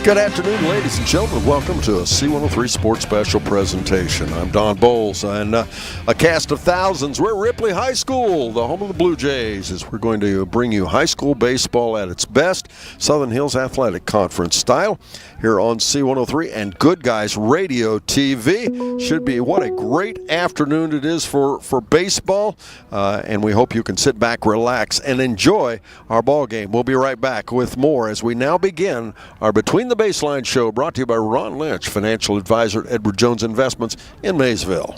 Good afternoon, ladies and gentlemen. Welcome to a C103 Sports Special presentation. I'm Don Bowles, and a cast of thousands. We're Ripley High School, the home of the Blue Jays, as we're going to bring you high school baseball at its best, Southern Hills Athletic Conference style, here on C103 and Good Guys Radio TV. Should be what a great afternoon it is for baseball, and we hope you can sit back, relax, and enjoy our ball game. We'll be right back with more as we now begin our Between the Baseline show, brought to you by Ron Lynch, financial advisor at Edward Jones Investments in Maysville.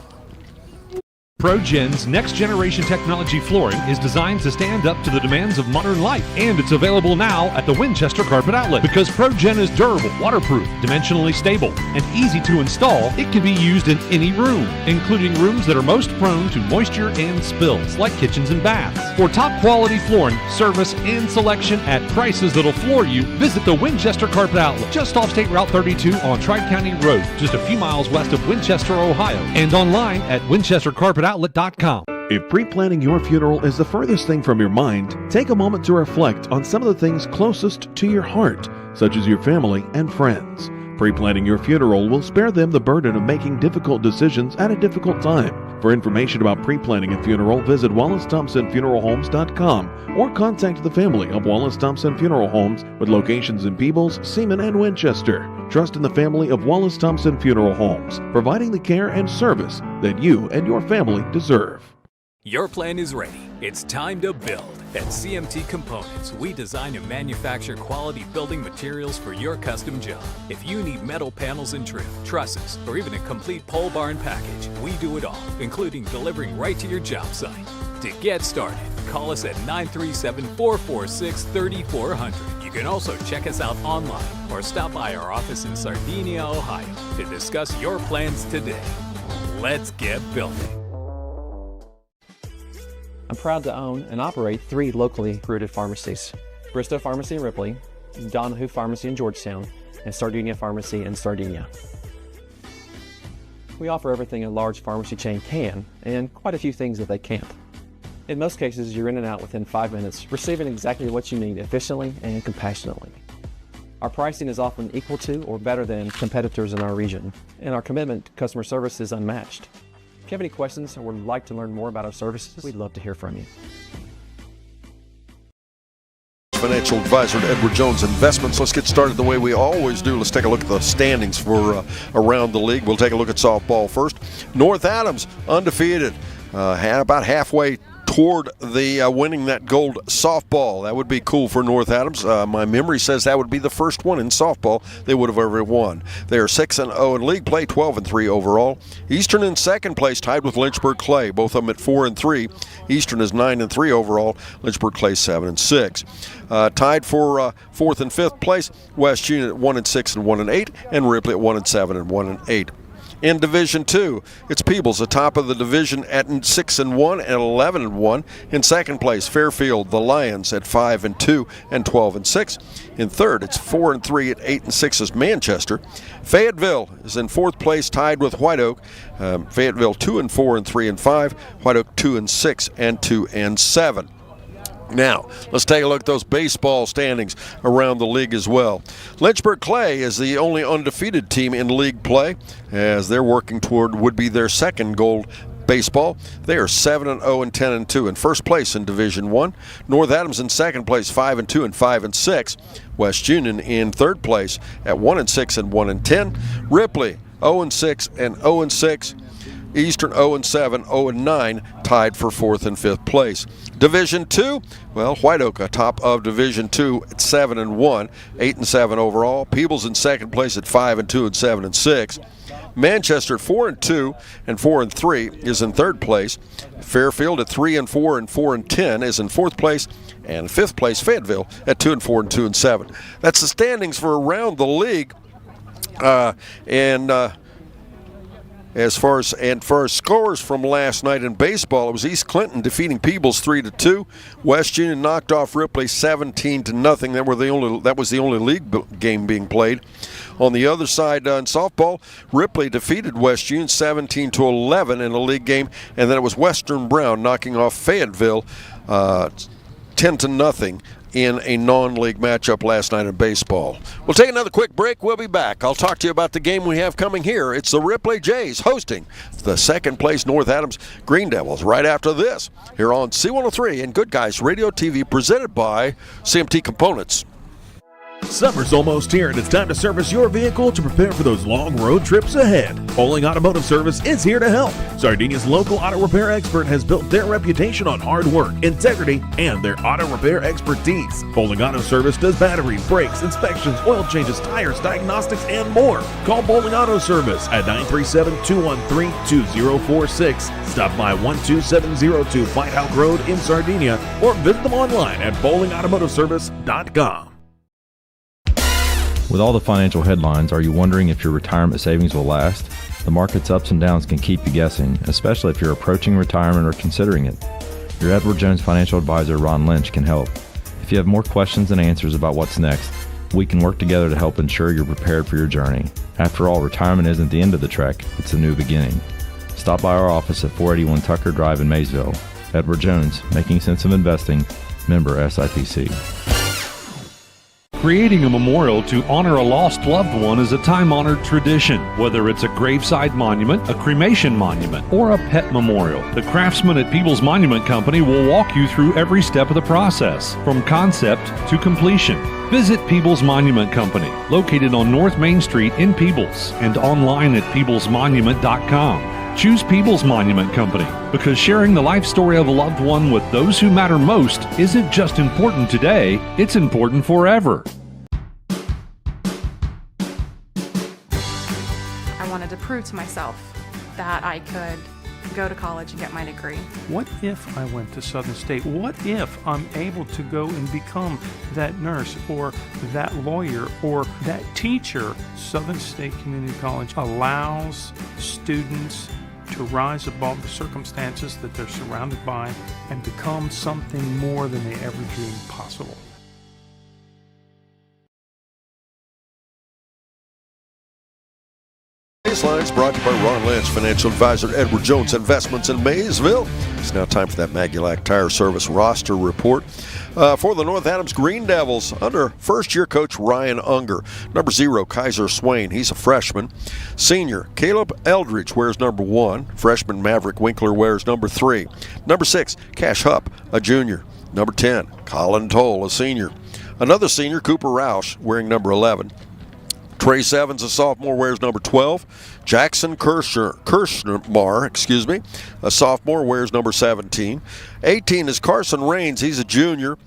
ProGen's next-generation technology flooring is designed to stand up to the demands of modern life, and it's available now at the Winchester Carpet Outlet. Because ProGen is durable, waterproof, dimensionally stable, and easy to install, it can be used in any room, including rooms that are most prone to moisture and spills, like kitchens and baths. For top-quality flooring, service, and selection at prices that'll floor you, visit the Winchester Carpet Outlet, just off State Route 32 on Tri-County Road, just a few miles west of Winchester, Ohio, and online at winchestercarpetoutlet.com. If pre-planning your funeral is the furthest thing from your mind, take a moment to reflect on some of the things closest to your heart, such as your family and friends. Pre-planning your funeral will spare them the burden of making difficult decisions at a difficult time. For information about pre-planning a funeral, visit WallaceThompsonFuneralHomes.com or contact the family of Wallace Thompson Funeral Homes with locations in Peebles, Seaman, and Winchester. Trust in the family of Wallace Thompson Funeral Homes, providing the care and service that you and your family deserve. Your plan is ready. It's time to build. At CMT Components, we design and manufacture quality building materials for your custom job. If you need metal panels and trim, trusses, or even a complete pole barn package, we do it all, including delivering right to your job site. To get started, call us at 937-446-3400. You can also check us out online or stop by our office in Sardinia, Ohio to discuss your plans today. Let's get building. I'm proud to own and operate 3 locally rooted pharmacies: Bristow Pharmacy in Ripley, Donahue Pharmacy in Georgetown, and Sardinia Pharmacy in Sardinia. We offer everything a large pharmacy chain can, and quite a few things that they can't. In most cases, you're in and out within 5 minutes, receiving exactly what you need efficiently and compassionately. Our pricing is often equal to or better than competitors in our region, and our commitment to customer service is unmatched. If you have any questions or would like to learn more about our services, we'd love to hear from you. Financial advisor at Edward Jones Investments. Let's get started the way we always do. Let's take a look at the standings for around the league. We'll take a look at softball first. North Adams, undefeated, about halfway toward the winning that gold softball. That would be cool for North Adams. My memory says that would be the first one in softball they would have ever won. They are 6-0 in league play, 12-3 overall. Eastern in second place, tied with Lynchburg Clay, both of them at 4-3. Eastern is 9-3 overall. Lynchburg Clay 7-6. Tied for fourth and fifth place, West Union at 1-6 and 1-8, and Ripley at 1-7 and 1-8. In Division 2, it's Peebles atop of the division at 6-1 and 11-1. In second place, Fairfield, the Lions at 5-2 and 12-6. In third, it's 4-3 at 8-6 is Manchester. Fayetteville is in fourth place, tied with White Oak. Fayetteville 2-4 and 3-5. White Oak 2-6 and 2-7. Now, let's take a look at those baseball standings around the league as well. Lynchburg Clay is the only undefeated team in league play, as they're working toward would be their second gold baseball. They are 7-0 and 10-2 in first place in Division 1. North Adams in second place, 5-2 and 5-6. West Union in third place at 1-6 and 1-10. Ripley 0-6 and 0-6. Eastern 0-7, 0-9, tied for fourth and fifth place. Division 2, well, White Oak atop of Division 2 at 7-1, 8-7 overall. Peebles in second place at 5-2 and 7-6. Manchester 4-2 and 4-3 is in third place. Fairfield at 3-4 and 4-10 is in fourth place. And fifth place, Fayetteville at 2-4 and 2-7. That's the standings for around the league. As far as scores from last night in baseball, it was East Clinton defeating Peebles 3-2. West Union knocked off Ripley 17-0. That was the only league game being played. On the other side, in softball, Ripley defeated West Union 17-11 in a league game, and then it was Western Brown knocking off Fayetteville 10-0 in a non-league matchup last night in baseball. We'll take another quick break. We'll be back. I'll talk to you about the game we have coming here. It's the Ripley Jays hosting the second-place North Adams Green Devils right after this here on C103 and Good Guys Radio TV, presented by CMT Components. Summer's almost here, and it's time to service your vehicle to prepare for those long road trips ahead. Bowling Automotive Service is here to help. Sardinia's local auto repair expert has built their reputation on hard work, integrity, and their auto repair expertise. Bowling Auto Service does batteries, brakes, inspections, oil changes, tires, diagnostics, and more. Call Bowling Auto Service at 937-213-2046. Stop by 12702 Fight House Road in Sardinia, or visit them online at bowlingautomotiveservice.com. With all the financial headlines, are you wondering if your retirement savings will last? The market's ups and downs can keep you guessing, especially if you're approaching retirement or considering it. Your Edward Jones financial advisor, Ron Lynch, can help. If you have more questions than answers about what's next, we can work together to help ensure you're prepared for your journey. After all, retirement isn't the end of the trek, it's a new beginning. Stop by our office at 481 Tucker Drive in Maysville. Edward Jones, making sense of investing, member SIPC. Creating a memorial to honor a lost loved one is a time-honored tradition. Whether it's a graveside monument, a cremation monument, or a pet memorial, the craftsmen at Peebles Monument Company will walk you through every step of the process, from concept to completion. Visit Peebles Monument Company, located on North Main Street in Peebles, and online at peeblesmonument.com. Choose Peebles Monument Company because sharing the life story of a loved one with those who matter most isn't just important today, it's important forever. I wanted to prove to myself that I could go to college and get my degree. What if I went to Southern State? What if I'm able to go and become that nurse or that lawyer or that teacher? Southern State Community College allows students to rise above the circumstances that they're surrounded by and become something more than they ever dreamed possible. Baselines brought to you by Ron Lynch, financial advisor at Edward Jones Investments in Maysville. It's now time for that Magulac Tire Service roster report for the North Adams Green Devils under first-year coach Ryan Unger. Number 0, Kaiser Swain. He's a freshman. Senior, Caleb Eldridge wears number 1. Freshman Maverick Winkler wears number 3. Number 6, Cash Hupp, a junior. Number 10, Colin Toll, a senior. Another senior, Cooper Roush, wearing number 11. Trace Evans, a sophomore, wears number 12. Jackson Kirschmar, a sophomore, wears number 17. 18 is Carson Rains. He's a junior.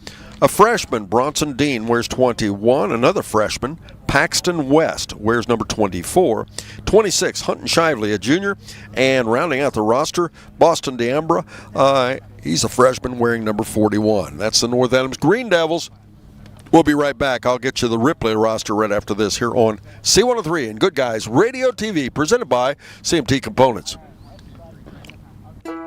A freshman, Bronson Dean, wears 21. Another freshman, Paxton West, wears number 24. 26, Hunton Shively, a junior. And rounding out the roster, Boston D'Ambra, he's a freshman, wearing number 41. That's the North Adams Green Devils. We'll be right back. I'll get you the Ripley roster right after this here on C103 and Good Guys Radio TV, presented by CMT Components.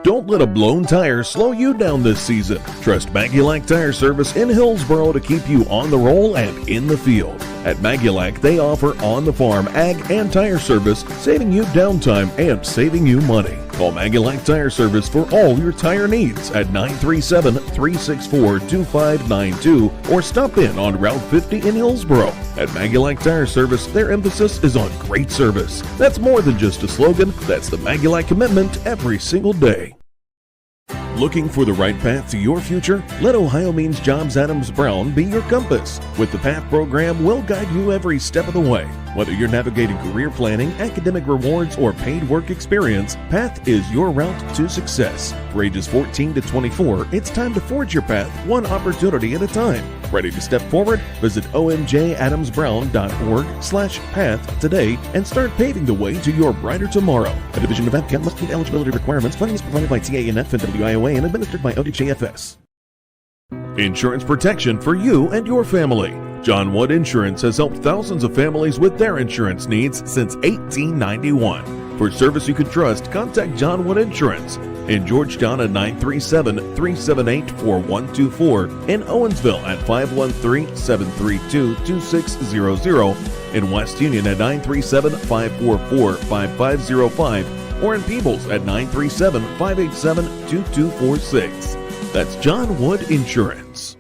Don't let a blown tire slow you down this season. Trust Magulac Tire Service in Hillsboro to keep you on the roll and in the field. At Magulac, they offer on-the-farm ag and tire service, saving you downtime and saving you money. Call Magulac Tire Service for all your tire needs at 937-364-2592 or stop in on Route 50 in Hillsboro. At Magulac Tire Service, their emphasis is on great service. That's more than just a slogan, that's the Magulac commitment every single day. Looking for the right path to your future? Let Ohio Means Jobs Adams Brown be your compass. With the PATH program, we'll guide you every step of the way. Whether you're navigating career planning, academic rewards, or paid work experience, PATH is your route to success. For ages 14 to 24, it's time to forge your path one opportunity at a time. Ready to step forward? Visit omjadamsbrown.org/path today and start paving the way to your brighter tomorrow. A division of APCAT must meet eligibility requirements. Funding is provided by TANF and WIOA and administered by ODJFS. Insurance protection for you and your family. John Wood Insurance has helped thousands of families with their insurance needs since 1891. For service you can trust, contact John Wood Insurance. In Georgetown at 937-378-4124. In Owensville at 513-732-2600. In West Union at 937-544-5505. Or in Peebles at 937-587-2246. That's John Wood Insurance.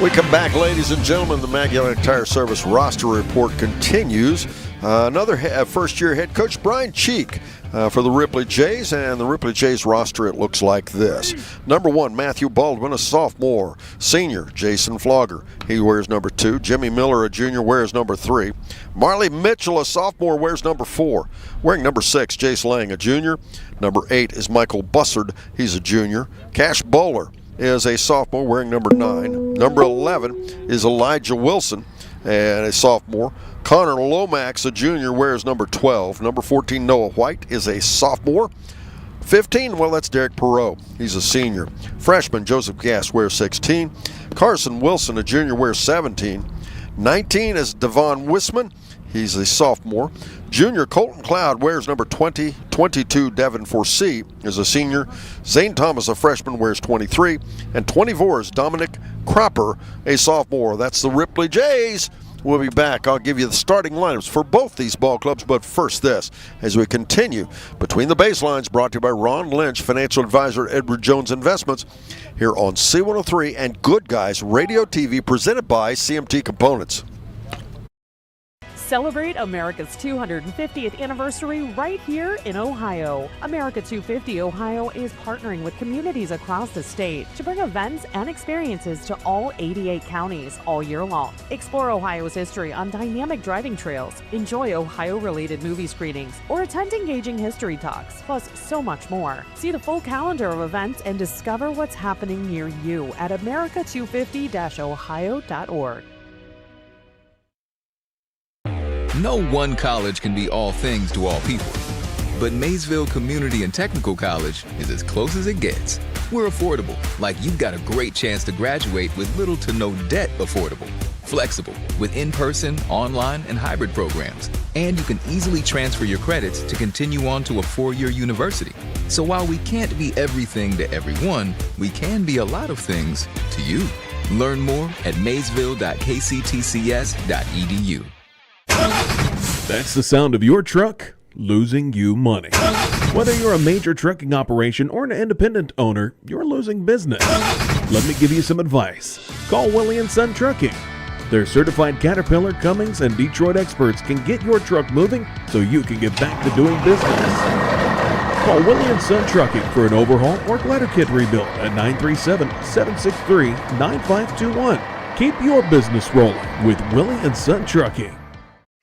We come back, ladies and gentlemen. The Magnetic Tire Service roster report continues. Another first-year head coach, Brian Cheek, for the Ripley Jays. And the Ripley Jays roster, it looks like this. Number 1, Matthew Baldwin, a sophomore. Senior, Jason Flogger. He wears number 2. Jimmy Miller, a junior, wears number 3. Marley Mitchell, a sophomore, wears number 4. Wearing number 6, Jace Lang, a junior. Number 8 is Michael Bussard. He's a junior. Cash Bowler is a sophomore, wearing number 9. Number 11 is Elijah Wilson, and a sophomore. Connor Lomax, a junior, wears number 12. Number 14, Noah White, is a sophomore. 15, well, that's Derek Perot. He's a senior. Freshman Joseph Gass wears 16. Carson Wilson, a junior, wears 17. 19 is Devon Wisman. He's a sophomore. Junior Colton Cloud wears number 20. 22, Devin Forsee, is a senior. Zane Thomas, a freshman, wears 23. And 24 is Dominic Cropper, a sophomore. That's the Ripley Jays. We'll be back. I'll give you the starting lineups for both these ball clubs, but first this, as we continue Between the Baselines, brought to you by Ron Lynch, financial advisor, Edward Jones Investments, here on C103 and Good Guys Radio TV, presented by CMT Components. Celebrate America's 250th anniversary right here in Ohio. America 250 Ohio is partnering with communities across the state to bring events and experiences to all 88 counties all year long. Explore Ohio's history on dynamic driving trails, enjoy Ohio-related movie screenings, or attend engaging history talks, plus so much more. See the full calendar of events and discover what's happening near you at america250-ohio.org. No one college can be all things to all people, but Maysville Community and Technical College is as close as it gets. We're affordable, like you've got a great chance to graduate with little to no debt. Affordable, flexible, with in-person, online, and hybrid programs. And you can easily transfer your credits to continue on to a 4-year university. So while we can't be everything to everyone, we can be a lot of things to you. Learn more at maysville.kctcs.edu. That's the sound of your truck losing you money. Whether you're a major trucking operation or an independent owner, you're losing business. Let me give you some advice. Call Willie & Son Trucking. Their certified Caterpillar, Cummins, and Detroit experts can get your truck moving so you can get back to doing business. Call Willie & Son Trucking for an overhaul or glider kit rebuild at 937-763-9521. Keep your business rolling with Willie & Son Trucking.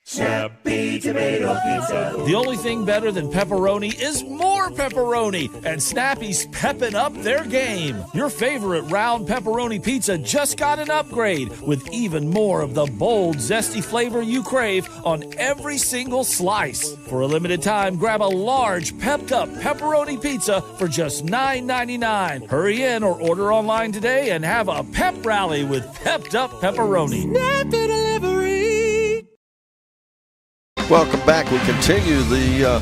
Snappy Tomato Pizza. The only thing better than pepperoni is more pepperoni, and Snappy's pepping up their game. Your favorite round pepperoni pizza just got an upgrade with even more of the bold, zesty flavor you crave on every single slice. For a limited time, grab a large, pepped-up pepperoni pizza for just $9.99. Hurry in or order online today and have a pep rally with pepped-up pepperoni. Snappy Delivery. Welcome back. We continue the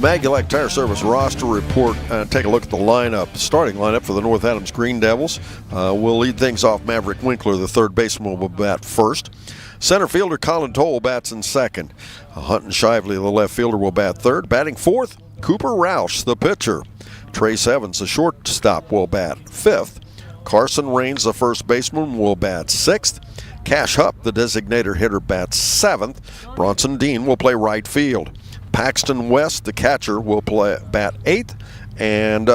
Magnetic Tire Service roster report. Take a look at the lineup, starting lineup for the North Adams Green Devils. We'll lead things off. Maverick Winkler, the third baseman, will bat first. Center fielder Colin Toll bats in second. Hunton Shively, the left fielder, will bat third. Batting fourth, Cooper Roush, the pitcher. Trace Evans, the shortstop, will bat fifth. Carson Raines, the first baseman, will bat sixth. Cash Hupp, the designator hitter, bats seventh. Bronson Dean will play right field. Paxton West, the catcher, will bat eighth. And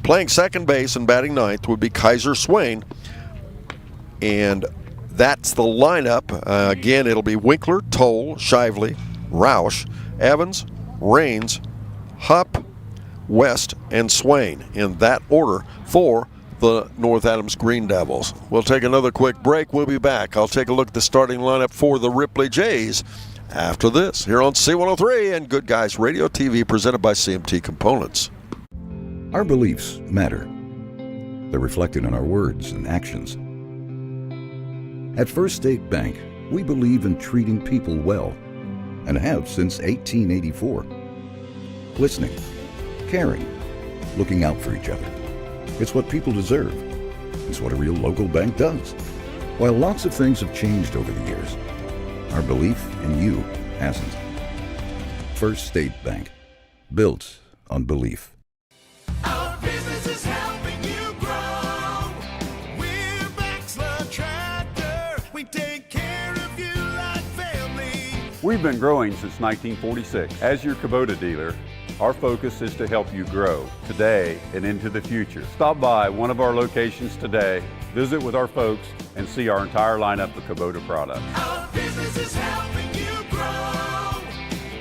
playing second base and batting ninth would be Kaiser Swain. And that's the lineup. Again, it'll be Winkler, Toll, Shively, Roush, Evans, Raines, Hupp, West, and Swain in that order for the North Adams Green Devils. We'll take another quick break. We'll be back. I'll take a look at the starting lineup for the Ripley Jays after this here on C103 and Good Guys Radio TV, presented by CMT Components. Our beliefs matter. They're reflected in our words and actions. At First State Bank, we believe in treating people well and have since 1884. Listening, caring, looking out for each other. It's what people deserve. It's what a real local bank does. While lots of things have changed over the years, our belief in you hasn't. First State Bank, built on belief. Our business is helping you grow. We're Baxter Travel. We've been growing since 1946. As your Kubota dealer, our focus is to help you grow today and into the future. Stop by one of our locations today, visit with our folks, and see our entire lineup of Kubota products. Our business is helping you grow.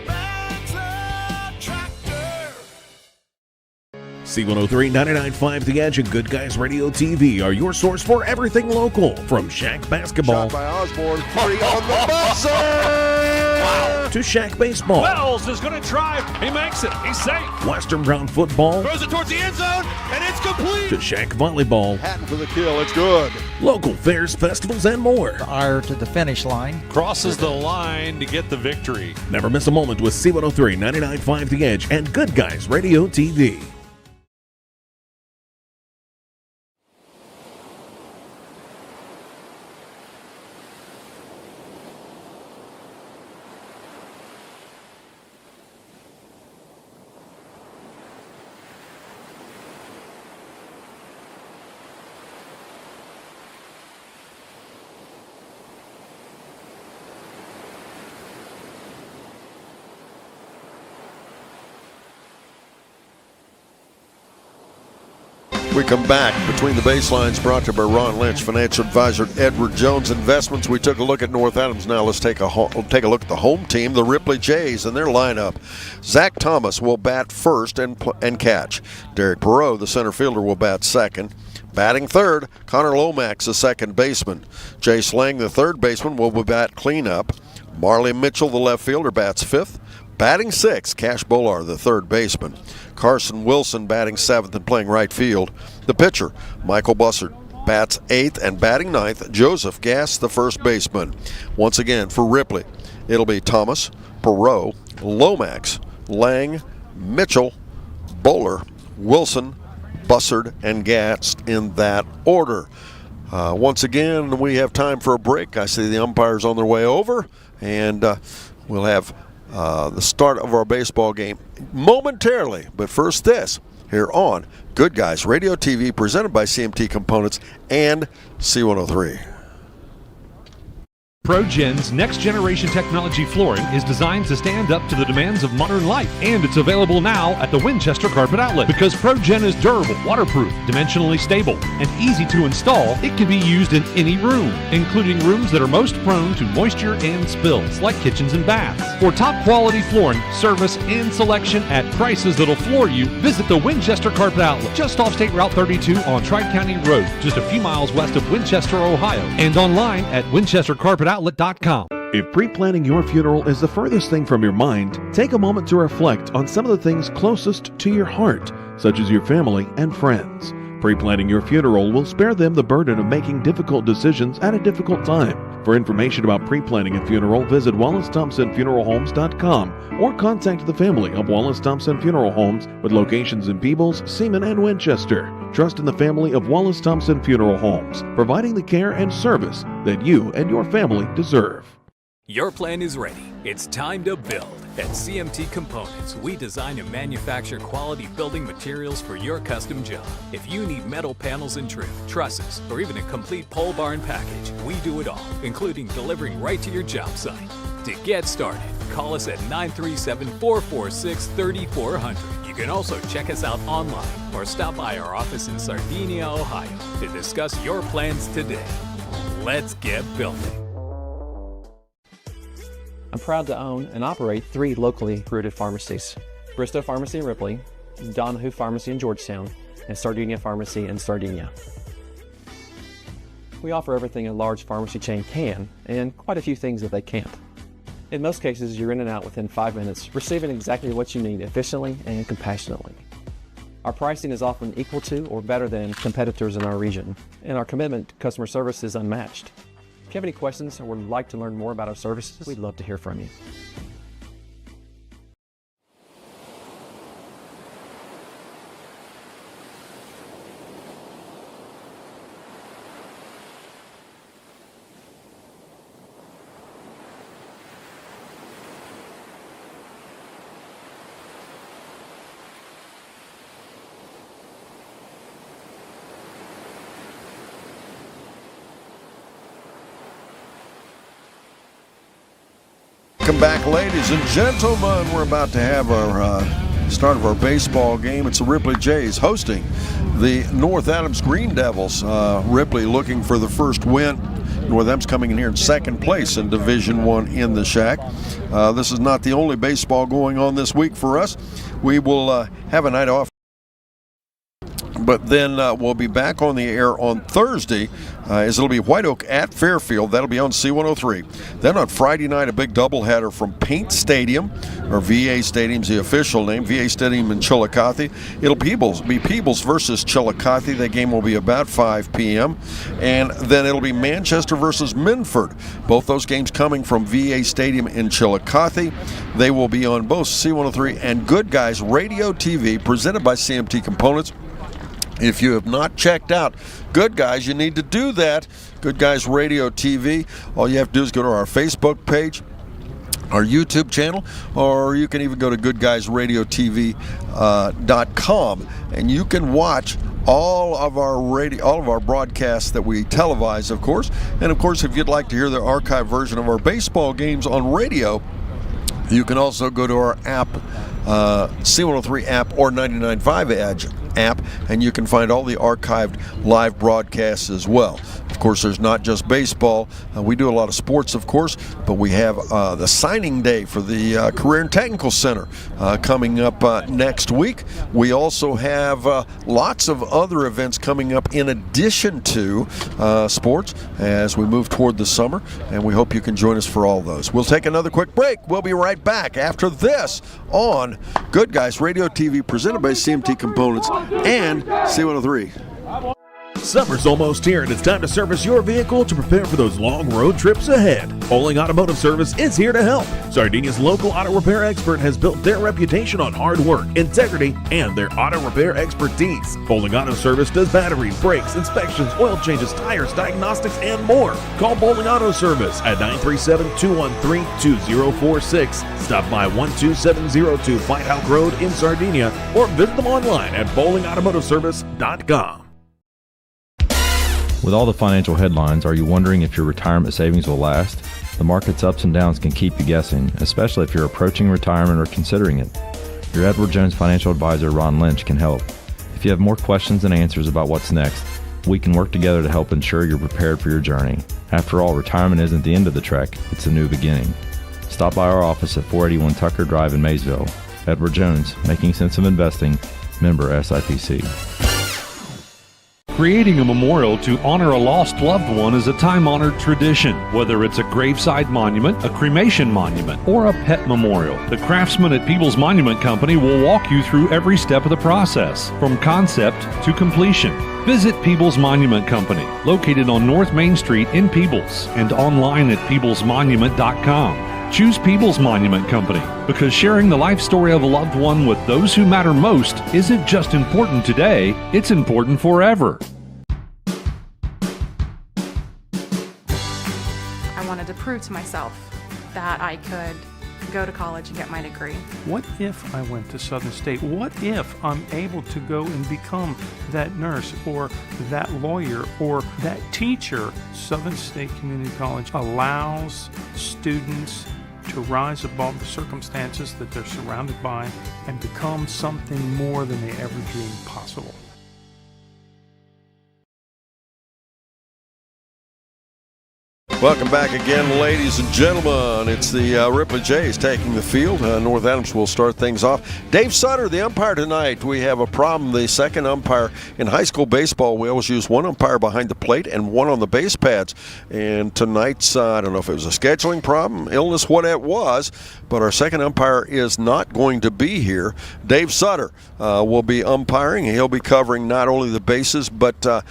Banter Tractor. C103, 99.5 The Edge, and Good Guys Radio TV are your source for everything local. From Shack basketball Shot by Osborne, 3 on the buzzer! Wow. To Shack baseball. Wells is going to drive. He makes it. He's safe. Western Brown football. Throws it towards the end zone, and it's complete. To Shack volleyball. Hatton for the kill. It's good. Local fairs, festivals, and more. Ire to the finish line. Crosses the line to get the victory. Never miss a moment with C103, 99.5 The Edge, and Good Guys Radio TV. We come back between the baselines, brought to you by Ron Lynch, financial advisor at Edward Jones Investments. We took a look at North Adams. Now let's take a look at the home team, the Ripley Jays, and their lineup. Zach Thomas will bat first and catch. Derek Perot, the center fielder, will bat second. Batting third, Connor Lomax, the second baseman. Jay Slang, the third baseman, will bat cleanup. Marley Mitchell, the left fielder, bats fifth. Batting sixth, Cash Bolar, the third baseman. Carson Wilson batting seventh and playing right field. The pitcher, Michael Bussard, bats eighth, and batting ninth, Joseph Gass, the first baseman. Once again, for Ripley, it'll be Thomas, Perot, Lomax, Lang, Mitchell, Bowler, Wilson, Bussard, and Gass in that order. Once again, we have time for a break. I see the umpires on their way over, and we'll have the start of our baseball game momentarily. But first this, here on Good Guys Radio TV, presented by CMT Components and C103. ProGen's next-generation technology flooring is designed to stand up to the demands of modern life, and it's available now at the Winchester Carpet Outlet. Because ProGen is durable, waterproof, dimensionally stable, and easy to install, it can be used in any room, including rooms that are most prone to moisture and spills, like kitchens and baths. For top-quality flooring, service, and selection at prices that'll floor you, visit the Winchester Carpet Outlet, just off State Route 32 on Tri-County Road, just a few miles west of Winchester, Ohio, and online at winchestercarpetoutlet.com. If pre-planning your funeral is the furthest thing from your mind, take a moment to reflect on some of the things closest to your heart, such as your family and friends. Pre-planning your funeral will spare them the burden of making difficult decisions at a difficult time. For information about pre-planning a funeral, visit WallaceThompsonFuneralHomes.com or contact the family of Wallace Thompson Funeral Homes with locations in Peebles, Seaman, and Winchester. Trust in the family of Wallace Thompson Funeral Homes, providing the care and service that you and your family deserve. Your plan is ready. It's time to build. At CMT Components, we design and manufacture quality building materials for your custom job. If you need metal panels and trim, trusses, or even a complete pole barn package, we do it all, including delivering right to your job site. To get started, call us at 937-446-3400. You can also check us out online or stop by our office in Sardinia, Ohio to discuss your plans today. Let's get building. I'm proud to own and operate 3 locally rooted pharmacies: Bristow Pharmacy in Ripley, Donahue Pharmacy in Georgetown, and Sardinia Pharmacy in Sardinia. We offer everything a large pharmacy chain can, and quite a few things that they can't. In most cases, you're in and out within 5 minutes, receiving exactly what you need efficiently and compassionately. Our pricing is often equal to or better than competitors in our region, and our commitment to customer service is unmatched. If you have any questions or would like to learn more about our services, we'd love to hear from you. Welcome back, ladies and gentlemen. We're about to have our start of our baseball game. It's the Ripley Jays hosting the North Adams Green Devils. Ripley looking for the first win. North Adams coming in here in second place in Division I in the Shack. This is not the only baseball going on this week for us. We will have a night off, but then we'll be back on the air on Thursday, as it'll be White Oak at Fairfield. That'll be on C103. Then on Friday night, a big doubleheader from Paint Stadium, or VA Stadium's the official name, VA Stadium in Chillicothe. It'll be Peebles versus Chillicothe. That game will be about 5 p.m. And then it'll be Manchester versus Minford. Both those games coming from VA Stadium in Chillicothe. They will be on both C103 and Good Guys Radio TV, presented by CMT Components. If you have not checked out Good Guys, you need to do that. Good Guys Radio TV. All you have to do is go to our Facebook page, our YouTube channel, or you can even go to goodguysradiotv.com, and you can watch all of our broadcasts that we televise, of course. And of course, if you'd like to hear the archive version of our baseball games on radio, you can also go to our app, C103 app or 99.5 app, and you can find all the archived live broadcasts as well. Of course, there's not just baseball. We do a lot of sports, of course, but we have the signing day for the Career and Technical Center coming up next week. We also have lots of other events coming up in addition to sports as we move toward the summer, and we hope you can join us for all those. We'll take another quick break. We'll be right back after this on Good Guys Radio TV, presented by CMT Components and C103. Summer's almost here, and it's time to service your vehicle to prepare for those long road trips ahead. Bowling Automotive Service is here to help. Sardinia's local auto repair expert has built their reputation on hard work, integrity, and their auto repair expertise. Bowling Auto Service does batteries, brakes, inspections, oil changes, tires, diagnostics, and more. Call Bowling Auto Service at 937-213-2046. Stop by 12702 Fight House Road in Sardinia, or visit them online at bowlingautomotiveservice.com. With all the financial headlines, are you wondering if your retirement savings will last? The market's ups and downs can keep you guessing, especially if you're approaching retirement or considering it. Your Edward Jones financial advisor, Ron Lynch, can help. If you have more questions than answers about what's next, we can work together to help ensure you're prepared for your journey. After all, retirement isn't the end of the trek, it's a new beginning. Stop by our office at 481 Tucker Drive in Maysville. Edward Jones, making sense of investing, member SIPC. Creating a memorial to honor a lost loved one is a time-honored tradition. Whether it's a graveside monument, a cremation monument, or a pet memorial, the craftsmen at Peebles Monument Company will walk you through every step of the process, from concept to completion. Visit Peebles Monument Company, located on North Main Street in Peebles, and online at peeblesmonument.com. Choose Peebles Monument Company because sharing the life story of a loved one with those who matter most isn't just important today, it's important forever. I wanted to prove to myself that I could go to college and get my degree. What if I went to Southern State? What if I'm able to go and become that nurse or that lawyer or that teacher? Southern State Community College allows students to rise above the circumstances that they're surrounded by and become something more than they ever dreamed possible. Welcome back again, ladies and gentlemen. It's the Ripley Jays taking the field. North Adams will start things off. Dave Sutter, the umpire tonight. We have a problem. The second umpire in high school baseball, we always use one umpire behind the plate and one on the base pads. And tonight's, I don't know if it was a scheduling problem, illness, what it was, but our second umpire is not going to be here. Dave Sutter will be umpiring. He'll be covering not only the bases, but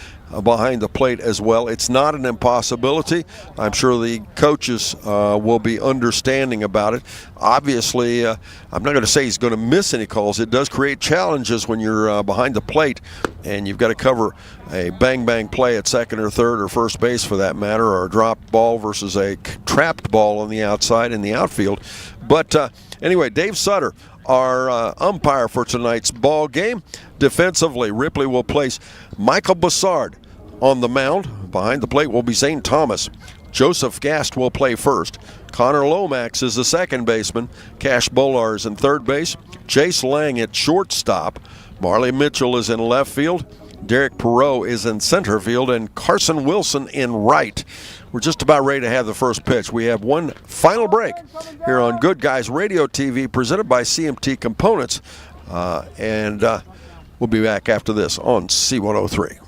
behind the plate as well. It's not an impossibility. I'm sure the coaches will be understanding about it. Obviously, I'm not going to say he's going to miss any calls. It does create challenges when you're behind the plate and you've got to cover a bang-bang play at second or third or first base for that matter, or a dropped ball versus a trapped ball on the outside in the outfield. But anyway, Dave Sutter, our umpire for tonight's ball game. Defensively, Ripley will place Michael Bassard on the mound. Behind the plate will be Zane Thomas. Joseph Gast will play first. Connor Lomax is the second baseman. Cash Bolar is in third base. Chase Lang at shortstop. Marley Mitchell is in left field. Derek Perot is in center field, and Carson Wilson in right. We're just about ready to have the first pitch. We have one final break here on Good Guys Radio TV, presented by CMT Components, and we'll be back after this on C103.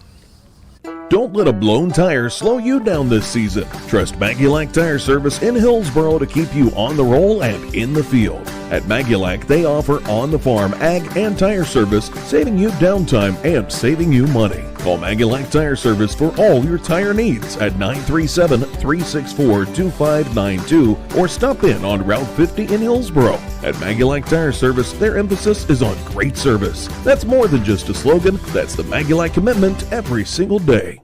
Don't let a blown tire slow you down this season. Trust Maggulac Tire Service in Hillsboro to keep you on the roll and in the field. At Maggulac, they offer on-the-farm ag and tire service, saving you downtime and saving you money. Call Maggulac Tire Service for all your tire needs at 937-364-2592 or stop in on Route 50 in Hillsboro. At Maggulac Tire Service, their emphasis is on great service. That's more than just a slogan, that's the Maggulac commitment every single day.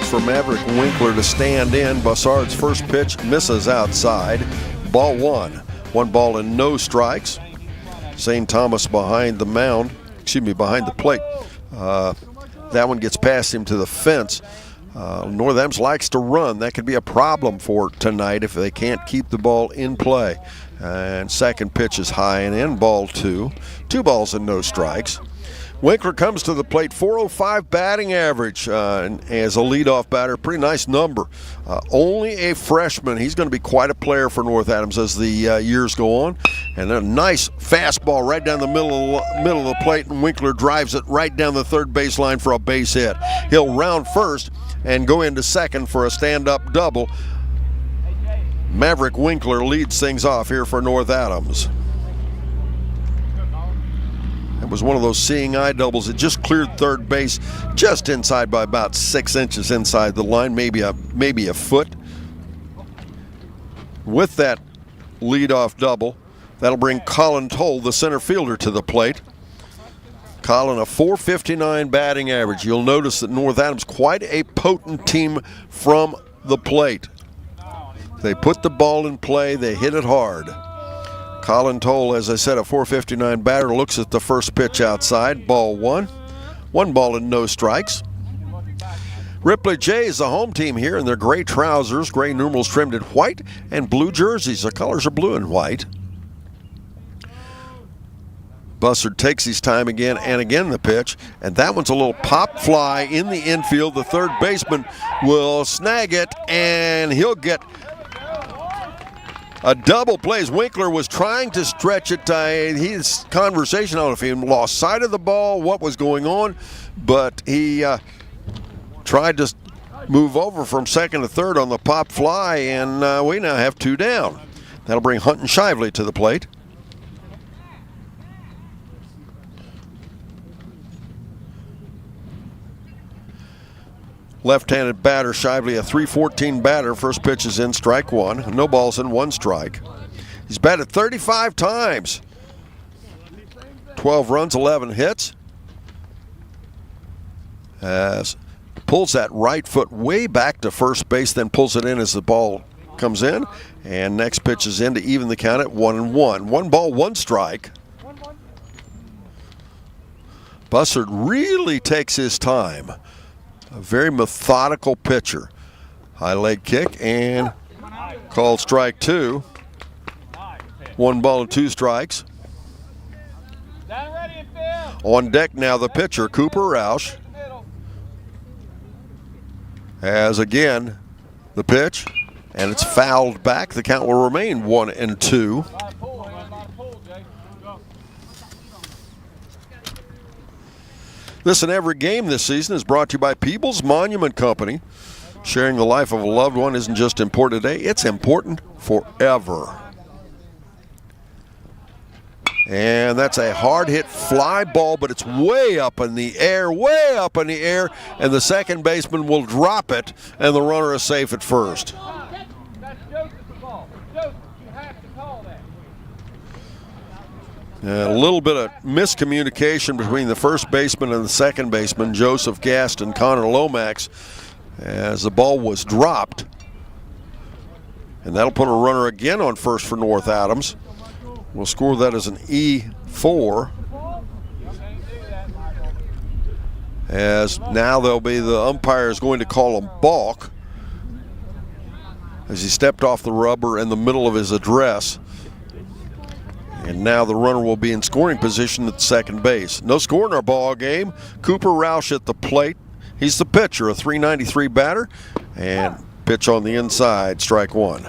For Maverick Winkler to stand in, Bassard's first pitch misses outside. Ball one. 1 ball and no strikes. St. Thomas behind the mound, behind the plate. That one gets past him to the fence. North Adams likes to run. That could be a problem for tonight if they can't keep the ball in play. And second pitch is high and in, ball 2. 2 balls and no strikes. Winkler comes to the plate, .405 batting average as a leadoff batter. Pretty nice number. Only a freshman. He's going to be quite a player for North Adams as the years go on. And a nice fastball right down the middle of the plate, and Winkler drives it right down the third baseline for a base hit. He'll round first and go into second for a stand-up double. Maverick Winkler leads things off here for North Adams. It was one of those seeing eye doubles. It just cleared third base, just inside by about 6 inches inside the line, maybe a foot. With that leadoff double, that'll bring Colin Toll, the center fielder, to the plate. Colin, a .459 batting average. You'll notice that North Adams quite a potent team from the plate. They put the ball in play. They hit it hard. Colin Toll, as I said, a .459 batter, looks at the first pitch outside. Ball 1. 1 ball and no strikes. Ripley Jays, the home team here, in their gray trousers, gray numerals trimmed in white, and blue jerseys. The colors are blue and white. Bussard takes his time again and again the pitch, and that one's a little pop fly in the infield. The third baseman will snag it, and he'll get a double plays. Winkler was trying to stretch it. His conversation, I don't know if he lost sight of the ball, what was going on, but he tried to move over from second to third on the pop fly, and we now have 2 down. That'll bring Hunt and Shively to the plate. Left-handed batter, Shively, a .314 batter. First pitch is in, strike 1. No balls and 1 strike. He's batted 35 times. 12 runs, 11 hits. As pulls that right foot way back to first base, then pulls it in as the ball comes in. And next pitch is in to even the count at 1-1. 1 ball, 1 strike. Bussard really takes his time. A very methodical pitcher. High leg kick and called strike 2. 1 ball and 2 strikes. On deck now the pitcher, Cooper Roush. As again the pitch, and it's fouled back. The count will remain 1-2. Listen, every game this season is brought to you by Peebles Monument Company. Sharing the life of a loved one isn't just important today, it's important forever. And that's a hard hit fly ball, but it's way up in the air, and the second baseman will drop it, and the runner is safe at first. A little bit of miscommunication between the first baseman and the second baseman, Joseph Gast and Connor Lomax, as the ball was dropped. And that'll put a runner again on first for North Adams. We'll score that as an E4. As now there'll be the umpire is going to call a balk. as he stepped off the rubber in the middle of his address. And now the runner will be in scoring position at second base. No score in our ball game. Cooper Roush at the plate. He's the pitcher, a .393 batter, and pitch on the inside, strike one.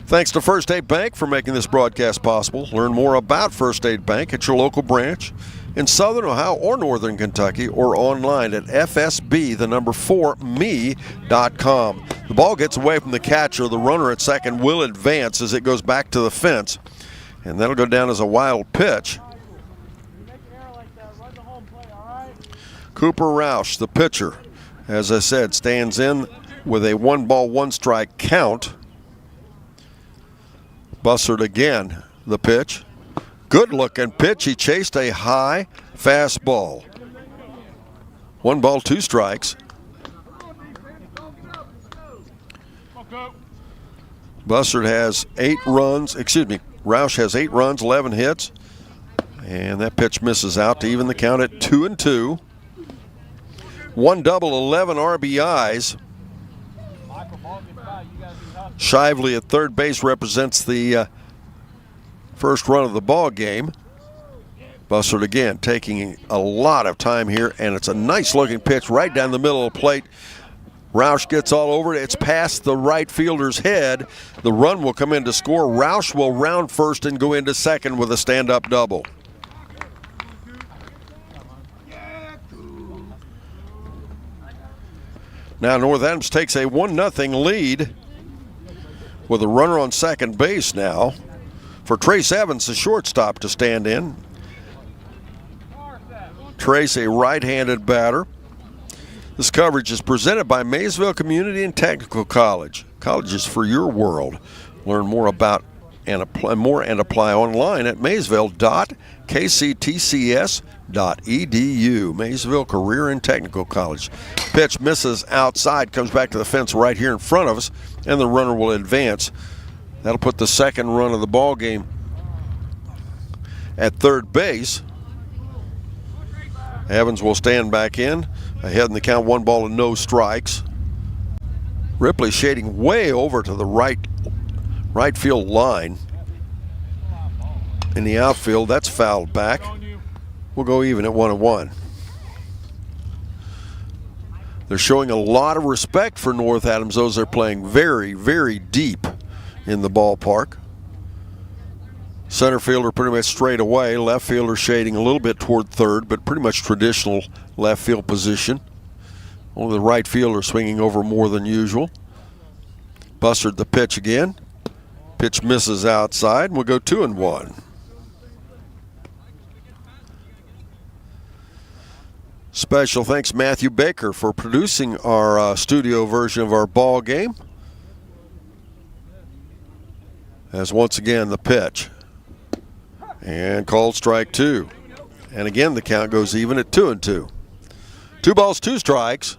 Thanks to First State Bank for making this broadcast possible. Learn more about First State Bank at your local branch in Southern Ohio or Northern Kentucky, or online at fsb4me.com. The ball gets away from the catcher. The runner at second will advance as it goes back to the fence, and that'll go down as a wild pitch. Cooper Roush, the pitcher, as I said, stands in with a 1-ball, 1-strike count. Bussard again, the pitch. Good looking pitch. He chased a high fastball. 1 ball, 2 strikes. Bussard has 8 runs. Roush has 8 runs, 11 hits. And that pitch misses out to even the count at 2-2. 1 double, 11 RBIs. Shively at third base represents the first run of the ball game. Bussard again taking a lot of time here, and it's a nice looking pitch right down the middle of the plate. Roush gets all over it. It's past the right fielder's head. The run will come in to score. Roush will round first and go into second with a stand-up double. Now North Adams takes a 1-0 lead with a runner on second base now for Trace Evans, the shortstop, to stand in. Trace, a right-handed batter. This coverage is presented by Maysville Community and Technical College. Colleges for your world. Learn more about and apply online at maysville.kctcs.edu. Maysville Career and Technical College. Pitch misses outside, comes back to the fence right here in front of us, and the runner will advance. That'll put the second run of the ball game at third base. Evans will stand back in, ahead in the count, 1 ball and no strikes. Ripley shading way over to the right field line. In the outfield, that's fouled back. We'll go even at 1-1. They're showing a lot of respect for North Adams. Those are playing very, very deep in the ballpark. Center fielder pretty much straight away. Left fielder shading a little bit toward third, but pretty much traditional left field position. Only the right fielder swinging over more than usual. Bussard the pitch again. Pitch misses outside, and we'll go 2-1. Special thanks Matthew Baker for producing our studio version of our ball game. As once again the pitch. And called strike 2. And again the count goes even at 2-2. 2 balls, 2 strikes.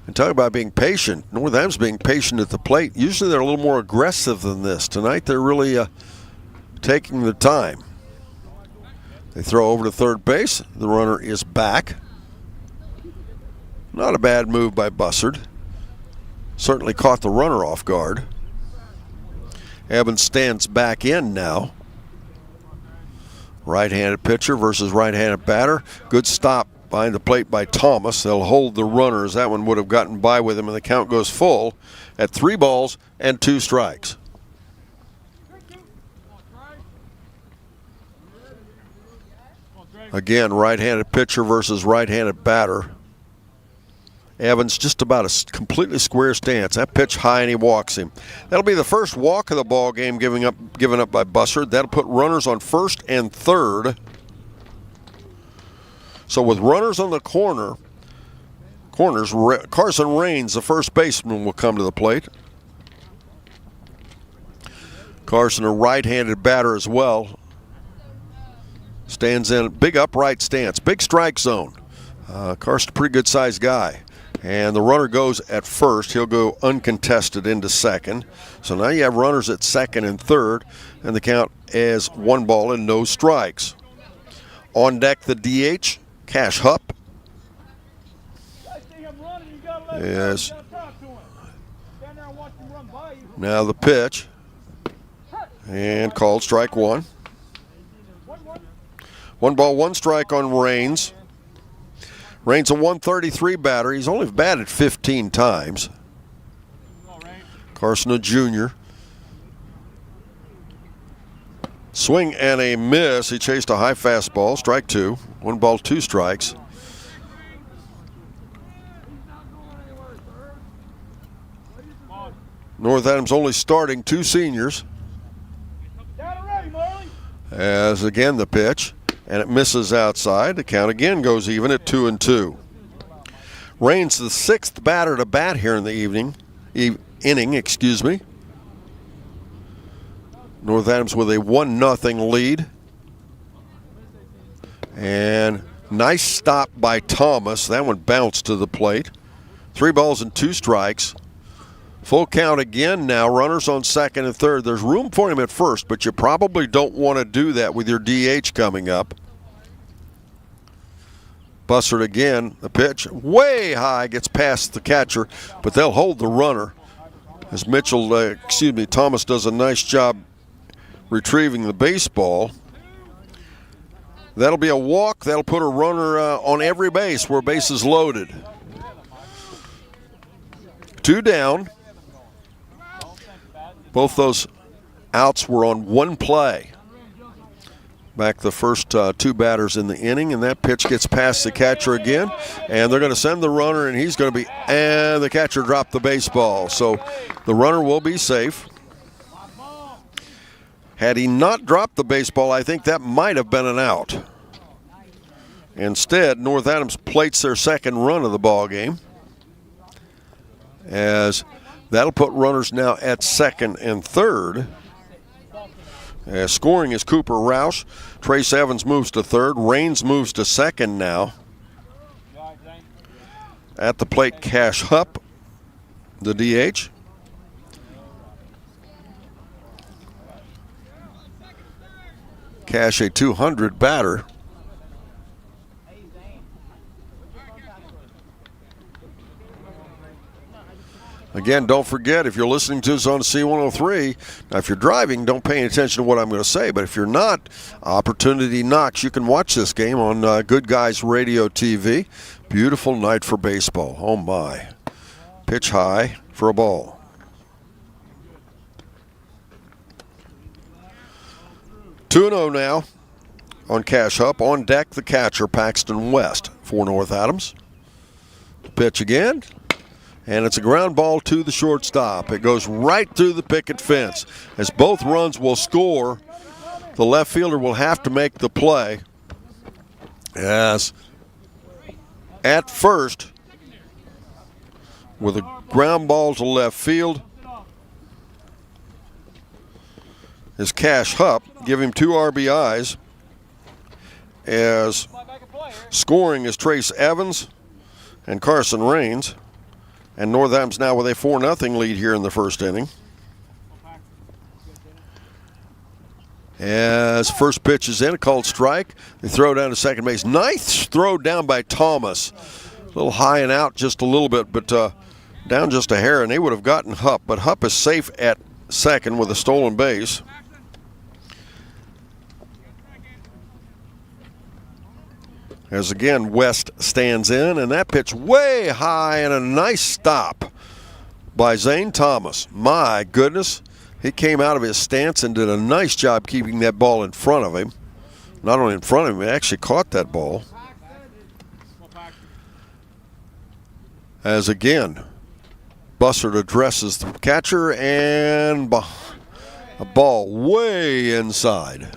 And talk about being patient. North Adams being patient at the plate. Usually they're a little more aggressive than this. Tonight they're really taking the time. They throw over to third base. The runner is back. Not a bad move by Bussard. Certainly caught the runner off guard. Evans stands back in now. Right-handed pitcher versus right-handed batter. Good stop behind the plate by Thomas. They'll hold the runners. That one would have gotten by with him, and the count goes full at 3 balls and 2 strikes. Again, right-handed pitcher versus right-handed batter. Evans just about a completely square stance. That pitch high and he walks him. That'll be the first walk of the ball game given up by Bussard. That'll put runners on first and third. So with runners on the corners, Carson Raines, the first baseman, will come to the plate. Carson, a right-handed batter as well. Stands in big upright stance, big strike zone. Carson, a pretty good sized guy. And the runner goes at first. He'll go uncontested into second. So now you have runners at second and third, and the count is 1 ball and no strikes. On deck, the DH, Cash Hupp. Yes. Now the pitch. And called strike one. 1 ball, 1 strike on Raines. Raines a 133 batter. He's only batted 15 times. Carson, a junior. Swing and a miss. He chased a high fastball. Strike 2. 1 ball, 2 strikes. North Adams only starting 2 seniors. As again the pitch, and it misses outside. The count again goes even at 2-2. Raines the 6th batter to bat here in the inning. North Adams with a 1-0 lead. And nice stop by Thomas. That one bounced to the plate. 3 balls and 2 strikes. Full count again now. Runners on second and third. There's room for him at first, but you probably don't want to do that with your DH coming up. Bussard again. The pitch way high, gets past the catcher, but they'll hold the runner. As Thomas does a nice job retrieving the baseball. That'll be a walk. That'll put a runner on every base where base is loaded. 2 down. Both those outs were on 1 play. Back the first 2 batters in the inning, and that pitch gets past the catcher again, and they're going to send the runner, and he's going to be, and the catcher dropped the baseball. So the runner will be safe. Had he not dropped the baseball, I think that might have been an out. Instead, North Adams plates their second run of the ball game, as that'll put runners now at second and third. Scoring is Cooper Roush. Trace Evans moves to third. Raines moves to second now. At the plate, Cash Hupp, the DH. Cash, a 200 batter. Again, don't forget, if you're listening to us on C103, now if you're driving, don't pay any attention to what I'm going to say, but if you're not, opportunity knocks. You can watch this game on Good Guys Radio TV. Beautiful night for baseball. Oh, my. Pitch high for a ball. Two 2-0 now on Cash Hupp. On deck, the catcher, Paxton West for North Adams. Pitch again. And it's a ground ball to the shortstop. It goes right through the picket fence. As both runs will score, the left fielder will have to make the play. As at first, with a ground ball to left field, is Cash Hupp. Give him 2 RBIs. As scoring is Trace Evans and Carson Raines. And North Adams now with a 4-0 lead here in the first inning. As first pitch is in, a called strike. They throw down to second base. Nice throw down by Thomas. A little high and out just a little bit, but down just a hair, and they would have gotten Hupp. But Hupp is safe at second with a stolen base. As again, West stands in, and that pitch way high and a nice stop by Zane Thomas. My goodness, he came out of his stance and did a nice job keeping that ball in front of him. Not only in front of him, he actually caught that ball. As again, Bussard addresses the catcher, and a ball way inside.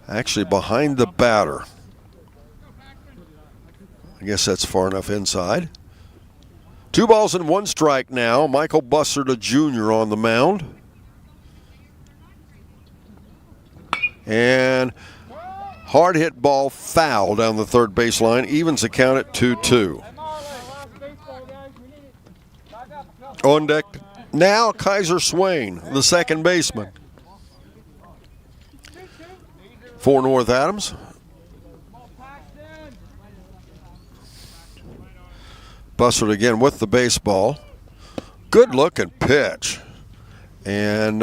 Actually behind the batter. I guess that's far enough inside. 2 balls and 1 strike now. Michael Bussard, a junior, on the mound. And hard hit ball foul down the third baseline. Evens the count at 2-2. On deck now, Kaiser Swain, the second baseman for North Adams. Bussard again with the baseball. Good looking pitch. And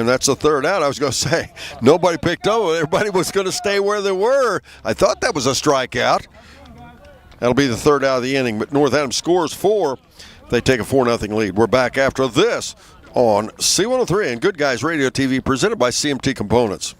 that's the third out. I was going to say, nobody picked up. Everybody was going to stay where they were. I thought that was a strikeout. That'll be the third out of the inning. But North Adams scores 4. They take a 4-0 lead. We're back after this on C103 and Good Guys Radio TV, presented by CMT Components.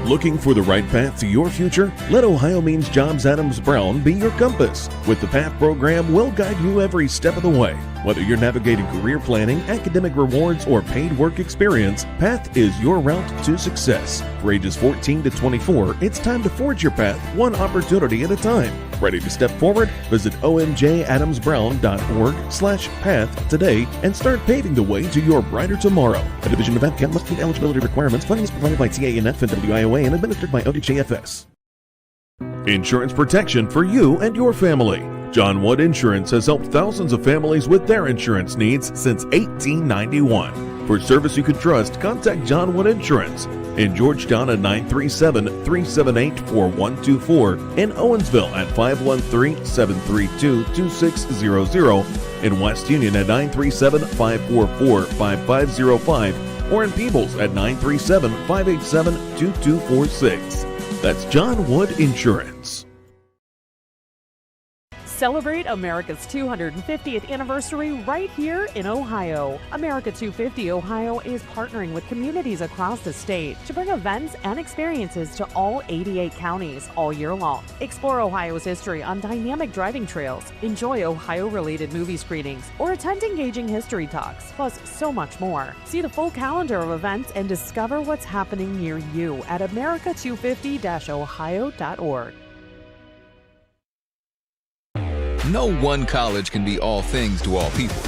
Looking for the right path to your future? Let Ohio Means Jobs Adams Brown be your compass. With the PATH program, we'll guide you every step of the way. Whether you're navigating career planning, academic rewards, or paid work experience, PATH is your route to success. For ages 14 to 24, it's time to forge your path one opportunity at a time. Ready to step forward? Visit omjadamsbrown.org/path today and start paving the way to your brighter tomorrow. A division of APCAT must meet eligibility requirements. Funding is provided by TANF and WIOA and administered by ODJFS. Insurance protection for you and your family. John Wood Insurance has helped thousands of families with their insurance needs since 1891. For service you can trust, contact John Wood Insurance in Georgetown at 937-378-4124, in Owensville at 513-732-2600, in West Union at 937-544-5505, or in Peebles at 937-587-2246. That's John Wood Insurance. Celebrate America's 250th anniversary right here in Ohio. America 250 Ohio is partnering with communities across the state to bring events and experiences to all 88 counties all year long. Explore Ohio's history on dynamic driving trails, enjoy Ohio-related movie screenings, or attend engaging history talks, plus so much more. See the full calendar of events and discover what's happening near you at america250-ohio.org. No one college can be all things to all people,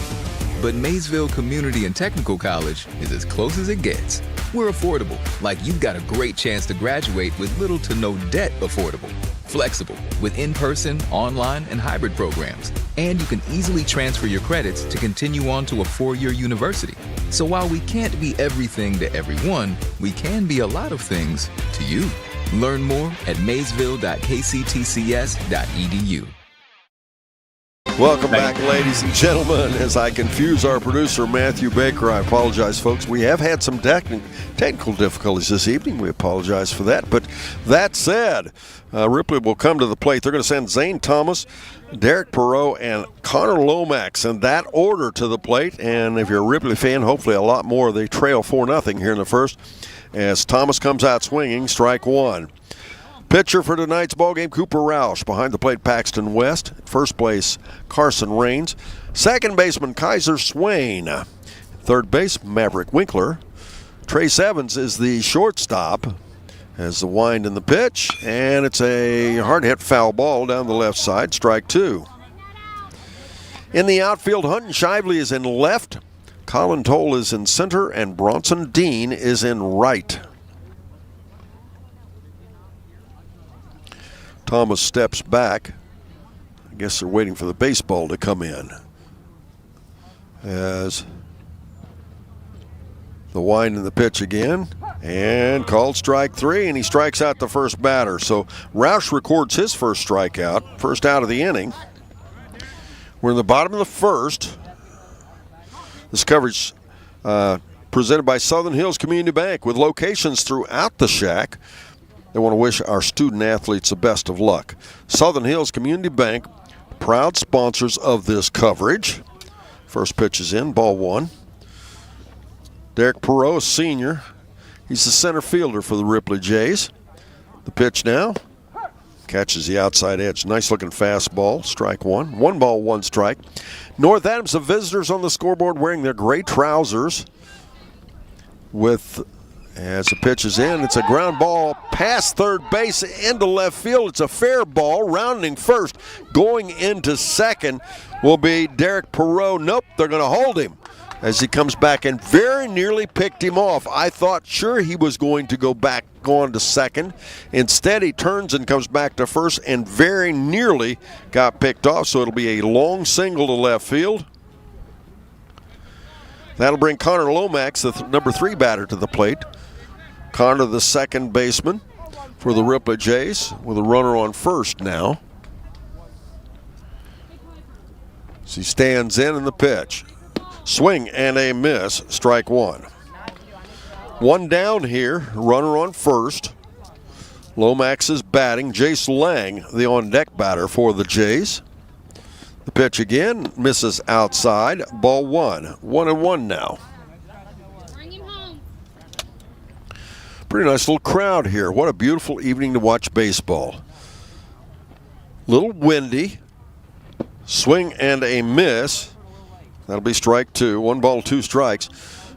but Maysville Community and Technical College is as close as it gets. We're affordable, like you've got a great chance to graduate with little to no debt. Affordable, flexible, with in-person, online, and hybrid programs. And you can easily transfer your credits to continue on to a 4-year university. So while we can't be everything to everyone, we can be a lot of things to you. Learn more at maysville.kctcs.edu. Welcome back, ladies and gentlemen. As I confuse our producer, Matthew Baker, I apologize, folks. We have had some technical difficulties this evening. We apologize for that. But that said, Ripley will come to the plate. They're going to send Zane Thomas, Derek Perot, and Connor Lomax in that order to the plate. And if you're a Ripley fan, hopefully a lot more. They trail 4-0 here in the first as Thomas comes out swinging, strike one. Pitcher for tonight's ballgame, Cooper Roush. Behind the plate, Paxton West. First place, Carson Raines. Second baseman, Kaiser Swain. Third base, Maverick Winkler. Trace Evans is the shortstop. Has the wind in the pitch, and it's a hard-hit foul ball down the left side, strike two. In the outfield, Hunton Shively is in left. Colin Toll is in center, and Bronson Dean is in right. Thomas steps back. I guess they're waiting for the baseball to come in. As the wind in the pitch again, and called strike three, and he strikes out the first batter. So Roush records his first strikeout, first out of the inning. We're in the bottom of the first. This coverage presented by Southern Hills Community Bank with locations throughout the Shack. They want to wish our student athletes the best of luck. Southern Hills Community Bank, proud sponsors of this coverage. First pitch is in, ball one. Derek Perot, senior. He's the center fielder for the Ripley Jays. The pitch now. Catches the outside edge. Nice looking fastball. Strike one. 1 ball, 1 strike. North Adams, the visitors on the scoreboard wearing their gray trousers. As the pitch is in, it's a ground ball past third base into left field. It's a fair ball, rounding first. Going into second will be Derek Perot. Nope, they're going to hold him as he comes back and very nearly picked him off. I thought sure he was going to go on to second. Instead, he turns and comes back to first and very nearly got picked off. So it'll be a long single to left field. That'll bring Connor Lomax, the number 3 batter, to the plate. Connor, the second baseman, for the Ripley Jays with a runner on first now. As he stands in the pitch. Swing and a miss, strike one. One down here, runner on first. Lomax is batting. Jace Lang, the on-deck batter for the Jays. The pitch again, misses outside. Ball one. 1-1 now. Pretty nice little crowd here. What a beautiful evening to watch baseball. Little windy. Swing and a miss. That'll be strike two. 1 ball, 2 strikes.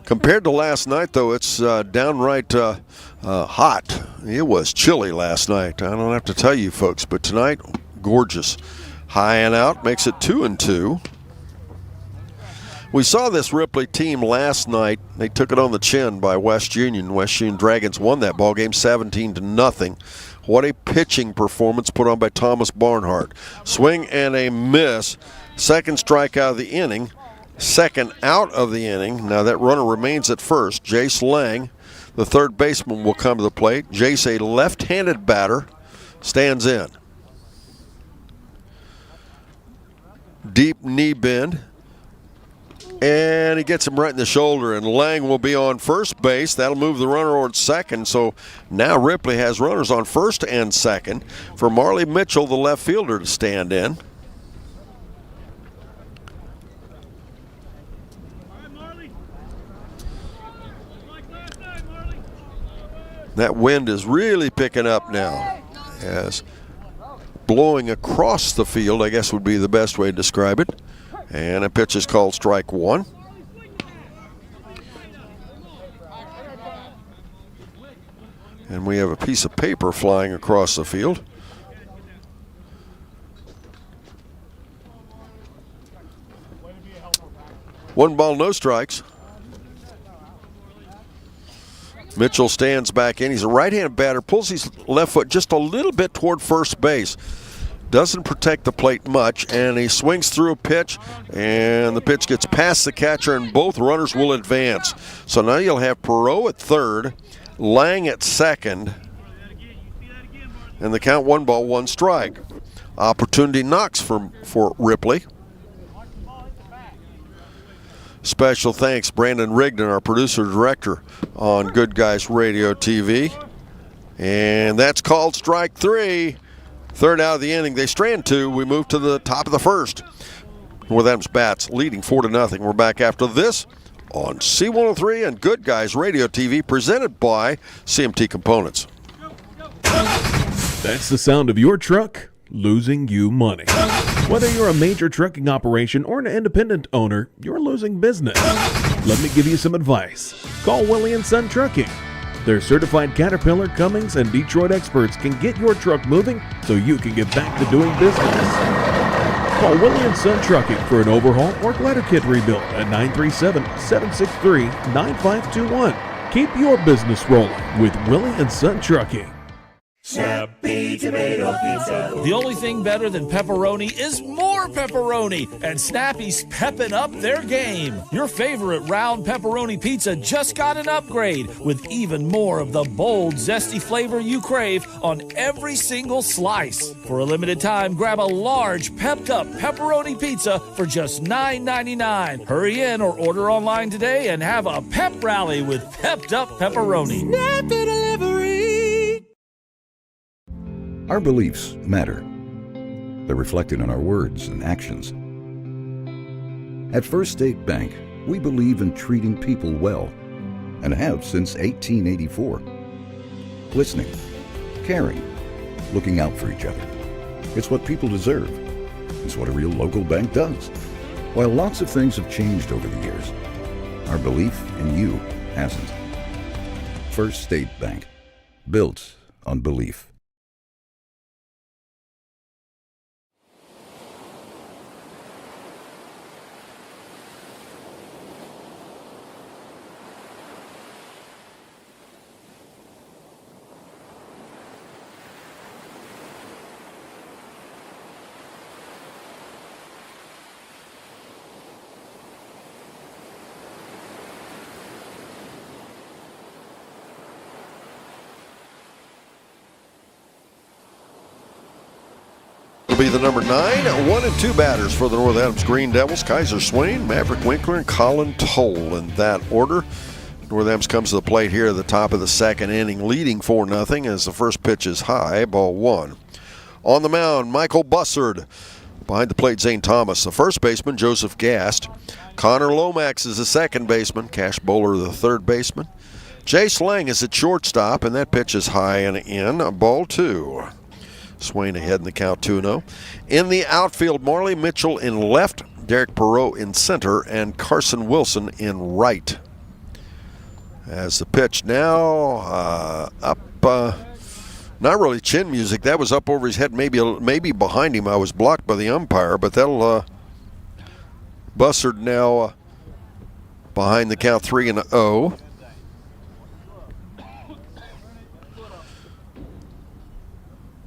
Compared to last night, though, it's downright hot. It was chilly last night. I don't have to tell you folks, but tonight, gorgeous. High and out makes it 2-2. We saw this Ripley team last night. They took it on the chin by West Union. West Union Dragons won that ball game 17-0. What a pitching performance put on by Thomas Barnhart. Swing and a miss. Second strikeout of the inning. Second out of the inning. Now that runner remains at first. Jace Lang, the third baseman, will come to the plate. Jace, a left-handed batter, stands in. Deep knee bend. And he gets him right in the shoulder, and Lang will be on first base. That'll move the runner on second. So now Ripley has runners on first and second for Marley Mitchell, the left fielder, to stand in. That wind is really picking up now, as blowing across the field, I guess would be the best way to describe it. And a pitch is called strike one. And we have a piece of paper flying across the field. One ball, no strikes. Mitchell stands back in. He's a right-handed batter, pulls his left foot just a little bit toward first base. Doesn't protect the plate much, and he swings through a pitch, and the pitch gets past the catcher, and both runners will advance. So now you'll have Perot at third, Lang at second, and the count 1 ball, 1 strike. Opportunity knocks for Ripley. Special thanks, Brandon Rigdon, our producer-director on Good Guys Radio TV. And that's called strike 3. Third out of the inning. They strand 2. We move to the top of the first. North Adams bats leading 4-0. We're back after this on C103 and Good Guys Radio TV, presented by CMT Components. That's the sound of your truck losing you money. Whether you're a major trucking operation or an independent owner, you're losing business. Let me give you some advice. Call Willie & Son Trucking. Their certified Caterpillar, Cummins, and Detroit experts can get your truck moving so you can get back to doing business. Call Willie & Son Trucking for an overhaul or glider kit rebuild at 937-763-9521. Keep your business rolling with Willie & Son Trucking. Snappy Tomato Pizza. The only thing better than pepperoni is more pepperoni, and Snappy's pepping up their game. Your favorite round pepperoni pizza just got an upgrade with even more of the bold, zesty flavor you crave on every single slice. For a limited time, grab a large pepped up pepperoni pizza for just $9.99. Hurry in or order online today and have a pep rally with pepped up pepperoni. Snappy Delivery. Our beliefs matter. They're reflected in our words and actions. At First State Bank, we believe in treating people well, and have since 1884. Listening, caring, looking out for each other. It's what people deserve. It's what a real local bank does. While lots of things have changed over the years, our belief in you hasn't. First State Bank, built on belief. be the number 9, 1 and 2 batters for the North Adams Green Devils. Kaiser Swain, Maverick Winkler, and Colin Toll in that order. North Adams comes to the plate here at the top of the second inning, leading 4-0 as the first pitch is high, ball 1. On the mound, Michael Bussard. Behind the plate, Zane Thomas, the first baseman, Joseph Gast. Connor Lomax is the second baseman, Cash Bowler the third baseman. Jay Slang is at shortstop, and that pitch is high and in, ball 2. Swain ahead in the count 2-0. In the outfield, Marley Mitchell in left, Derek Perot in center, and Carson Wilson in right. As the pitch now up, not really chin music. That was up over his head, maybe behind him. I was blocked by the umpire, but that'll Bussard now behind the count 3-0.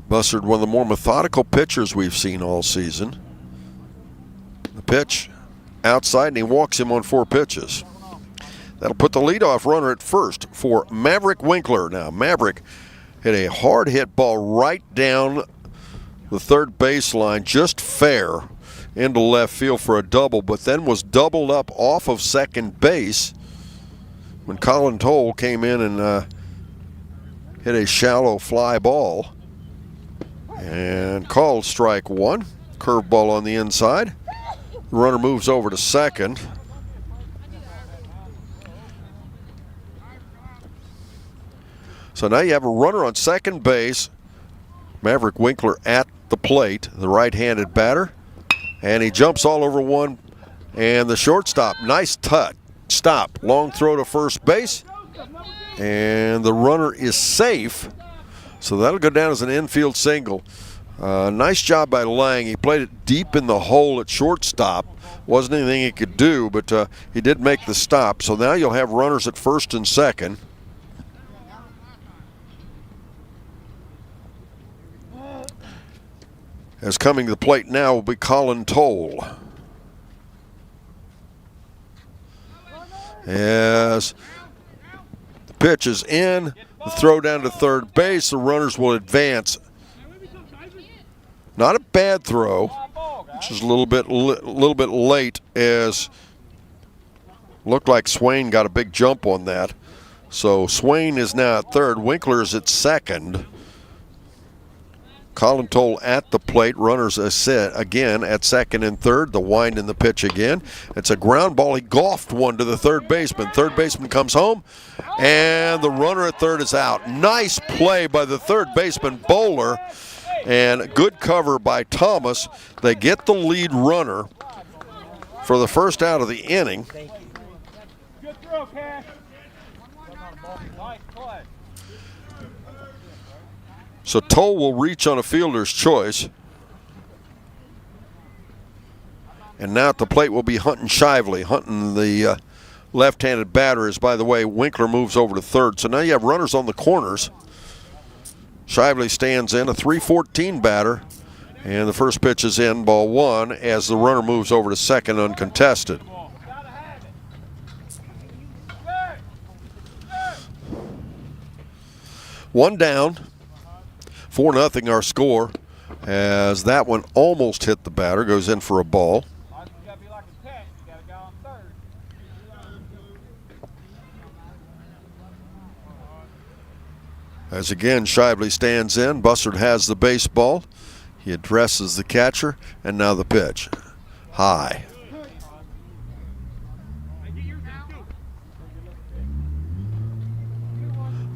Bussard, one of the more methodical pitchers we've seen all season. The pitch outside, and he walks him on 4 pitches. That'll put the leadoff runner at first for Maverick Winkler. Now, Maverick hit a hard hit ball right down the third baseline, just fair into left field for a double, but then was doubled up off of second base when Colin Toll came in and hit a shallow fly ball. And called strike 1. Curveball on the inside. The runner moves over to second. So now you have a runner on second base. Maverick Winkler at the plate, the right-handed batter. And he jumps all over one. And the shortstop, nice stop. Long throw to first base. And the runner is safe. So that'll go down as an infield single. Nice job by Lang. He played it deep in the hole at shortstop. Wasn't anything he could do, but he did make the stop. So now you'll have runners at first and second. As coming to the plate now will be Colin Toll. As the pitch is in, the throw down to third base, the runners will advance. Not a bad throw, which is a little bit late, as looked like Swain got a big jump on that. So Swain is now at third. Winkler is at second. Colin Toll at the plate. Runners again at second and third. The wind in the pitch again. It's a ground ball. He golfed one to the third baseman. Third baseman comes home, and the runner at third is out. Nice play by the third baseman, Bowler, and good cover by Thomas. They get the lead runner for the first out of the inning. Good throw, Cash. Nice play. So Toll will reach on a fielder's choice. And now at the plate will be Hunton Shively. Hunton, the left-handed batter, is, by the way, Winkler moves over to third. So now you have runners on the corners. Shively stands in, a 3-14 batter. And the first pitch is in, ball 1, as the runner moves over to second uncontested. One down. 4-0 our score, as that one almost hit the batter, goes in for a ball. As again Shively stands in, Bussard has the baseball. He addresses the catcher, and now the pitch. High.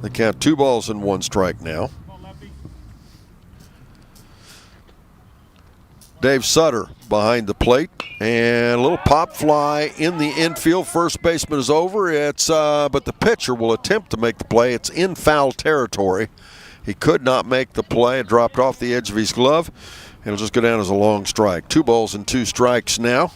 They count 2 balls and 1 strike now. Dave Sutter behind the plate, and a little pop fly in the infield. First baseman is over. But the pitcher will attempt to make the play. It's in foul territory. He could not make the play. It dropped off the edge of his glove. It'll just go down as a long strike. 2 balls and 2 strikes now.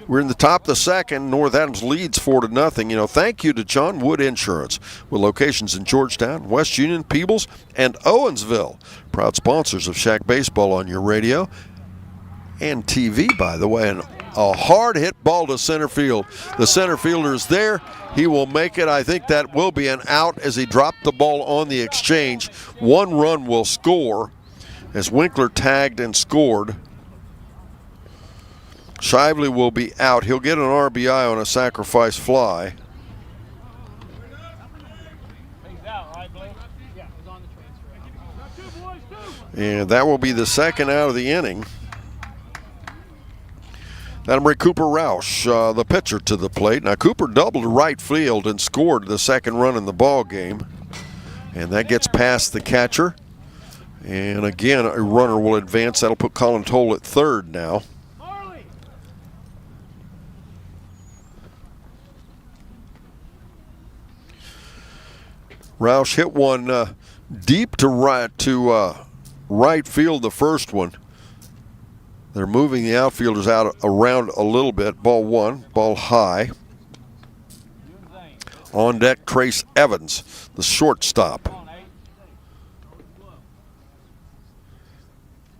We're in the top of the second. North Adams leads 4-0. Thank you to John Wood Insurance, with locations in Georgetown, West Union, Peebles, and Owensville. Proud sponsors of Shack Baseball on your radio and TV, by the way. And a hard hit ball to center field. The center fielder is there. He will make it. I think that will be an out as he dropped the ball on the exchange. 1 run will score as Winkler tagged and scored. Shively will be out. He'll get an RBI on a sacrifice fly. And that will be the second out of the inning. That'll bring Cooper Roush, the pitcher, to the plate. Now, Cooper doubled to right field and scored the second run in the ball game. And that gets past the catcher. And again, a runner will advance. That'll put Colin Toll at third now. Roush hit one deep to right field, the first one. They're moving the outfielders out around a little bit. Ball one, ball high. On deck, Trace Evans, the shortstop.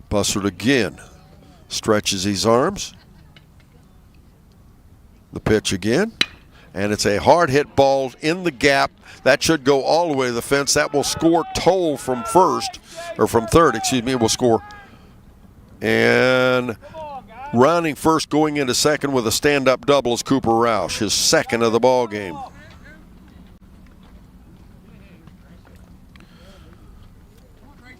Bussard again stretches his arms. The pitch again. And it's a hard hit ball in the gap. That should go all the way to the fence. That will score Toll from first, or from third, excuse me, will score. And rounding first, going into second with a stand-up double is Cooper Roush, his second of the ball game.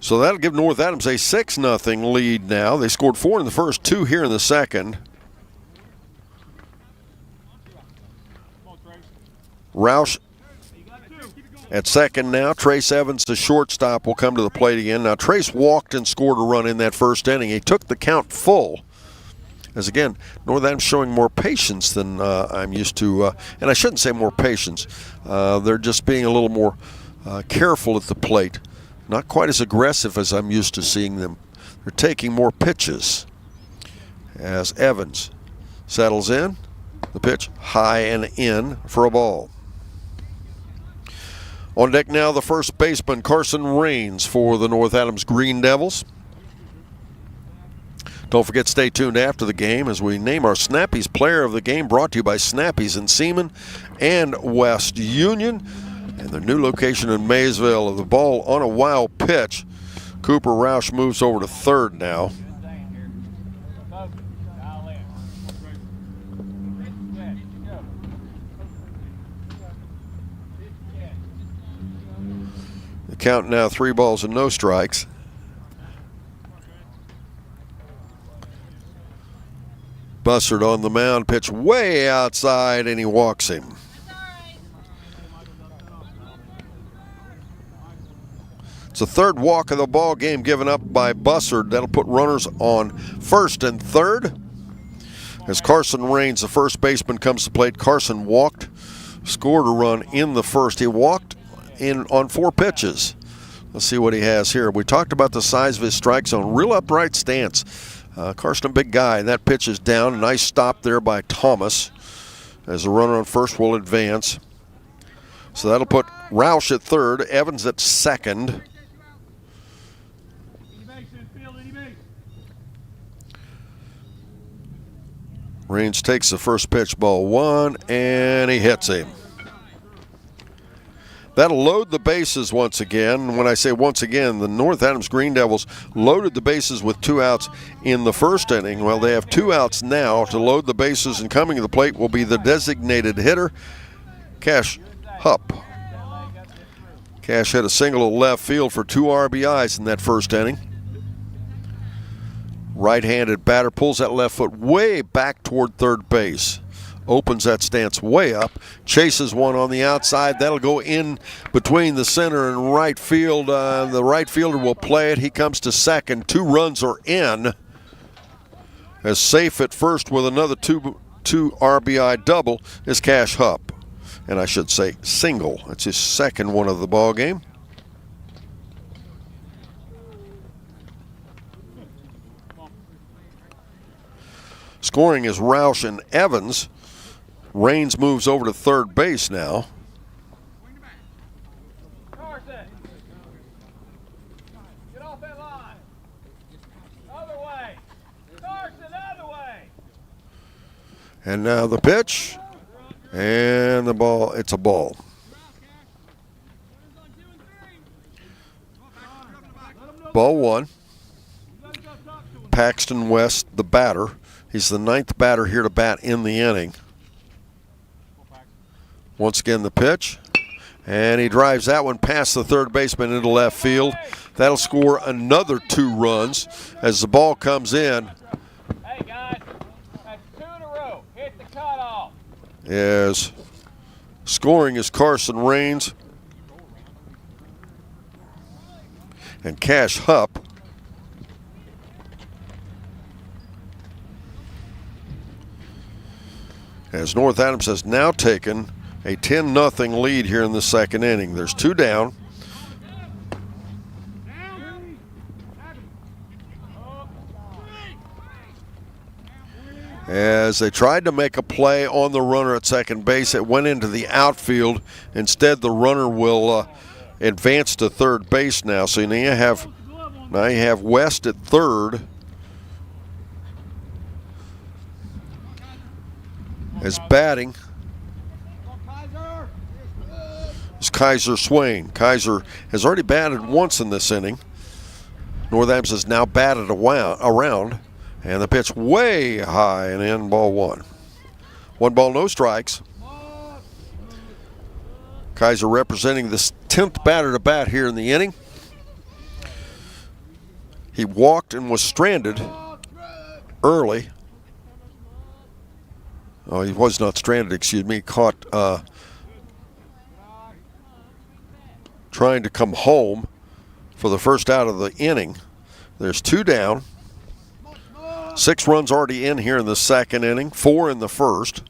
So that'll give North Adams a 6-0 lead now. They scored 4 in the first, 2 here in the second. Roush at second now. Trace Evans, the shortstop, will come to the plate again. Now, Trace walked and scored a run in that first inning. He took the count full. As again, North Adams showing more patience than I'm used to. And I shouldn't say more patience. They're just being a little more careful at the plate. Not quite as aggressive as I'm used to seeing them. They're taking more pitches. As Evans settles in. The pitch high and in for a ball. On deck now, the first baseman, Carson Raines, for the North Adams Green Devils. Don't forget, stay tuned after the game as we name our Snappies Player of the Game, brought to you by Snappies in Seaman and West Union. And their new location in Maysville. The ball on a wild pitch. Cooper Roush moves over to third now. The count now 3 balls and no strikes. Bussard on the mound, pitch way outside, and he walks him. It's the third walk of the ball game given up by Bussard. That'll put runners on first and third. As Carson Raines, the first baseman, comes to plate. Carson walked, scored a run in the first. He walked in on 4 pitches. Let's see what he has here. We talked about the size of his strike zone. Real upright stance. Carson, a big guy, and that pitch is down. A nice stop there by Thomas as the runner on first will advance. So that'll put Roush at third, Evans at second. Raines takes the first pitch, ball 1, and he hits him. That'll load the bases once again. When I say once again, the North Adams Green Devils loaded the bases with 2 outs in the first inning. Well, they have 2 outs now to load the bases, and coming to the plate will be the designated hitter, Cash Hupp. Cash hit a single to left field for 2 RBIs in that first inning. Right-handed batter pulls that left foot way back toward third base. Opens that stance way up, chases one on the outside. That'll go in between the center and right field. The right fielder will play it. He comes to second. 2 runs are in. As safe at first with another 2 RBI double is Cash Hupp. And I should say single. That's his second one of the ball game. Scoring is Roush and Evans. Raines moves over to third base now. Get off that line. Other way. Carson, other way. And now the pitch. And the ball, it's a ball. Ball 1. Paxton West, the batter. He's the 9th batter here to bat in the inning. Once again, the pitch. And he drives that one past the third baseman into left field. That'll score another 2 runs as the ball comes in. Hey, guys, that's 2 in a row. Hit the cutoff. As scoring is Carson Raines and Cash Hupp. As North Adams has now taken a 10-0 lead here in the second inning. There's 2 down. As they tried to make a play on the runner at second base, it went into the outfield. Instead, the runner will advance to third base now. So now you have West at third. As batting is Kaiser Swain. Kaiser has already batted once in this inning. North Adams has now batted around. And the pitch way high and in, ball 1. 1 ball, no strikes. Kaiser representing the 10th batter to bat here in the inning. He walked and was stranded early. Oh, he was not stranded, excuse me. Caught trying to come home for the first out of the inning. There's 2 down. 6 runs already in here in the second inning, 4 in the first.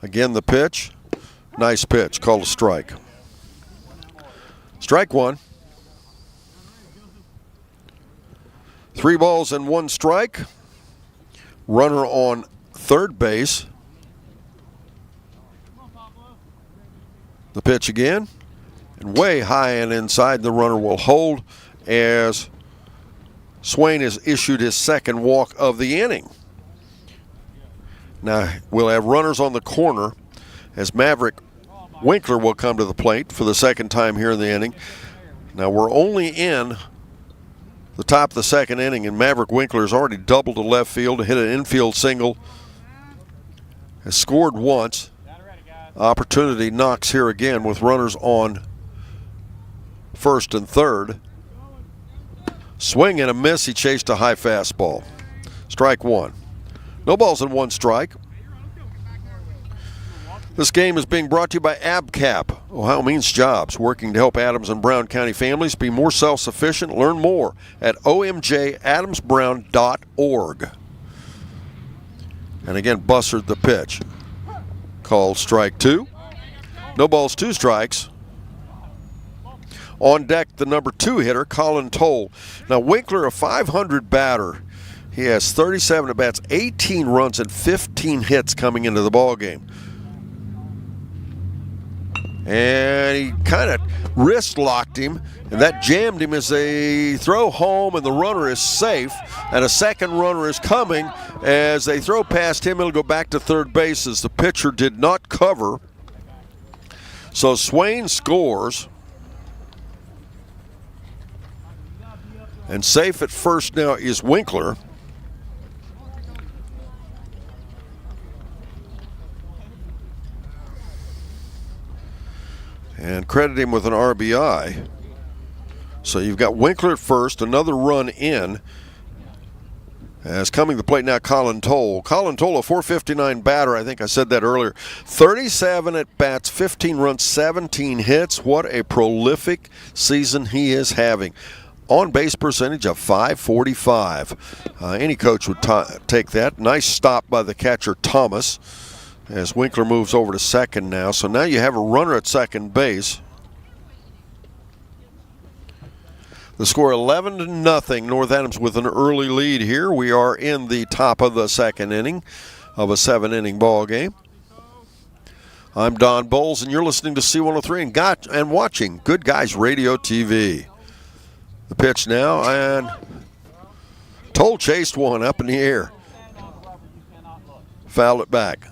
Again, the pitch. Nice pitch, called a strike. Strike 1. 3 balls and 1 strike. Runner on third base. The pitch again. And way high and inside, the runner will hold as Swain has issued his second walk of the inning. Now we'll have runners on the corner as Maverick Winkler will come to the plate for the second time here in the inning. Now we're only in the top of the second inning, and Maverick Winkler has already doubled to left field, hit an infield single, has scored once. Opportunity knocks here again with runners on first and third. Swing and a miss. He chased a high fastball. Strike 1. No balls and 1 strike. This game is being brought to you by ABCAP, Ohio Means Jobs, working to help Adams and Brown County families be more self-sufficient. Learn more at omjadamsbrown.org. And again, Bussard the pitch. Called strike 2. No balls, 2 strikes. On deck, the number 2 hitter, Colin Toll. Now, Winkler, a .500 batter. He has 37 at-bats, 18 runs, and 15 hits coming into the ballgame. And he kind of wrist-locked him, and that jammed him as they throw home, and the runner is safe. And a second runner is coming. As they throw past him, it'll go back to third base as the pitcher did not cover. So Swain scores. And safe at first now is Winkler. And credit him with an RBI. So you've got Winkler at first, another run in. As coming to the plate now, Colin Toll. Colin Toll, a .459 batter. I think I said that earlier. 37 at bats, 15 runs, 17 hits. What a prolific season he is having. On base percentage of .545. Any coach would take that. Nice stop by the catcher Thomas as Winkler moves over to second now. So now you have a runner at second base. The score 11-0. North Adams with an early lead here. We are in the top of the second inning of a 7-inning ball game. I'm Don Bowles, and you're listening to C103 and watching Good Guys Radio TV. The pitch now, and Toll chased one up in the air. Fouled it back.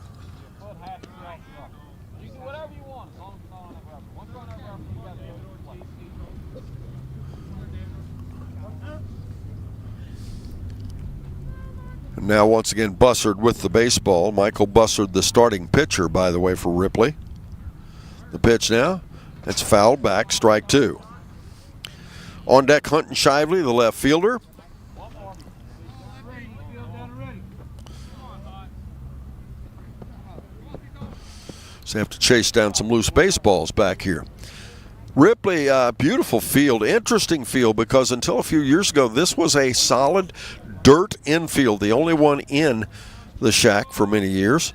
And now once again Bussard with the baseball. Michael Bussard, the starting pitcher, by the way, for Ripley. The pitch now, it's fouled back, strike 2. On deck, Hunting Shively, the left fielder. So they have to chase down some loose baseballs back here. Ripley, beautiful field, interesting field, because until a few years ago, this was a solid dirt infield, the only one in the shack for many years.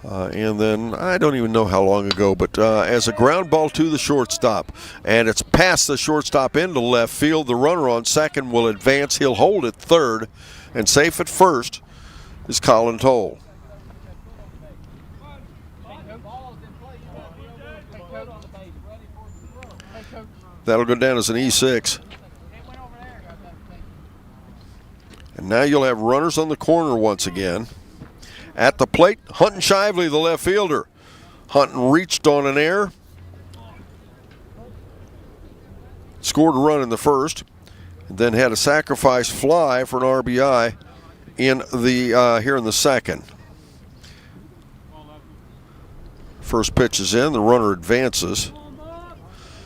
And then, I don't even know how long ago, but as a ground ball to the shortstop, and it's past the shortstop into left field. The runner on second will advance. He'll hold at third, and safe at first is Colin Toll. That'll go down as an E6. And now you'll have runners on the corner once again. At the plate, Hunting Shively, the left fielder. Hunting reached on an error. Scored a run in the first. And then had a sacrifice fly for an RBI in the here in the second. First pitch is in. The runner advances.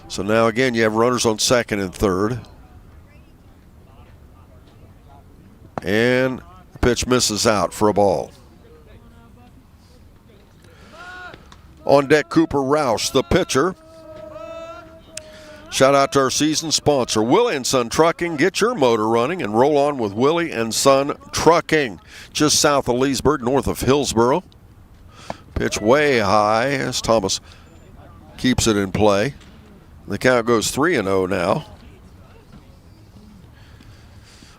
So now again you have runners on second and third. And the pitch misses out for a ball. On deck, Cooper Roush, the pitcher. Shout out to our season sponsor, Willie & Son Trucking. Get your motor running and roll on with Willie & Son Trucking. Just south of Leesburg, north of Hillsboro. Pitch way high as Thomas keeps it in play. The count goes 3-0 now.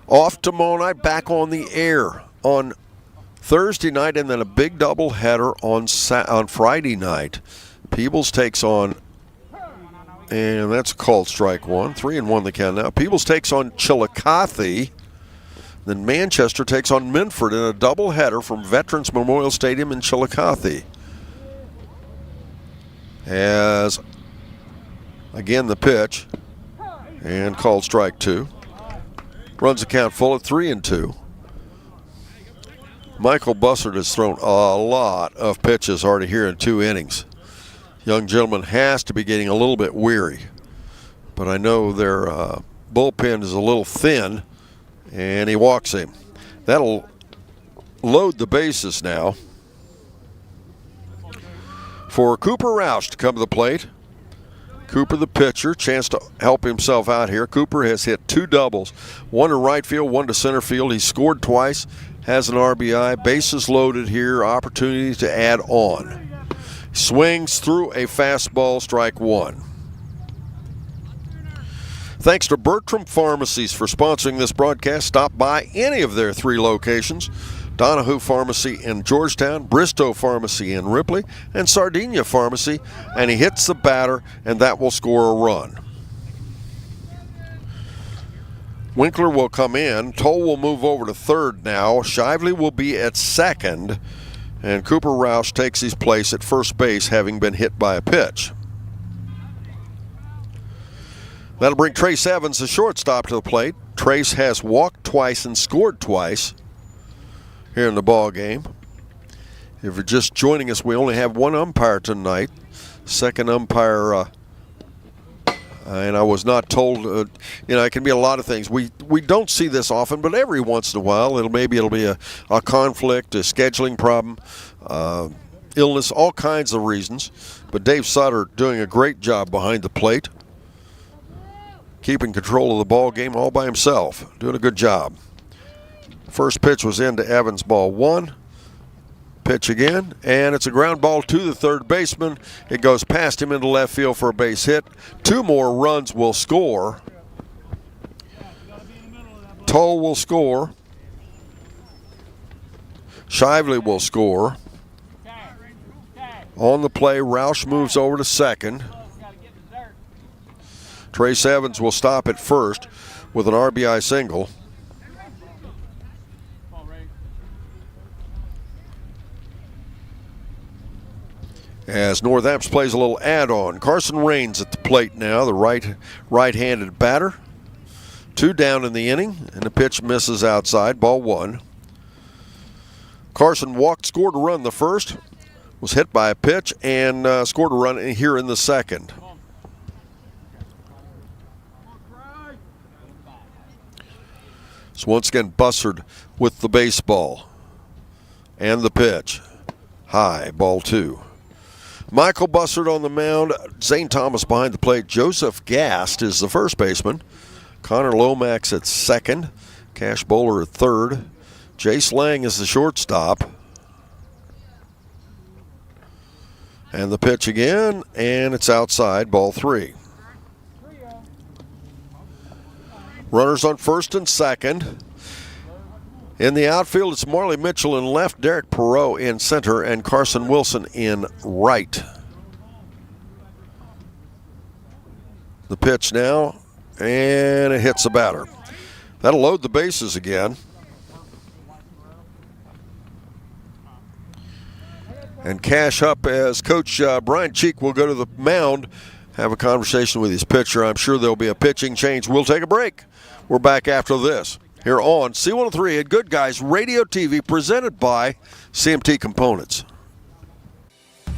Off to tomorrow night, back on the air on Thursday night, and then a big doubleheader on Friday night. Peebles takes on, and that's called strike 1. 3-1 the count now. Peebles takes on Chillicothe. Then Manchester takes on Minford in a doubleheader from Veterans Memorial Stadium in Chillicothe. As again the pitch, and called strike 2. Runs the count full at 3-2. Michael Bussard has thrown a lot of pitches already here in 2 innings. Young gentleman has to be getting a little bit weary, but I know their bullpen is a little thin, and he walks him. That'll load the bases now for Cooper Roush to come to the plate. Cooper, the pitcher, chance to help himself out here. Cooper has hit 2 doubles, one to right field, one to center field. He scored twice, has an RBI, bases loaded here, opportunity to add on. Swings through a fastball, strike 1. Thanks to Bertram Pharmacies for sponsoring this broadcast. Stop by any of their 3 locations. Donahue Pharmacy in Georgetown, Bristow Pharmacy in Ripley, and Sardinia Pharmacy, and he hits the batter, and that will score a run. Winkler will come in. Toll will move over to third now. Shively will be at second, and Cooper Roush takes his place at first base, having been hit by a pitch. That'll bring Trace Evans, the shortstop, to the plate. Trace has walked twice and scored twice here in the ball game. If you're just joining us, we only have one umpire tonight. Second umpire, and I was not told. It can be a lot of things. We don't see this often, but every once in a while, it'll be a conflict, a scheduling problem, illness, all kinds of reasons. But Dave Sutter doing a great job behind the plate, keeping control of the ball game all by himself, doing a good job. First pitch was into Evans, ball 1. Pitch again, and it's a ground ball to the third baseman. It goes past him into left field for a base hit. 2 more runs will score. Toll will score. Shively will score. On the play, Roush moves over to second. Trace Evans will stop at first with an RBI single. As Northampton plays a little add-on. Carson Raines at the plate now, the right-handed batter. 2 down in the inning, and the pitch misses outside, ball 1. Carson walked, scored a run the first, was hit by a pitch, and scored a run here in the second. So once again, Bussard with the baseball and the pitch. High, ball 2. Michael Bussard on the mound. Zane Thomas behind the plate. Joseph Gast is the first baseman. Connor Lomax at second. Cash Bowler at third. Jace Lang is the shortstop. And the pitch again, and it's outside, ball 3. Runners on first and second. In the outfield, it's Marley Mitchell in left, Derek Perot in center, and Carson Wilson in right. The pitch now, and it hits the batter. That'll load the bases again. And cash up as Coach Brian Cheek will go to the mound, have a conversation with his pitcher. I'm sure there'll be a pitching change. We'll take a break. We're back after this here on C103 at Good Guys Radio TV, presented by CMT Components.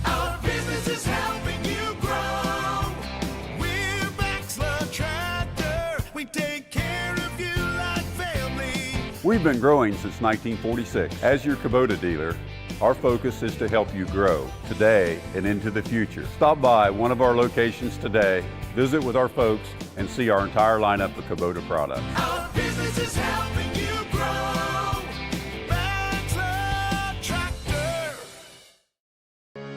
Our business is helping you grow. We're Baxter Tractor. We take care of you like family. We've been growing since 1946. As your Kubota dealer, our focus is to help you grow today and into the future. Stop by one of our locations today, visit with our folks, and see our entire lineup of Kubota products. Our business is helping you grow. Baxter Tractor.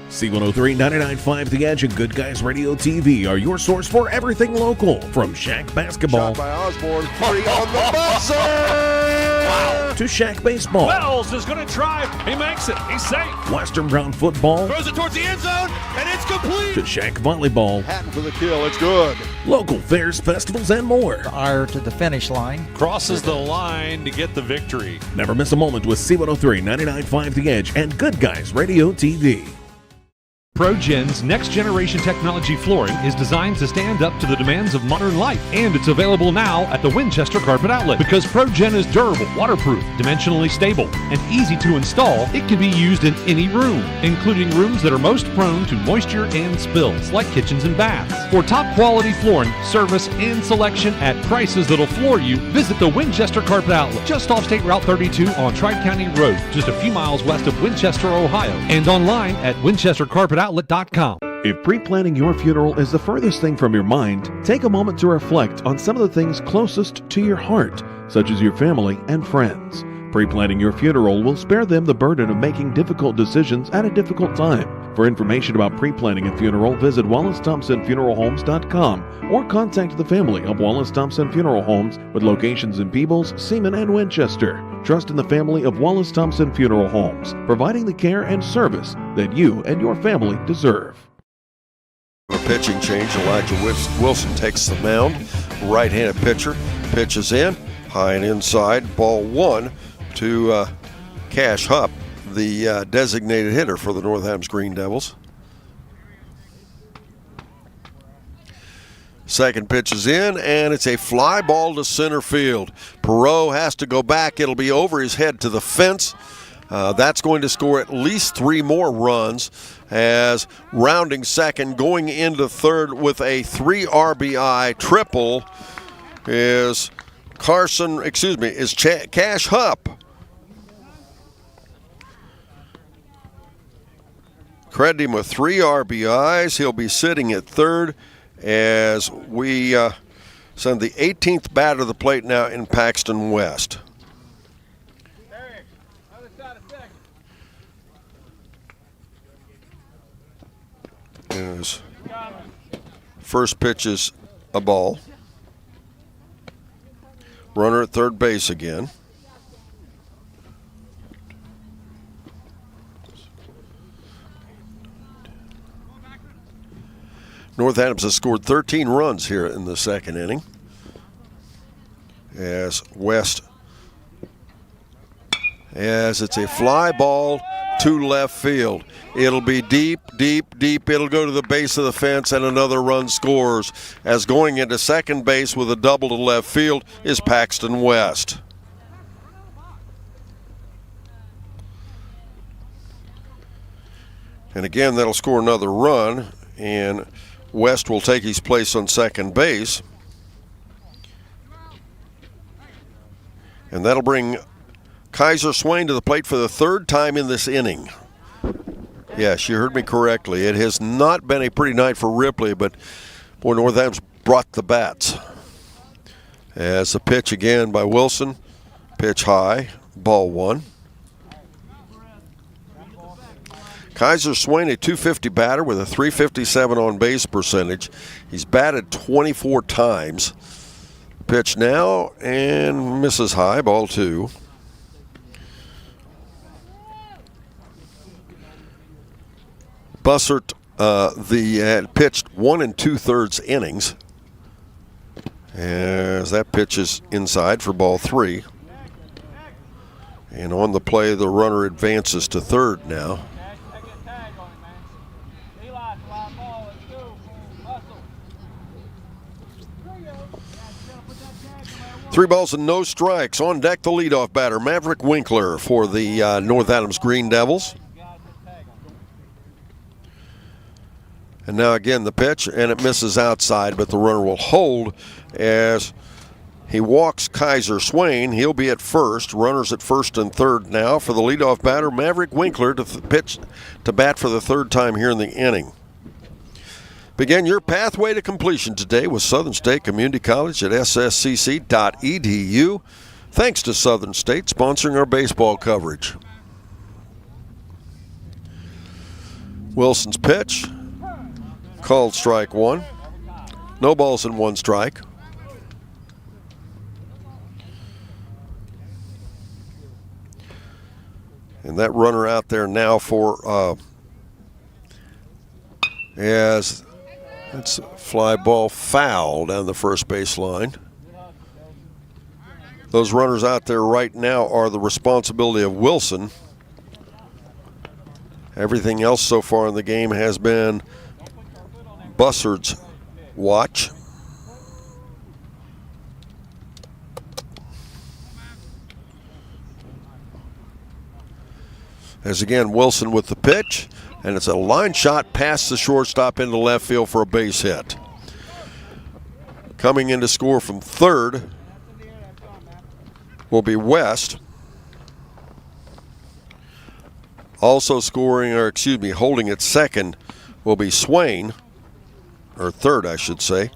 C103, 99.5 The Edge, and Good Guys Radio TV are your source for everything local. From Shack basketball Shot by Osborne, 3 on the buzzer! to Shack baseball, Wells is going to try. He makes it. He's safe. Western Brown football, Throws it towards the end zone, and it's complete. to Shack volleyball, Hatton for the kill, it's good. local fairs, festivals, and more. Fire to the finish line. Crosses the line to get the victory. Never miss a moment with C103, 99.5 The Edge, and Good Guys Radio TV. ProGen's next-generation technology flooring is designed to stand up to the demands of modern life, and it's available now at the Winchester Carpet Outlet. Because ProGen is durable, waterproof, dimensionally stable, and easy to install, it can be used in any room, including rooms that are most prone to moisture and spills, like kitchens and baths. For top-quality flooring, service, and selection at prices that'll floor you, visit the Winchester Carpet Outlet, just off State Route 32 on Tri-County Road, just a few miles west of Winchester, Ohio, and online at winchestercarpetoutlet.com. If pre-planning your funeral is the furthest thing from your mind, take a moment to reflect on some of the things closest to your heart, such as your family and friends. Pre-planning your funeral will spare them the burden of making difficult decisions at a difficult time. For information about pre-planning a funeral, visit WallaceThompsonFuneralHomes.com or contact the family of Wallace Thompson Funeral Homes with locations in Peebles, Seaman, and Winchester. Trust in the family of Wallace Thompson Funeral Homes, providing the care and service that you and your family deserve. A pitching change. Elijah Wilson takes the mound. Right-handed pitcher pitches in, high and inside, ball 1 to Cash Hupp, the designated hitter for the North Adams Green Devils. Second pitch is in, and it's a fly ball to center field. Perot has to go back. It'll be over his head to the fence. That's going to score at least 3 more runs, as rounding second, going into third with a 3 RBI triple is Cash Hupp. Credit him with 3 RBIs. He'll be sitting at third as we send the 18th batter to the plate now in Paxton West. His first pitch is a ball. Runner at third base again. North Adams has scored 13 runs here in the second inning, as it's a fly ball to left field. It'll be deep, deep, deep. It'll go to the base of the fence, and another run scores, as going into second base with a double to left field is Paxton West. And again, that'll score another run, and West will take his place on second base. And that'll bring Kaiser Swain to the plate for the third time in this inning. Yes, you heard me correctly. It has not been a pretty night for Ripley, but boy, North Adams brought the bats. As the pitch again by Wilson. Pitch high, ball one. Kaiser Swain, a .250 batter with a .357 on base percentage. He's batted 24 times. Pitch now and misses high, ball two. Bussert had pitched 1 2/3 innings. As that pitch is inside for ball three. And on the play, the runner advances to third now. Three balls and no strikes. On deck, the leadoff batter, Maverick Winkler for the North Adams Green Devils. And now again the pitch, and it misses outside, but the runner will hold as he walks Kaiser Swain. He'll be at first. Runners at first and third now for the leadoff batter, Maverick Winkler, to pitch to bat for the third time here in the inning. Begin your pathway to completion today with Southern State Community College at sscc.edu. Thanks to Southern State sponsoring our baseball coverage. Wilson's pitch. Called strike one. No balls and one strike. And that runner out there now for as it's a fly ball foul down the first base line. Those runners out there right now are the responsibility of Wilson. Everything else so far in the game has been Bussert's watch. As again, Wilson with the pitch, and it's a line shot past the shortstop into left field for a base hit. Coming in to score from third will be West. Also scoring, or excuse me, holding at second will be Swain, or third I should say,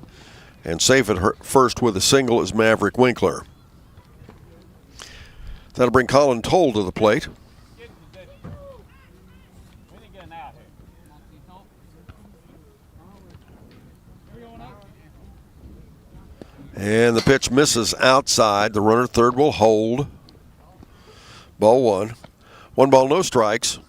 and safe at first with a single is Maverick Winkler. That'll bring Colin Toll to the plate. And the pitch misses outside. The runner third will hold. Ball one. 1 ball, no strikes.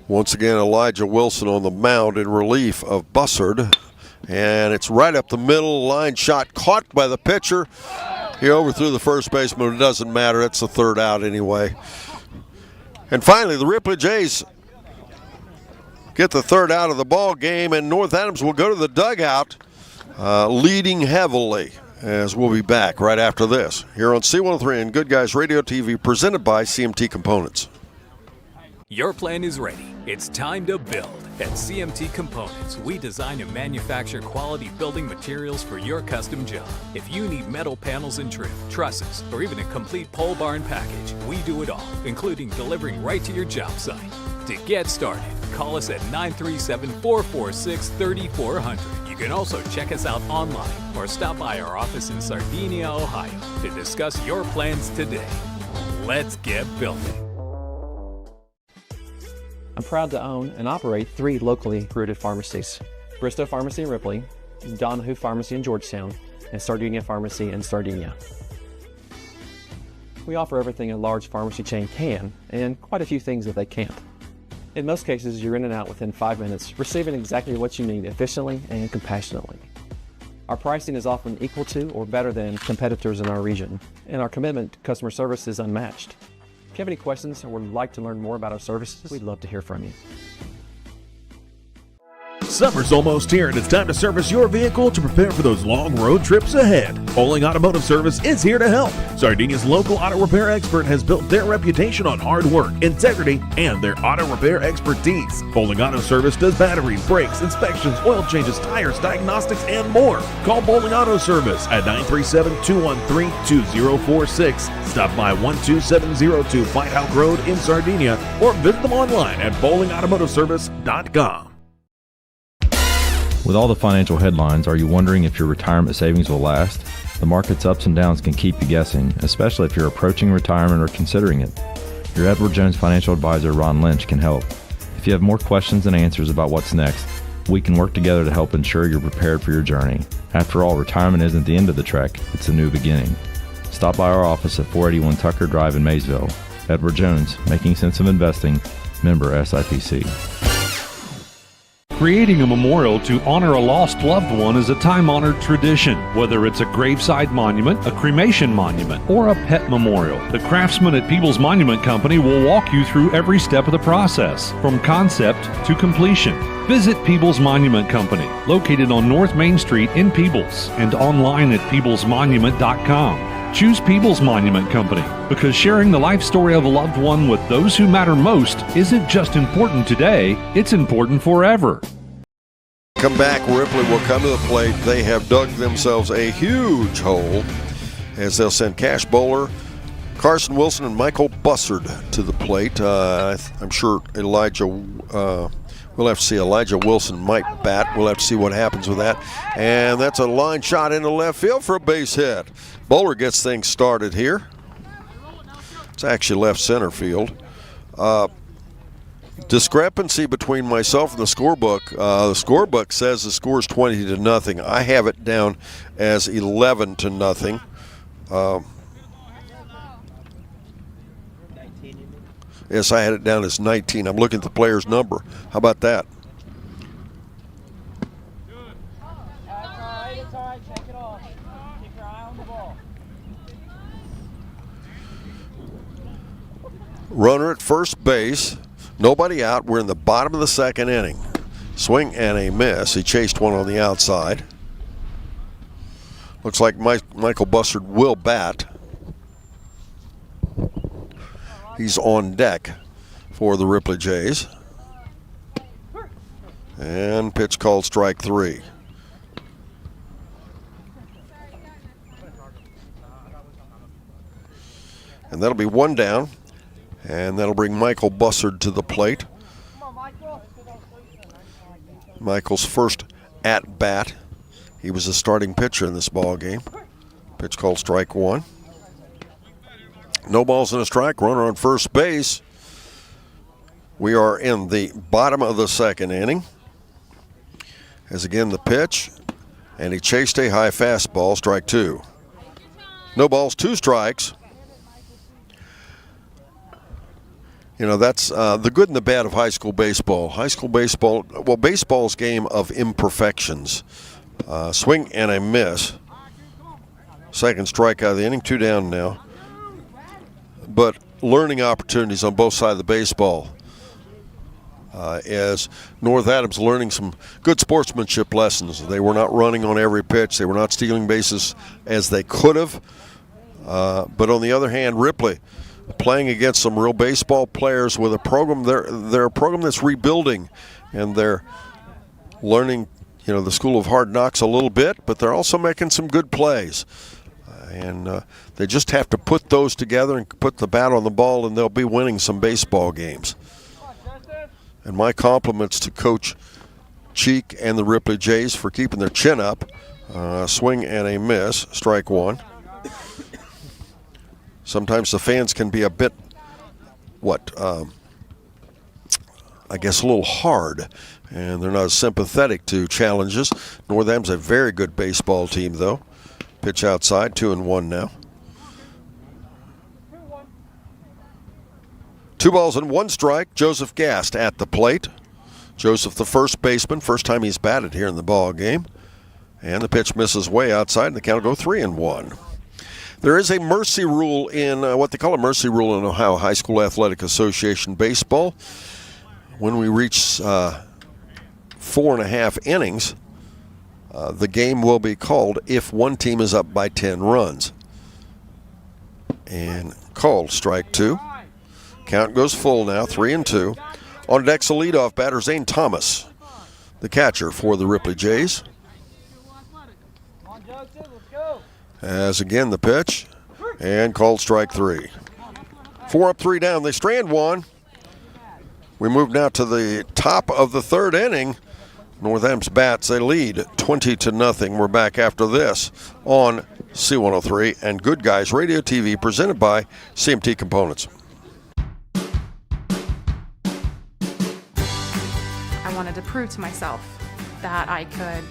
Once again, Elijah Wilson on the mound in relief of Bussard. And it's right up the middle. Line shot caught by the pitcher. He overthrew the first baseman. It doesn't matter. It's the third out anyway. And finally, the Ripley Jays get the third out of the ball game, and North Adams will go to the dugout leading heavily, as we'll be back right after this here on C103 and Good Guys Radio TV, presented by CMT Components. Your plan is ready. It's time to build. At CMT Components, we design and manufacture quality building materials for your custom job. If you need metal panels and trim, trusses, or even a complete pole barn package, we do it all, including delivering right to your job site. To get started, call us at 937-446-3400. You can also check us out online or stop by our office in Sardinia, Ohio to discuss your plans today. Let's get building. I'm proud to own and operate 3 locally rooted pharmacies: Bristow Pharmacy in Ripley, Donahue Pharmacy in Georgetown, and Sardinia Pharmacy in Sardinia. We offer everything a large pharmacy chain can, and quite a few things that they can't. In most cases, you're in and out within 5 minutes, receiving exactly what you need efficiently and compassionately. Our pricing is often equal to or better than competitors in our region, and our commitment to customer service is unmatched. If you have any questions or would like to learn more about our services, we'd love to hear from you. Summer's almost here, and it's time to service your vehicle to prepare for those long road trips ahead. Bowling Automotive Service is here to help. Sardinia's local auto repair expert has built their reputation on hard work, integrity, and their auto repair expertise. Bowling Auto Service does batteries, brakes, inspections, oil changes, tires, diagnostics, and more. Call Bowling Auto Service at 937-213-2046. Stop by 12702 Fight House Road in Sardinia, or visit them online at bowlingautomotiveservice.com. With all the financial headlines, are you wondering if your retirement savings will last? The market's ups and downs can keep you guessing, especially if you're approaching retirement or considering it. Your Edward Jones financial advisor, Ron Lynch, can help. If you have more questions than answers about what's next, we can work together to help ensure you're prepared for your journey. After all, retirement isn't the end of the trek, it's a new beginning. Stop by our office at 481 Tucker Drive in Maysville. Edward Jones, making sense of investing, member SIPC. Creating a memorial to honor a lost loved one is a time-honored tradition. Whether it's a graveside monument, a cremation monument, or a pet memorial, the craftsmen at Peebles Monument Company will walk you through every step of the process, from concept to completion. Visit Peebles Monument Company, located on North Main Street in Peebles, and online at peeblesmonument.com. Choose Peebles Monument Company because sharing the life story of a loved one with those who matter most isn't just important today, it's important forever. Come back, Ripley will come to the plate. They have dug themselves a huge hole as they'll send Cash Bowler, Carson Wilson, and Michael Bussard to the plate. I'm sure Elijah, we'll have to see. Elijah Wilson might bat. We'll have to see what happens with that. And that's a line shot into left field for a base hit. Bowler gets things started here. It's actually left center field. Discrepancy between myself and the scorebook. The scorebook says the score is 20-0. I have it down as 11-0. Yes, I had it down as 19. I'm looking at the player's number. How about that? Runner at first base. Nobody out. We're in the bottom of the second inning. Swing and a miss. He chased one on the outside. Looks like Michael Bussard will bat. He's on deck for the Ripley Jays. And pitch called strike 3. And that'll be one down. And that'll bring Michael Bussard to the plate. Michael's first at bat. He was a starting pitcher in this ball game. Pitch called strike 1. No balls and a strike. Runner on first base. We are in the bottom of the second inning. As again the pitch. And he chased a high fastball. Strike 2. No balls, 2 strikes. You know, that's the good and the bad of high school baseball. High school baseball, well, baseball's game of imperfections. Swing and a miss. Second strikeout of the inning, 2 down now. But learning opportunities on both sides of the baseball. As North Adams learning some good sportsmanship lessons. They were not running on every pitch. They were not stealing bases as they could have. But on the other hand, Ripley playing against some real baseball players with a program. They're a program that's rebuilding, and they're learning, you know, the school of hard knocks a little bit, but they're also making some good plays. And they just have to put those together and put the bat on the ball, and they'll be winning some baseball games. And my compliments to Coach Cheek and the Ripley Jays for keeping their chin up. Swing and a miss, strike 1. Sometimes the fans can be a bit, I guess a little hard, and they're not as sympathetic to challenges. North Adams a very good baseball team, though. Pitch outside, 2-1 now. 2 balls and 1 strike. Joseph Gast at the plate. Joseph, the first baseman, first time he's batted here in the ball game. And the pitch misses way outside, and the count will go 3-1. There is a mercy rule in what they call a mercy rule in Ohio High School Athletic Association baseball. When we reach 4.5 innings, the game will be called if one team is up by 10 runs. And called strike 2. Count goes full now, 3-2. On deck's the leadoff batter, Zane Thomas, the catcher for the Ripley Jays. As again the pitch, and called strike 3. 4 up, 3 down. They strand one. We move now to the top of the third inning. North Adams bats, they lead 20-0. We're back after this on C103 and Good Guys Radio TV, presented by CMT Components. I wanted to prove to myself that I could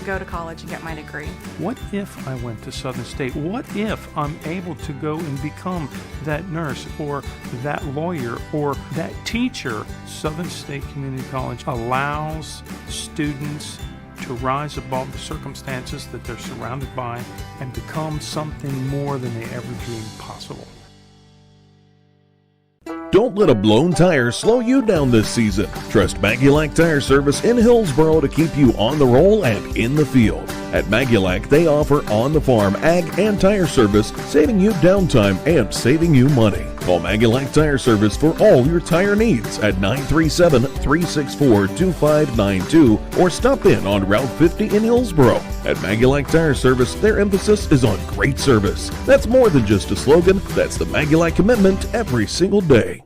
go to college and get my degree. What if I went to Southern State? What if I'm able to go and become that nurse or that lawyer or that teacher? Southern State Community College allows students to rise above the circumstances that they're surrounded by and become something more than they ever dreamed possible. Don't let a blown tire slow you down this season. Trust Magulac Tire Service in Hillsboro to keep you on the roll and in the field. At Magulac, they offer on-the-farm ag and tire service, saving you downtime and saving you money. Call Magulac Tire Service for all your tire needs at 937-364-2592 or stop in on Route 50 in Hillsboro. At Magulac Tire Service, their emphasis is on great service. That's more than just a slogan, that's the Magulac commitment every single day.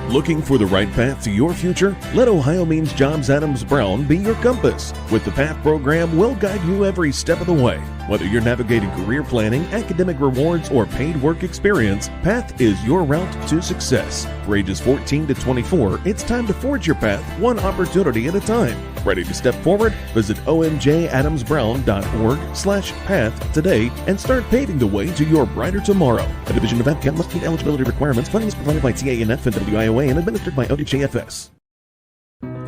Looking for the right path to your future? Let Ohio Means Jobs Adams Brown be your compass. With the PATH program, we'll guide you every step of the way. Whether you're navigating career planning, academic rewards, or paid work experience, PATH is your route to success. For ages 14 to 24, it's time to forge your path one opportunity at a time. Ready to step forward? Visit omjadamsbrown.org/path today and start paving the way to your brighter tomorrow. A division of APCAP must meet eligibility requirements. Funding is provided by TANF and WIOA and administered by ODJFS.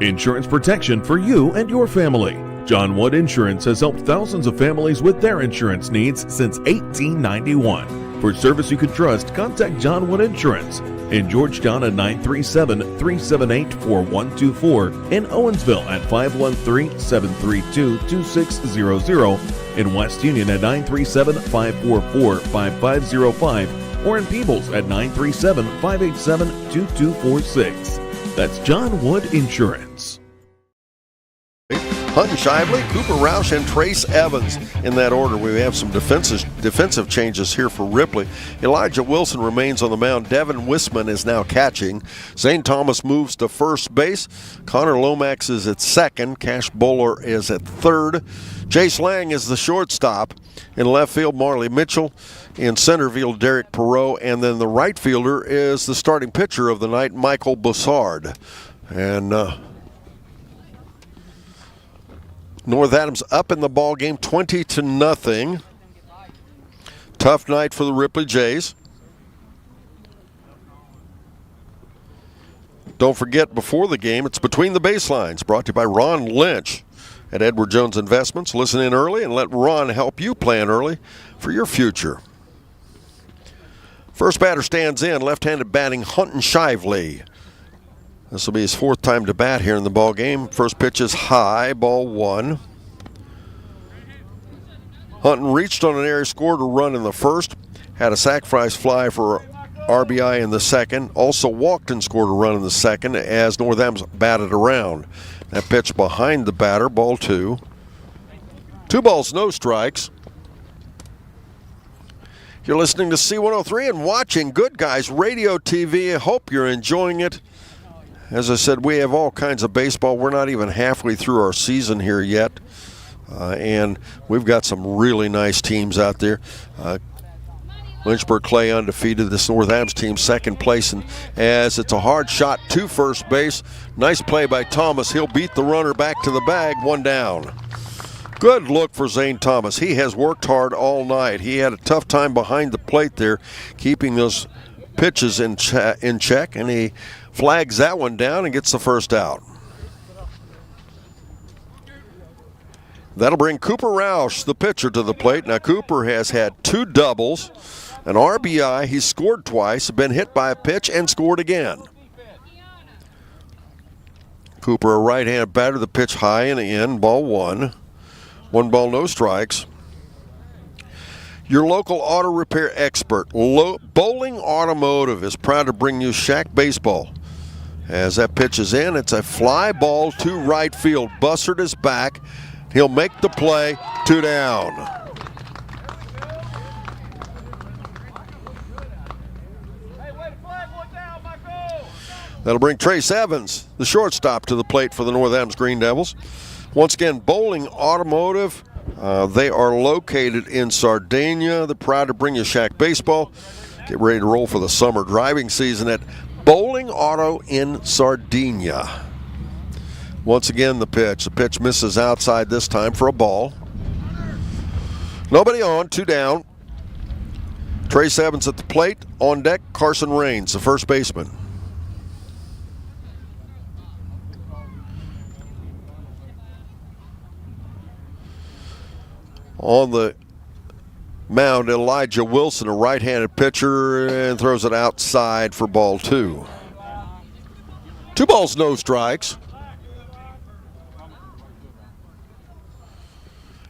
Insurance protection for you and your family. John Wood Insurance has helped thousands of families with their insurance needs since 1891. For service you can trust, contact John Wood Insurance. In Georgetown at 937-378-4124. In Owensville at 513-732-2600. In West Union at 937-544-5505. Or in Peebles at 937-587-2246. That's John Wood Insurance. Hutton Shively, Cooper Roush, and Trace Evans in that order. We have some defensive changes here for Ripley. Elijah Wilson remains on the mound. Devin Wisman is now catching. Zane Thomas moves to first base. Connor Lomax is at second. Cash Bowler is at third. Jace Lang is the shortstop. In left field, Marley Mitchell. In center field, Derek Perot. And then the right fielder is the starting pitcher of the night, Michael Bussard. And North Adams up in the ball game 20-0. Tough night for the Ripley Jays. Don't forget, before the game, it's Between the Baselines, brought to you by Ron Lynch at Edward Jones Investments. Listen in early and let Ron help you plan early for your future. First batter stands in, left-handed batting, Hutton Shively. This will be his fourth time to bat here in the ball game. First pitch is high, ball one. Hutton reached on an error, scored a run in the first, had a sacrifice fly for RBI in the second, also walked and scored a run in the second as North Adams batted around. That pitch behind the batter, ball two. 2 balls, no strikes. You're listening to C103 and watching Good Guys Radio TV. I hope you're enjoying it. As I said, we have all kinds of baseball. We're not even halfway through our season here yet. And we've got some really nice teams out there. Lynchburg Clay undefeated. This North Adams team second place. And as it's a hard shot to first base. Nice play by Thomas. He'll beat the runner back to the bag. 1 down. Good look for Zane Thomas. He has worked hard all night. He had a tough time behind the plate there, keeping those pitches in check. And he flags that one down and gets the first out. That'll bring Cooper Roush, the pitcher, to the plate. Now, Cooper has had 2 doubles, an RBI. He's scored twice, been hit by a pitch, and scored again. Cooper, a right-handed batter. The pitch high and in. Ball one. 1 ball, no strikes. Your local auto repair expert, Bowling Automotive, is proud to bring you Shack Baseball. As that pitch is in, it's a fly ball to right field. Bussard is back. He'll make the play. 2 down. That'll bring Trace Evans, the shortstop, to the plate for the North Adams Green Devils. Once again, Bowling Automotive. They are located in Sardinia. They're proud to bring you Shack Baseball. Get ready to roll for the summer driving season at Bowling Auto in Sardinia. Once again, the pitch. The pitch misses outside this time for a ball. Nobody on, 2 down. Trace Evans at the plate. On deck, Carson Raines, the first baseman. On the mound, Elijah Wilson, a right-handed pitcher, and throws it outside for ball 2. 2 balls, no strikes.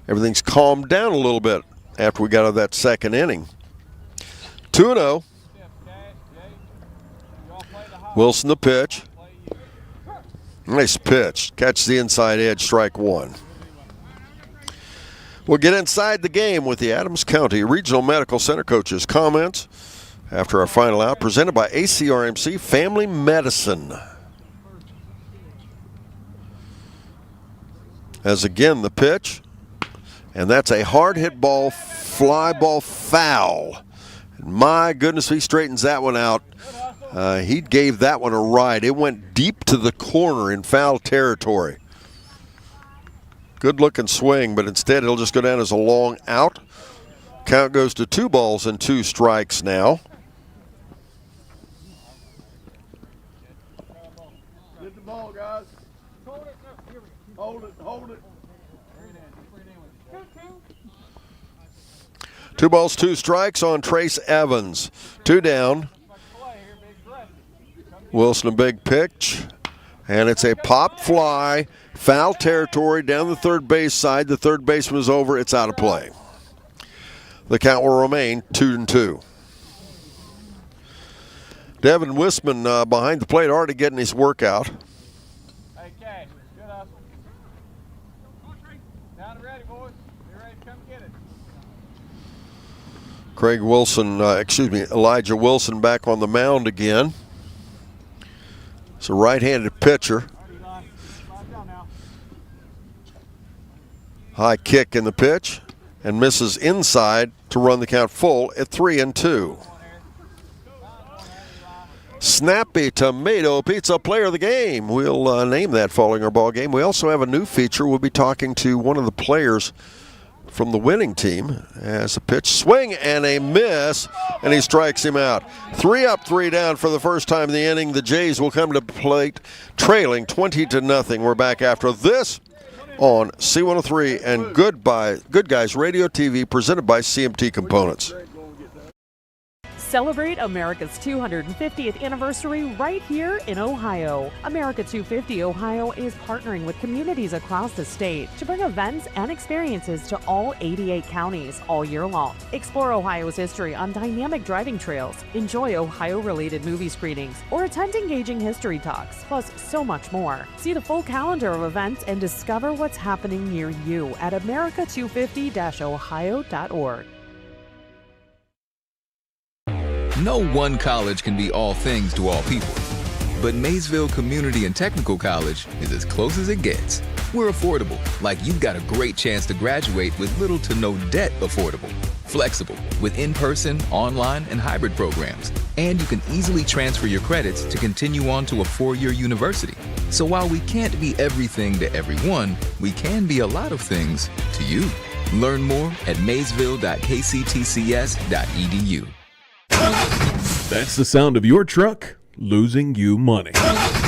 Everything's calmed down a little bit after we got out of that second inning. 2-0. Wilson the pitch. Nice pitch. Catch the inside edge, strike 1. We'll get inside the game with the Adams County Regional Medical Center coaches' comments after our final out, presented by ACRMC Family Medicine. As again, the pitch, and that's a hard hit ball, fly ball, foul. And my goodness, he straightens that one out. He gave that one a ride. It went deep to the corner in foul territory. Good looking swing, but instead it'll just go down as a long out. Count goes to 2 balls and 2 strikes now. Get the ball, guys. Hold it. 2 balls, 2 strikes on Trace Evans. 2 down. Wilson, a big pitch. And it's a pop fly, foul territory down the third base side. The third baseman is over. It's out of play. The count will remain 2-2. Devin Wisman behind the plate, already getting his workout. Hey, Cash, good hustle. Down and ready, boys. Be ready to come get it. Elijah Wilson back on the mound again. It's a right-handed pitcher. High kick in the pitch and misses inside to run the count full at 3-2. Snappy Tomato Pizza Player of the Game. We'll name that following our ball game. We also have a new feature. We'll be talking to one of the players from the winning team as a pitch swing and a miss, and he strikes him out. 3 up, 3 down for the first time in the inning. The Jays will come to the plate trailing 20-0. We're back after this on C103 and Good Guys Radio TV, presented by CMT Components. Celebrate America's 250th anniversary right here in Ohio. America 250 Ohio is partnering with communities across the state to bring events and experiences to all 88 counties all year long. Explore Ohio's history on dynamic driving trails, enjoy Ohio-related movie screenings, or attend engaging history talks, plus so much more. See the full calendar of events and discover what's happening near you at america250-ohio.org. No one college can be all things to all people, but Maysville Community and Technical College is as close as it gets. We're affordable, like you've got a great chance to graduate with little to no debt. Affordable, flexible, with in-person, online, and hybrid programs. And you can easily transfer your credits to continue on to a 4-year university. So while we can't be everything to everyone, we can be a lot of things to you. Learn more at maysville.kctcs.edu. That's the sound of your truck losing you money.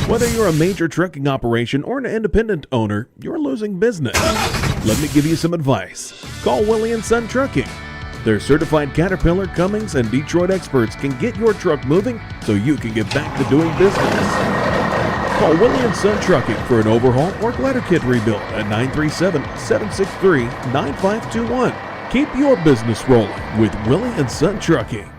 Whether you're a major trucking operation or an independent owner, you're losing business. Let me give you some advice. Call Willie & Son Trucking. Their certified Caterpillar, Cummins, and Detroit experts can get your truck moving so you can get back to doing business. Call Willie and Son Trucking for an overhaul or glider kit rebuild at 937-763-9521. Keep your business rolling with Willie and Son Trucking.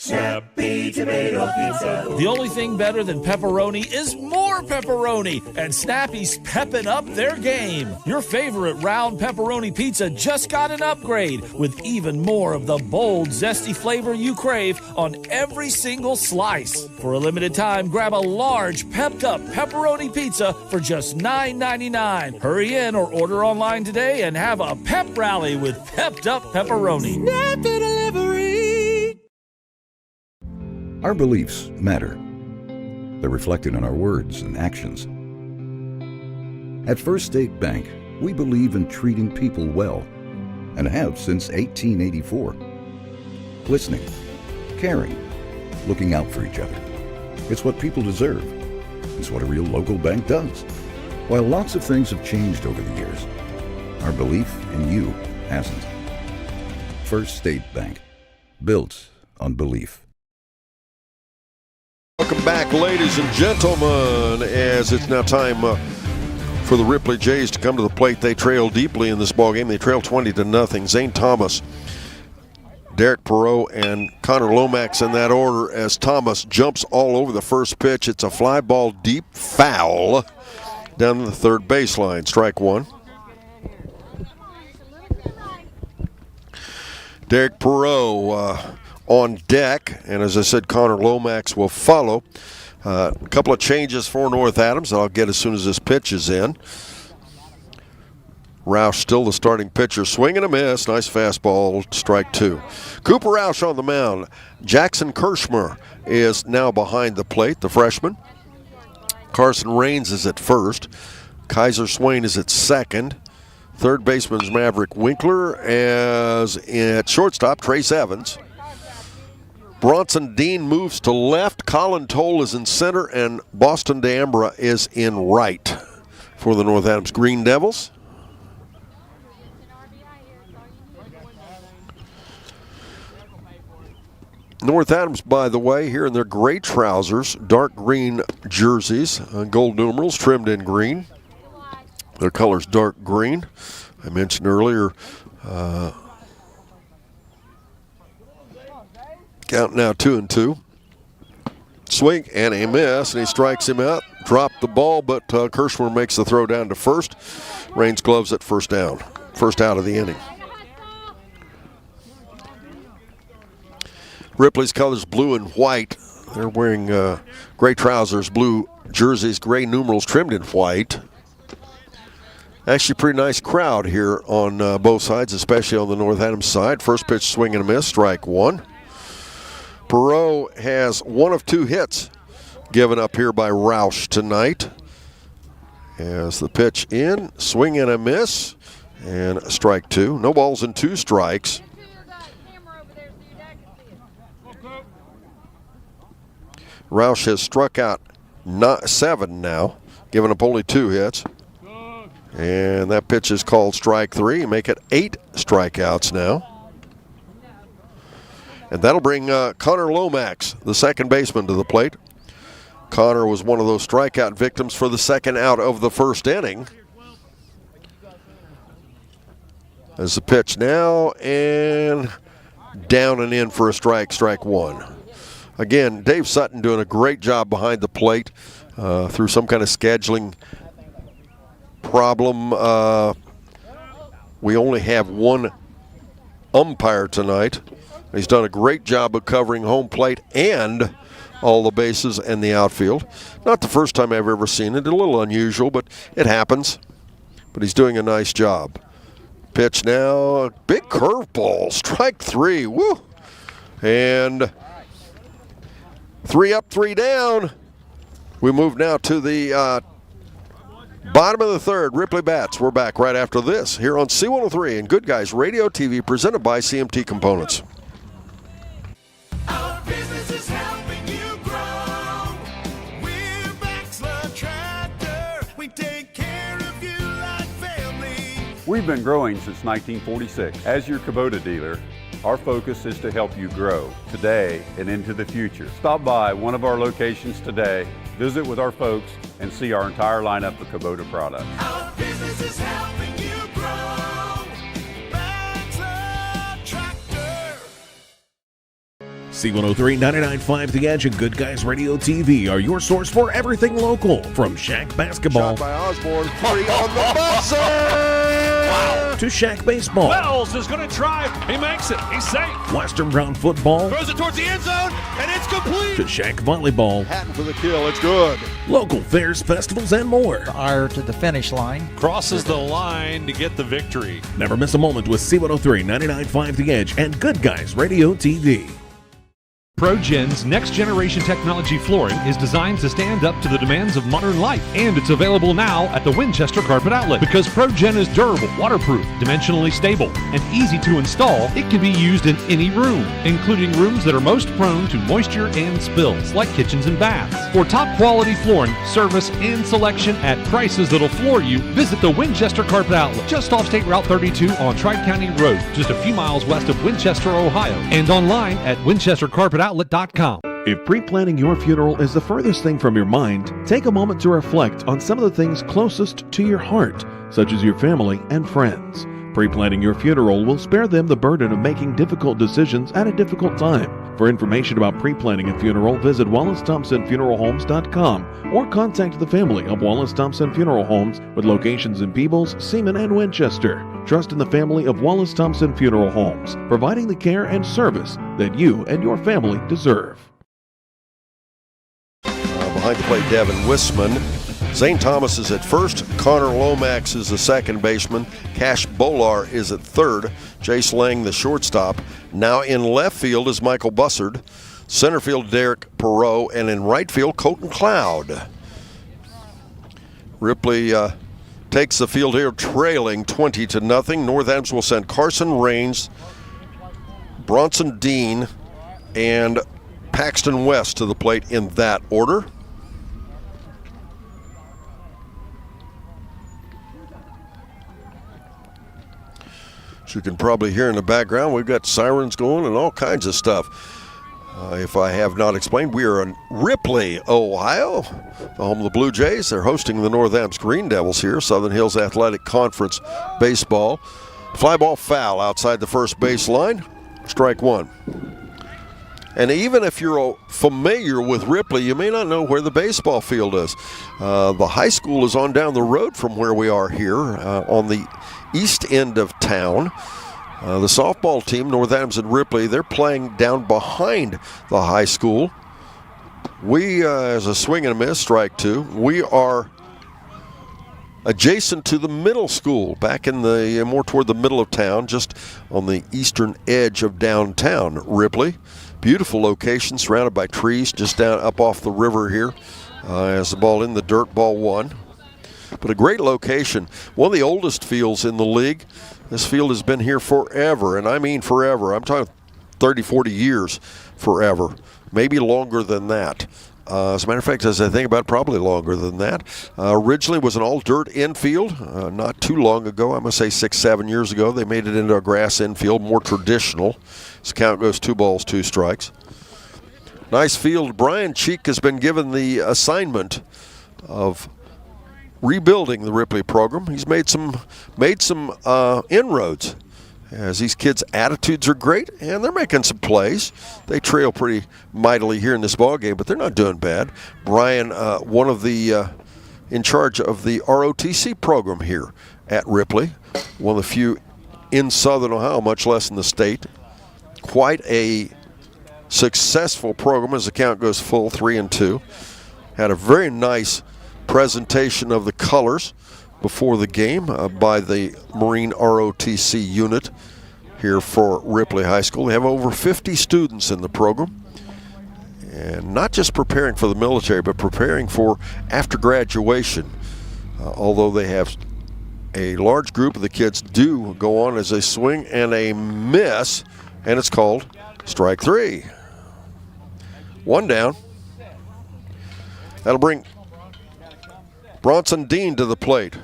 Snappy Tomato Pizza. The only thing better than pepperoni is more pepperoni, and Snappy's pepping up their game. Your favorite round pepperoni pizza just got an upgrade with even more of the bold, zesty flavor you crave on every single slice. For a limited time, grab a large, pepped-up pepperoni pizza for just $9.99. Hurry in or order online today and have a pep rally with pepped-up pepperoni. Snap the delivery. Our beliefs matter. They're reflected in our words and actions. At First State Bank, we believe in treating people well and have since 1884. Listening, caring, looking out for each other. It's what people deserve. It's what a real local bank does. While lots of things have changed over the years, our belief in you hasn't. First State Bank, built on belief. Welcome back, ladies and gentlemen, as it's now time for the Ripley Jays to come to the plate. They trail deeply in this ballgame. They trail 20-0. Zane Thomas, Derek Perot, and Connor Lomax in that order as Thomas jumps all over the first pitch. It's a fly ball deep foul down the third baseline. Strike one. Derek Perot on deck, and as I said, Connor Lomax will follow. A couple of changes for North Adams that I'll get as soon as this pitch is in. Roush still the starting pitcher. Swing and a miss. Nice fastball. Strike two. Cooper Roush on the mound. Jackson Kirschmer is now behind the plate, the freshman. Carson Raines is at first. Kaiser Swain is at second. Third baseman's Maverick Winkler. As at shortstop, Trace Evans. Bronson Dean moves to left. Colin Toll is in center, and Boston D'Ambra is in right for the North Adams Green Devils. North Adams, by the way, here in their gray trousers, dark green jerseys, gold numerals trimmed in green. Their color's dark green. I mentioned earlier, count now 2-2. Swing and a miss, and he strikes him out. Dropped the ball, but Kirschmer makes the throw down to first. Raines gloves at first down. First out of the inning. Ripley's colors blue and white. They're wearing gray trousers, blue jerseys, gray numerals trimmed in white. Actually, pretty nice crowd here on both sides, especially on the North Adams side. First pitch, swing and a miss, strike one. Perot has one of two hits given up here by Roush tonight. As the pitch in, swing and a miss, and strike two. No balls and two strikes. Roush has struck out 7 now, giving up only 2 hits. And that pitch is called strike 3. Make it 8 strikeouts now. And that'll bring Connor Lomax, the second baseman, to the plate. Connor was one of those strikeout victims for the second out of the first inning. As the pitch now, and down and in for a strike, strike one. Again, Dave Sutton doing a great job behind the plate through some kind of scheduling problem. We only have one umpire tonight. He's done a great job of covering home plate and all the bases and the outfield. Not the first time I've ever seen it. A little unusual, but it happens. But he's doing a nice job. Pitch now, big curveball, strike 3. Woo! And 3 up, 3 down. We move now to the bottom of the third. Ripley bats. We're back right after this here on C103 and Good Guys Radio TV, presented by CMT Components. Our business is helping you grow. We're Baxler Tractor. We take care of you like family. We've been growing since 1946. As your Kubota dealer, our focus is to help you grow today and into the future. Stop by one of our locations today, Visit with our folks and see our entire lineup of Kubota products. Our business is helping you grow. Baxter Tractor. C103 99.5 The Edge and Good Guys Radio TV are your source for everything local. From Shack basketball Shot by Osborne, 3 on the buzzer! to Shack baseball, Wells is going to drive. He makes it. He's safe. Western Brown football Throws it towards the end zone, and it's complete. to Shack volleyball, Hatton for the kill, it's good. local fairs, festivals, and more. Fire to the finish line. Crosses the line to get the victory. Never miss a moment with C103 99.5 The Edge and Good Guys Radio TV. ProGen's next generation technology flooring is designed to stand up to the demands of modern life, and it's available now at the Winchester Carpet Outlet. Because ProGen is durable, waterproof, dimensionally stable, and easy to install, it can be used in any room, including rooms that are most prone to moisture and spills, like kitchens and baths. For top quality flooring, service, and selection at prices that'll floor you, visit the Winchester Carpet Outlet, just off State Route 32 on Tri-County Road, just a few miles west of Winchester, Ohio, and online at winchestercarpetoutlet.com. If pre-planning your funeral is the furthest thing from your mind, take a moment to reflect on some of the things closest to your heart, such as your family and friends. Pre-planning your funeral will spare them the burden of making difficult decisions at a difficult time. For information about pre-planning a funeral, visit WallaceThompsonFuneralHomes.com or contact the family of Wallace Thompson Funeral Homes with locations in Peebles, Seaman, and Winchester. Trust in the family of Wallace Thompson Funeral Homes, providing the care and service that you and your family deserve. Behind the plate, Devin Wisman. Zane Thomas is at first. Connor Lomax is the second baseman. Cash Bolar is at third. Jace Lang, the shortstop. Now in left field is Michael Bussard. Center field, Derek Perot. And in right field, Colton Cloud. Ripley takes the field here, trailing 20-0. North Adams will send Carson Raines, Bronson Dean, and Paxton West to the plate in that order. As you can probably hear in the background, we've got sirens going and all kinds of stuff. If I have not explained, we are in Ripley, Ohio, the home of the Blue Jays. They're hosting the North Adams Green Devils here, Southern Hills Athletic Conference baseball. Fly ball foul outside the first baseline, strike one. And even if you're familiar with Ripley, you may not know where the baseball field is. The high school is on down the road from where we are here on the east end of town. The softball team, North Adams and Ripley, they're playing down behind the high school. We, as a swing and a miss, strike two. We are adjacent to the middle school, back in the more toward the middle of town, just on the eastern edge of downtown Ripley. Beautiful location, surrounded by trees, just down up off the river here. As the ball in the dirt, ball one. But a great location. One of the oldest fields in the league. This field has been here forever, and I mean forever. I'm talking 30, 40 years, forever. Maybe longer than that. As a matter of fact, as I think about it, probably longer than that. Originally was an all-dirt infield. Not too long ago, I'm going to say 6, 7 years ago, they made it into a grass infield, more traditional. This count goes 2 balls, 2 strikes. Nice field. Brian Cheek has been given the assignment of rebuilding the Ripley program. He's made some inroads, as these kids' attitudes are great and they're making some plays. They trail pretty mightily here in this ball game, but they're not doing bad. Brian, one of the in charge of the ROTC program here at Ripley, one of the few in Southern Ohio, much less in the state. Quite a successful program as the count goes full, 3-2. Had a very nice presentation of the colors before the game by the Marine ROTC unit here for Ripley High School. They have over 50 students in the program, and not just preparing for the military, but preparing for after graduation. Although they have a large group of the kids do go on as a swing and a miss, and it's called strike three. One down. That'll bring Bronson Dean to the plate.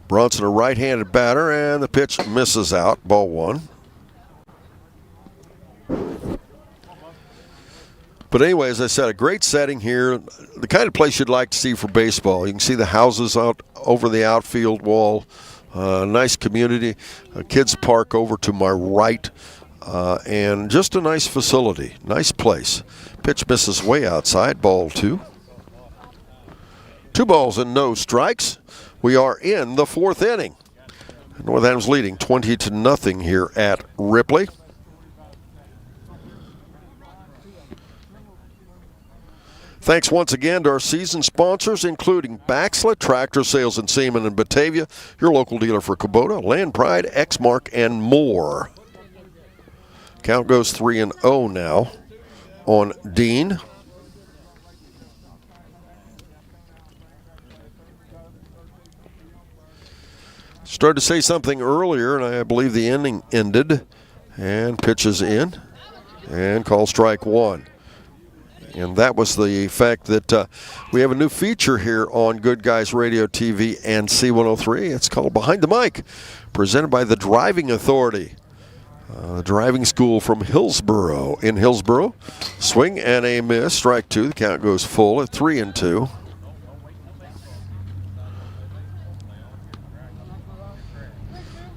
Bronson, a right-handed batter, and the pitch misses out. Ball one. But anyway, as I said, a great setting here. The kind of place you'd like to see for baseball. You can see the houses out over the outfield wall. Nice community. A kids park over to my right. And just a nice facility. Nice place. Pitch misses way outside. Ball 2. 2 balls and no strikes. We are in the 4th inning. North Adams leading 20-0 here at Ripley. Thanks once again to our season sponsors, including Baxla, Tractor Sales and Seaman in Batavia, your local dealer for Kubota, Land Pride, Exmark, and more. Count goes 3-0 now on Dean. Started to say something earlier, and I believe the inning ended. And pitches in and call strike 1. And that was the fact that we have a new feature here on Good Guys Radio TV and C103. It's called Behind the Mic, presented by the Driving Authority. Driving school from Hillsboro. In Hillsboro, swing and a miss, strike 2. The count goes full at 3-2.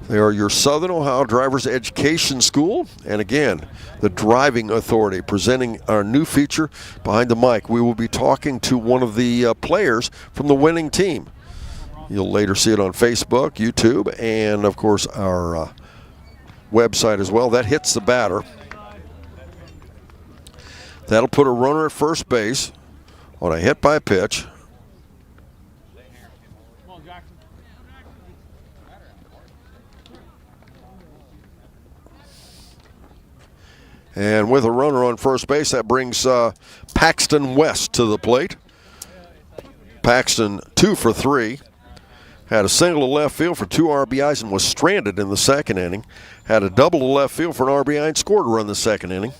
They are your Southern Ohio Driver's Education School. And again, the Driving Authority presenting our new feature, Behind the Mic. We will be talking to one of the players from the winning team. You'll later see it on Facebook, YouTube, and of course our website as well. That hits the batter. That'll put a runner at first base on a hit by pitch. And with a runner on first base, that brings Paxton West to the plate. Paxton 2 for 3. Had a single to left field for 2 RBIs and was stranded in the 2nd inning. Had a double to left field for an RBI and scored a run in the 2nd inning.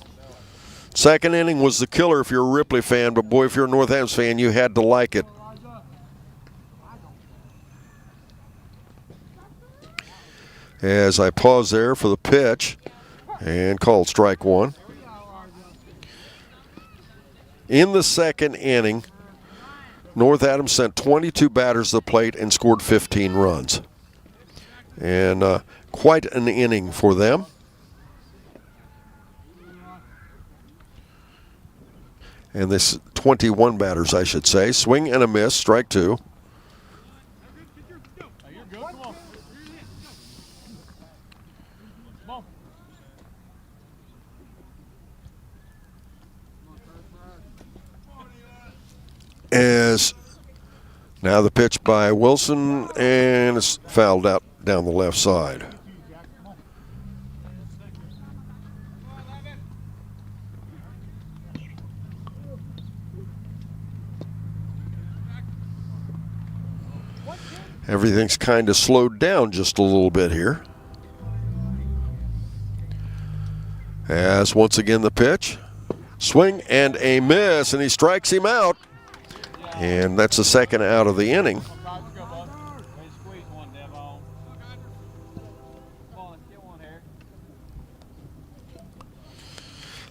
2nd inning was the killer if you're a Ripley fan, but boy, if you're a North Adams fan, you had to like it. As I pause there for the pitch. And called strike 1. In the 2nd inning, North Adams sent 22 batters to the plate and scored 15 runs. And quite an inning for them. And this 21 batters, I should say. Swing and a miss, strike 2. As now the pitch by Wilson, and it's fouled out down the left side. Everything's kind of slowed down just a little bit here. As once again the pitch, swing and a miss, and he strikes him out. And that's the 2nd out of the inning.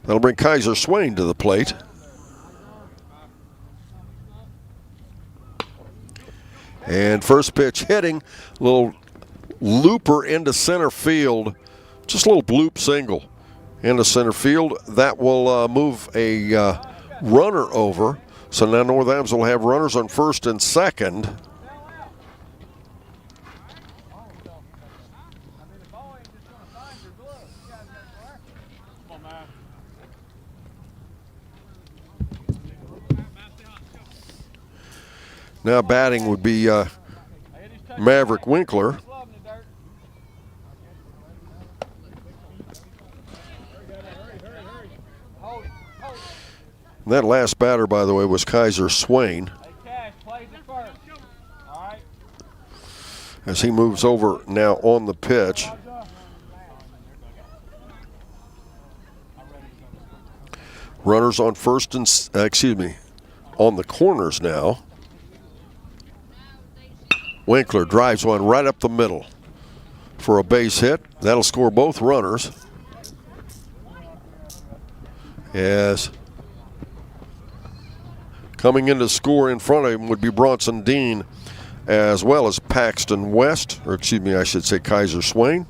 That'll bring Kaiser Swain to the plate. And first pitch hitting, little looper into center field, just a little bloop single into center field. That will move a runner over. So now North Adams will have runners on first and second. Now batting would be Maverick Winkler. That last batter, by the way, was Kaiser Swain. As he moves over now on the pitch. Runners on first and, on the corners now. Winkler drives one right up the middle for a base hit. That'll score both runners. As Coming in to score in front of him would be Bronson Dean, as well as Paxton West, or excuse me, I should say Kaiser Swain.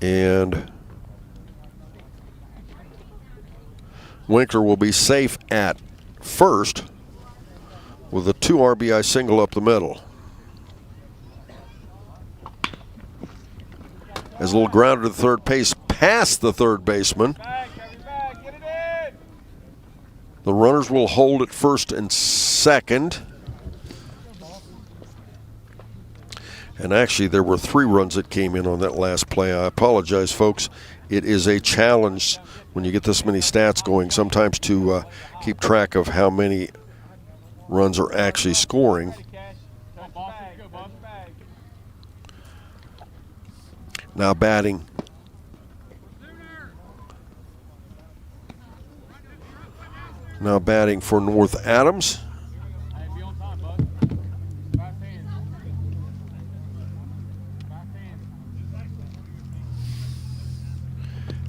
And Winkler will be safe at first with a 2 RBI single up the middle. As a little grounder to third base, past the third baseman. The runners will hold at first and second. And actually, there were 3 runs that came in on that last play. I apologize, folks. It is a challenge when you get this many stats going, sometimes to keep track of how many runs are actually scoring. Now batting. Now batting for North Adams.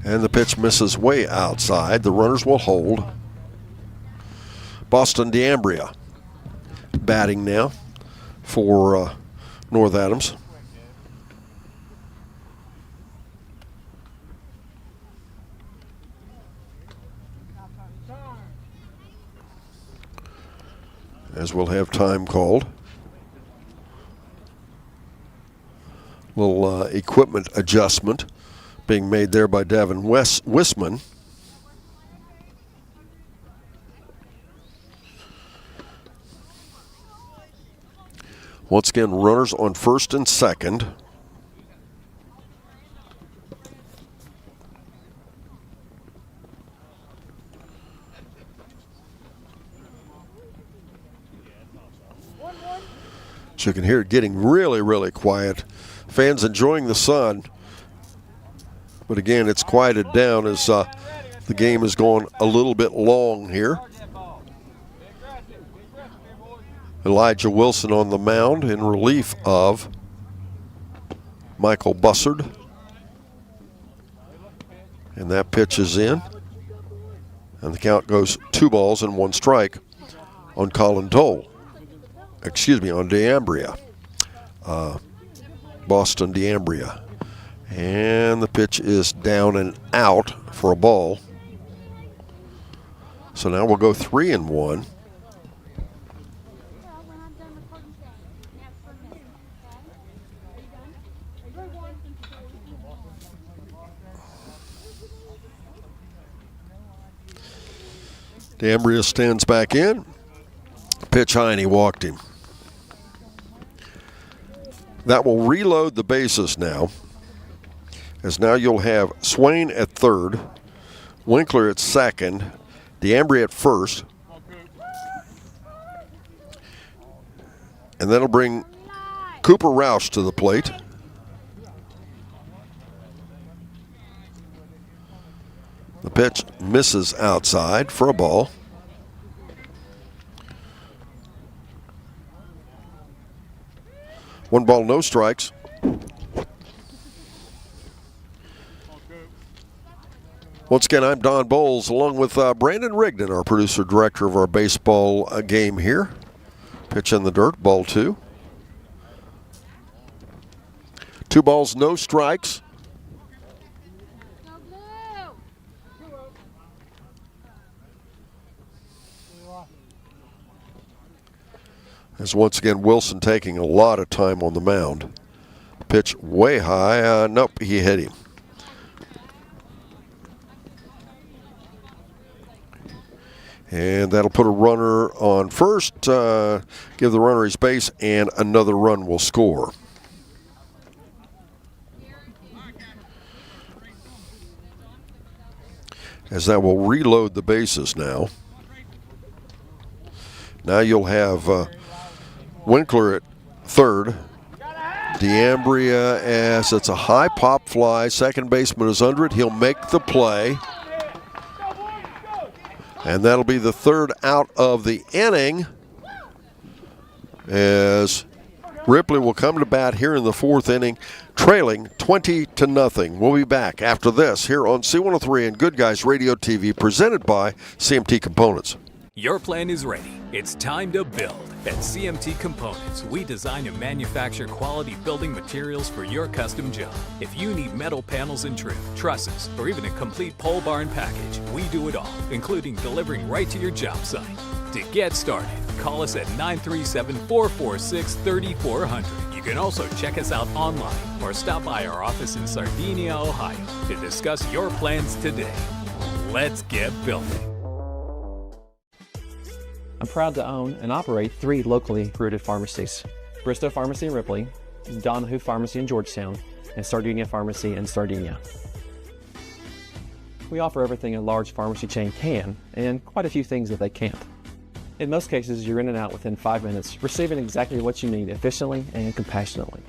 And the pitch misses way outside. The runners will hold. Boston DeAmbria batting now for North Adams. As we'll have time called. Little equipment adjustment being made there by Davin Wisman. Once again, runners on first and second. So you can hear it getting really, really quiet. Fans enjoying the sun. But again, it's quieted down as the game has gone a little bit long here. Elijah Wilson on the mound in relief of Michael Bussard. And that pitch is in. And the count goes 2 balls and 1 strike on Colin Toll. Excuse me, on DeAmbria. Boston DeAmbria. And the pitch is down and out for a ball. So now we'll go 3-1. DeAmbria stands back in. Pitch high and he walked him. That will reload the bases now. As now you'll have Swain at third, Winkler at second, DeAmbria at first. And that'll bring Cooper Roush to the plate. The pitch misses outside for a ball. One ball, no strikes. Once again, I'm Don Bowles, along with Brandon Rigdon, our producer director of our baseball game here. Pitch in the dirt, ball 2. 2 balls, no strikes. As once again, Wilson taking a lot of time on the mound. Pitch way high. Nope, he hit him. And that'll put a runner on first, give the runner his base, and another run will score. As that will reload the bases now. Now you'll have Winkler at third. DeAmbria, as it's a high pop fly. Second baseman is under it. He'll make the play. And that'll be the third out of the inning, as Ripley will come to bat here in the 4th inning, trailing 20-0. We'll be back after this here on C103 and Good Guys Radio TV, presented by CMT Components. Your plan is ready. It's time to build. At CMT Components, we design and manufacture quality building materials for your custom job. If you need metal panels and trim, trusses, or even a complete pole barn package, we do it all, including delivering right to your job site. To get started, call us at 937-446-3400. You can also check us out online or stop by our office in Sardinia, Ohio to discuss your plans today. Let's get building. I'm proud to own and operate 3 locally rooted pharmacies: Bristow Pharmacy in Ripley, Donahue Pharmacy in Georgetown, and Sardinia Pharmacy in Sardinia. We offer everything a large pharmacy chain can, and quite a few things that they can't. In most cases, you're in and out within 5 minutes, receiving exactly what you need efficiently and compassionately.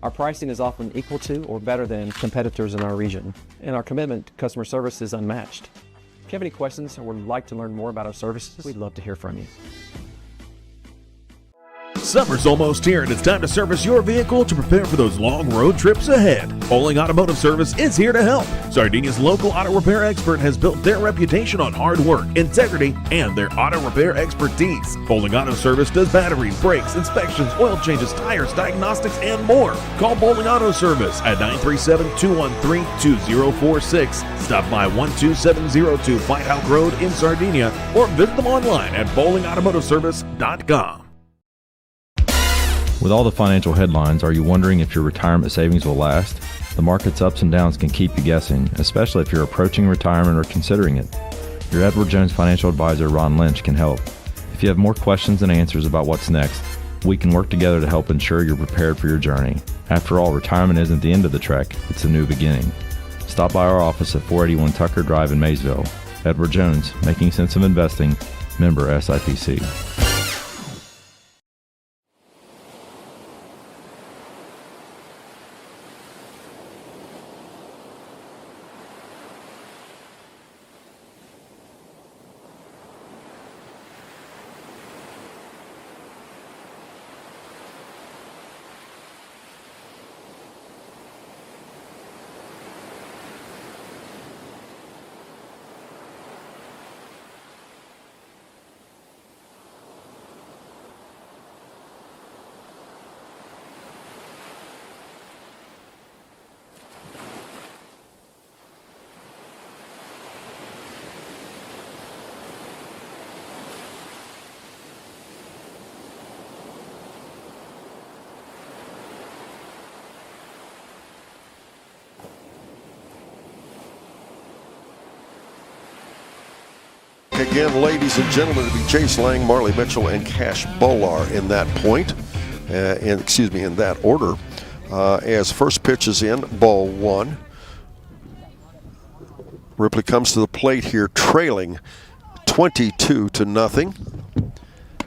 Our pricing is often equal to or better than competitors in our region, and our commitment to customer service is unmatched. If you have any questions or would like to learn more about our services, we'd love to hear from you. Summer's almost here and it's time to service your vehicle to prepare for those long road trips ahead. Bowling Automotive Service is here to help. Sardinia's local auto repair expert has built their reputation on hard work, integrity, and their auto repair expertise. Bowling Auto Service does batteries, brakes, inspections, oil changes, tires, diagnostics, and more. Call Bowling Auto Service at 937-213-2046. Stop by 12702 Fight House Road in Sardinia or visit them online at bowlingautomotiveservice.com. With all the financial headlines, are you wondering if your retirement savings will last? The market's ups and downs can keep you guessing, especially if you're approaching retirement or considering it. Your Edward Jones financial advisor, Ron Lynch, can help. If you have more questions than answers about what's next, we can work together to help ensure you're prepared for your journey. After all, retirement isn't the end of the trek, it's a new beginning. Stop by our office at 481 Tucker Drive in Maysville. Edward Jones, making sense of investing, member SIPC. Again, ladies and gentlemen, it'll be Chase Lang, Marley Mitchell, and Cash Bolar in that point, in that order. As first pitch is in, ball 1. Ripley comes to the plate here, trailing 22-0,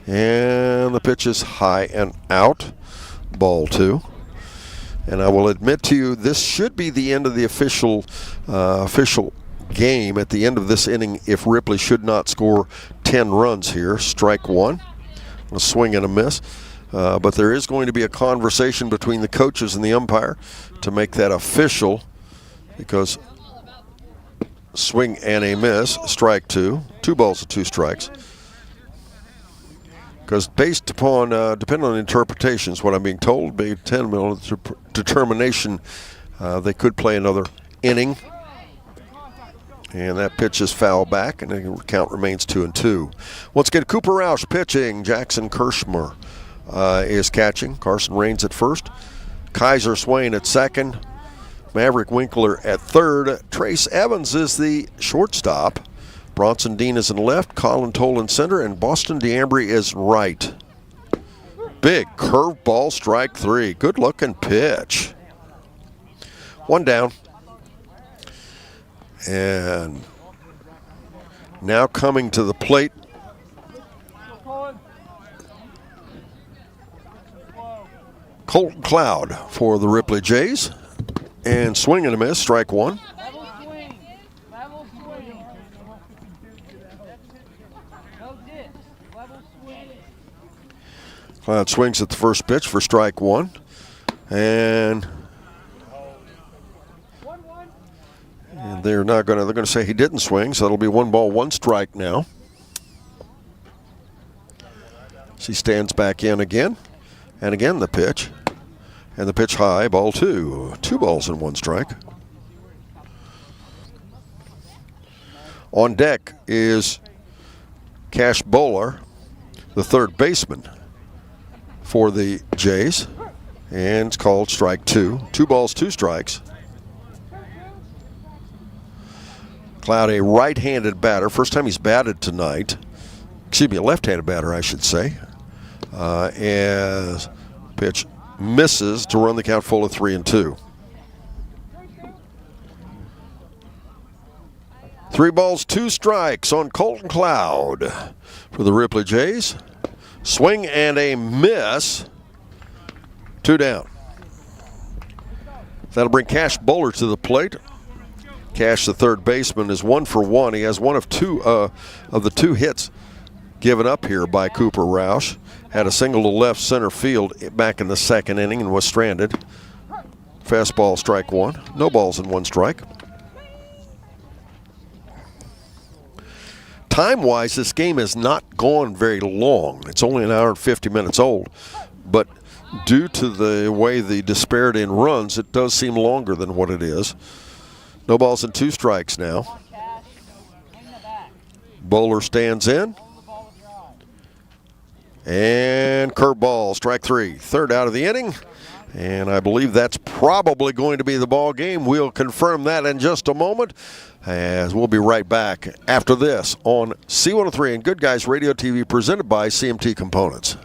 and the pitch is high and out, ball 2. And I will admit to you, this should be the end of the official game at the end of this inning if Ripley should not score 10 runs here. Strike 1, a swing and a miss. But there is going to be a conversation between the coaches and the umpire to make that official, because swing and a miss, strike 2, 2 balls and 2 strikes. Because based upon, depending on interpretations, what I'm being told, by 10-minute determination, they could play another inning. And that pitch is foul back, and the count remains 2-2. Let's get Cooper Roush pitching. Jackson Kirschmer is catching. Carson Raines at first. Kaiser Swain at second. Maverick Winkler at third. Trace Evans is the shortstop. Bronson Dean is in left. Colin Toll in center. And Boston DeAmbry is right. Big curveball, strike 3. Good looking pitch. 1 down. And now coming to the plate, Colton Cloud for the Ripley Jays. And swing and a miss, strike 1. Cloud swings at the first pitch for strike 1. And they're going to say he didn't swing, so it'll be 1 ball, 1 strike now. She stands back in again. And again the pitch. And the pitch high, ball 2. 2 balls and 1 strike. On deck is Cash Bowler, the third baseman for the Jays. And it's called strike 2. 2 balls, 2 strikes. Cloud, a right-handed batter. First time he's batted tonight. Excuse me, a left-handed batter, I should say. As pitch misses to run the count full of 3-2. 3 balls, 2 strikes on Colton Cloud for the Ripley Jays. Swing and a miss. 2 down. That'll bring Cash Bowler to the plate. Cash, the third baseman, is 1 for 1. He has one of the 2 hits given up here by Cooper Roush. Had a single to left center field back in the second inning and was stranded. Fastball, strike 1. No balls and 1 strike. Time-wise, this game has not gone very long. It's only an hour and 50 minutes old. But due to the way the disparity in runs, it does seem longer than what it is. No balls and 2 strikes now. Bowler stands in. And curveball, strike 3. Third out of the inning. And I believe that's probably going to be the ball game. We'll confirm that in just a moment, as we'll be right back after this on C103 and Good Guys Radio TV, presented by CMT Components.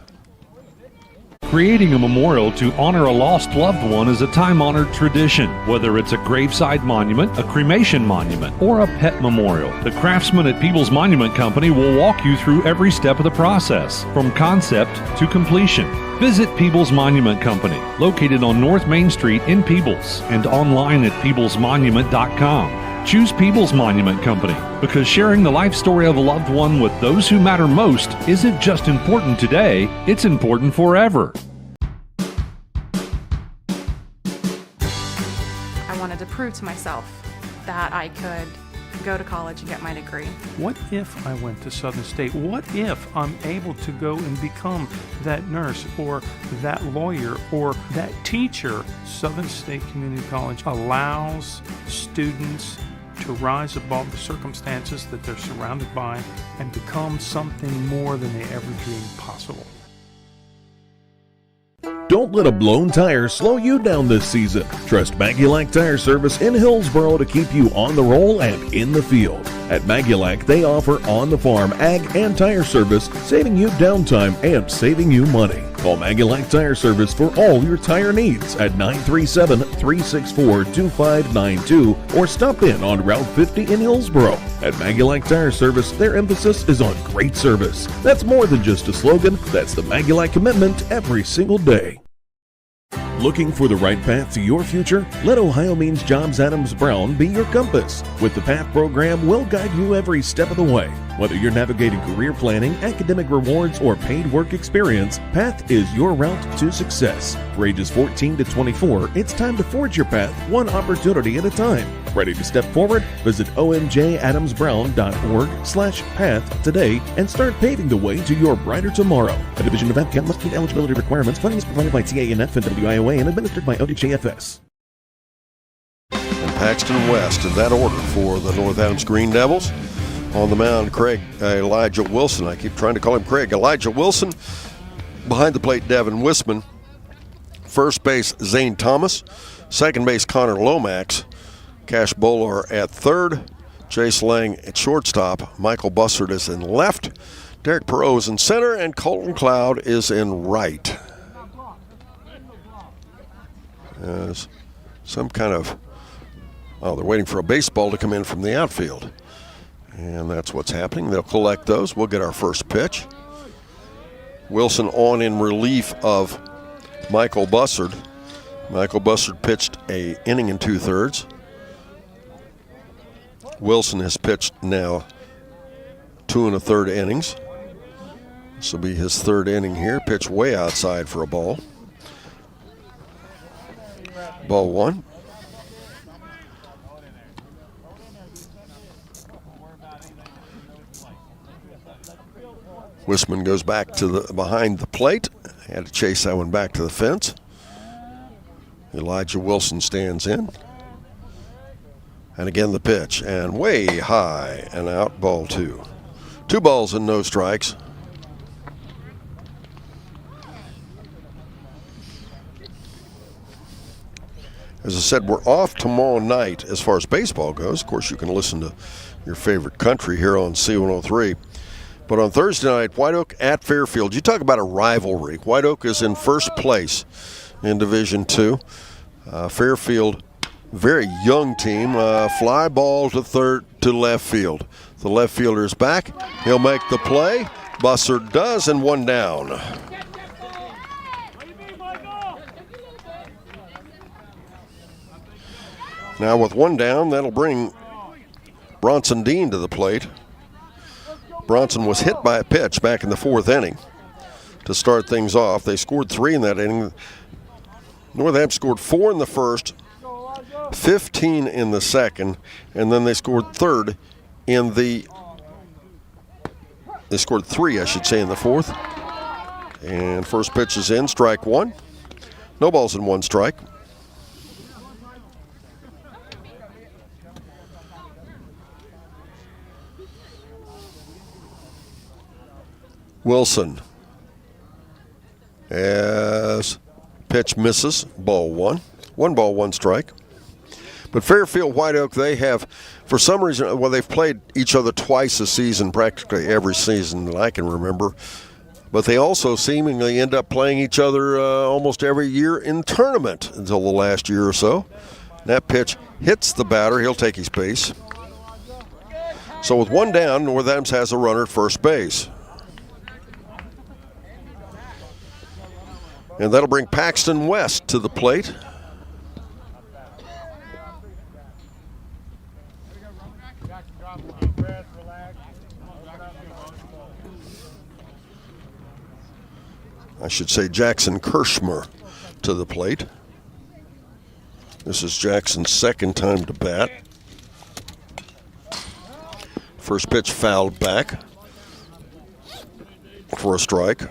Creating a memorial to honor a lost loved one is a time-honored tradition. Whether it's a graveside monument, a cremation monument, or a pet memorial, the craftsmen at Peebles Monument Company will walk you through every step of the process, from concept to completion. Visit Peebles Monument Company, located on North Main Street in Peebles, and online at peeblesmonument.com. Choose Peebles Monument Company because sharing the life story of a loved one with those who matter most isn't just important today, it's important forever. I wanted to prove to myself that I could go to college and get my degree. What if I went to Southern State? What if I'm able to go and become that nurse or that lawyer or that teacher? Southern State Community College allows students to rise above the circumstances that they're surrounded by and become something more than they ever dreamed possible. Don't let a blown tire slow you down this season. Trust Magulac Tire Service in Hillsboro to keep you on the roll and in the field. At Magulac, they offer on-the-farm ag and tire service, saving you downtime and saving you money. Call Magulac Tire Service for all your tire needs at 937-364-2592 or stop in on Route 50 in Hillsboro. At Magulac Tire Service, their emphasis is on great service. That's more than just a slogan, that's the Magulac commitment every single day. Looking for the right path to your future? Let Ohio Means Jobs Adams Brown be your compass. With the PATH program, we'll guide you every step of the way. Whether you're navigating career planning, academic rewards, or paid work experience, PATH is your route to success. For ages 14 to 24, it's time to forge your path one opportunity at a time. Ready to step forward? Visit omjadamsbrown.org/path today and start paving the way to your brighter tomorrow. A division of APCAP must meet eligibility requirements. Funding is provided by TANF and WIOA and administered by ODJFS. And Paxton West in that order for the North Adams Green Devils. On the mound, Elijah Wilson. I keep trying to call him Craig. Elijah Wilson. Behind the plate, Devin Wisman. First base, Zane Thomas. Second base, Connor Lomax. Cash Bowler at third. Chase Lang at shortstop. Michael Bussard is in left. Derek Perot is in center. And Colton Cloud is in right. Some kind of, they're waiting for a baseball to come in from the outfield. And that's what's happening. They'll collect those. We'll get our first pitch. Wilson on in relief of Michael Bussard. Michael Bussard pitched an inning and 2/3. Wilson has pitched now 2 1/3 innings. This will be his third inning here. Pitch way outside for a ball. Ball 1. Wisman goes back to the behind the plate. Had to chase that one back to the fence. Elijah Wilson stands in. And again the pitch. And way high and out, ball 2. 2 balls and no strikes. As I said, we're off tomorrow night as far as baseball goes. Of course, you can listen to your favorite country here on C103. But on Thursday night, White Oak at Fairfield. You talk about a rivalry. White Oak is in first place in Division II. Fairfield, very young team. Fly ball to left field. The left fielder is back. He'll make the play. Busser does, and 1 down. Now with 1 down, that'll bring Bronson Dean to the plate. Bronson was hit by a pitch back in the 4th inning to start things off. They scored 3 in that inning. Northampton scored 4 in the first, 15 in the second, and then they scored 3 in the 4th. And first pitch is in, strike 1. No balls and 1 strike. Wilson, as pitch misses, ball 1. 1 ball, 1 strike. But Fairfield White Oak, they have, for some reason, well, they've played each other twice a season, practically every season that I can remember. But they also seemingly end up playing each other almost every year in tournament until the last year or so. That pitch hits the batter. He'll take his base. So with 1 down, Northampton has a runner at first base. And that'll bring Paxton West to the plate. I should say Jackson Kirschmer to the plate. This is Jackson's 2nd time to bat. First pitch fouled back for a strike.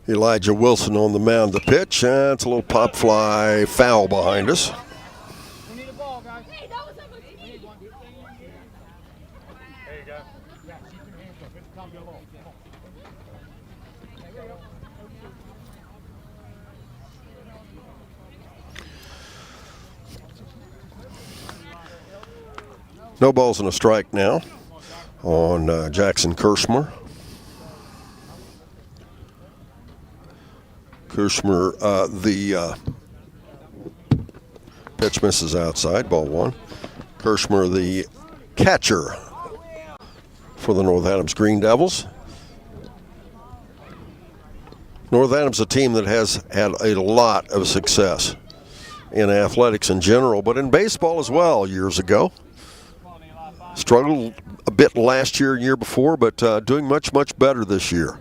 Elijah Wilson on the mound. The pitch, it's a little pop fly foul behind us. We need a ball, guys. Hey, that was we need one. There you go. Yeah, keep your hands up. It's time to go. No balls and a strike now on Jackson Kirschmer. Kirschmer, the pitch misses outside, ball 1. Kirschmer, the catcher for the North Adams Green Devils. North Adams, a team that has had a lot of success in athletics in general, but in baseball as well years ago. Struggled a bit last year and year before, but doing much, much better this year.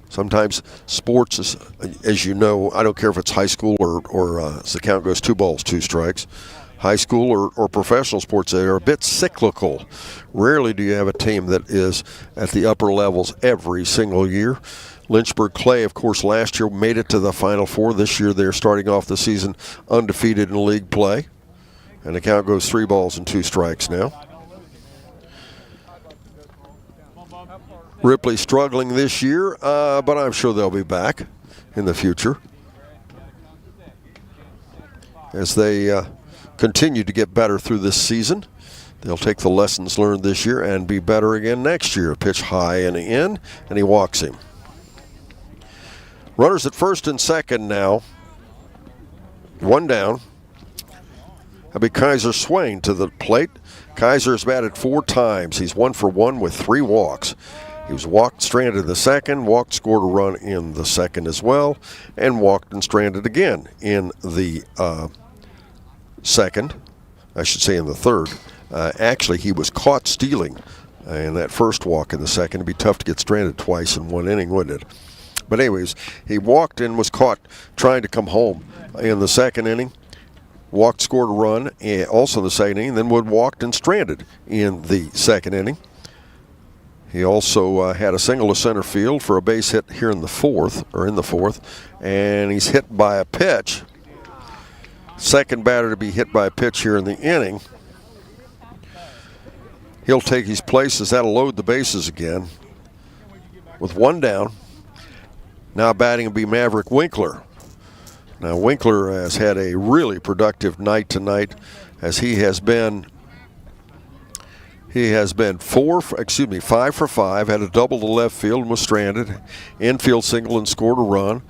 Sometimes sports, is, as you know, I don't care if it's high school or as the count goes, 2 balls, 2 strikes. High school or professional sports, they are a bit cyclical. Rarely do you have a team that is at the upper levels every single year. Lynchburg Clay, of course, last year made it to the Final Four. This year they're starting off the season undefeated in league play. And the count goes 3 balls and 2 strikes now. Ripley struggling this year, but I'm sure they'll be back in the future as they continue to get better through this season. They'll take the lessons learned this year and be better again next year. Pitch high and in, and he walks him. Runners at first and second now. 1 down. That'll be Kaiser Swain to the plate. Kaiser has batted 4 times. He's 1 for 1 with 3 walks. He was walked, stranded in the second, walked, scored a run in the second as well, and walked and stranded again in the second. I should say in the third. Actually, he was caught stealing in that first walk in the second. It'd be tough to get stranded twice in one inning, wouldn't it? But anyways, he walked and was caught trying to come home in the second inning. Walked, scored a run, also in the second inning. Then Wood walked and stranded in the second inning. He also had a single to center field for a base hit here in the fourth, and he's hit by a pitch. Second batter to be hit by a pitch here in the inning. He'll take his place as that'll load the bases again. With one down, now batting will be Maverick Winkler. Now Winkler has had a really productive night tonight, as he has been 5 for 5, had a double to left field and was stranded. Infield single and scored a run.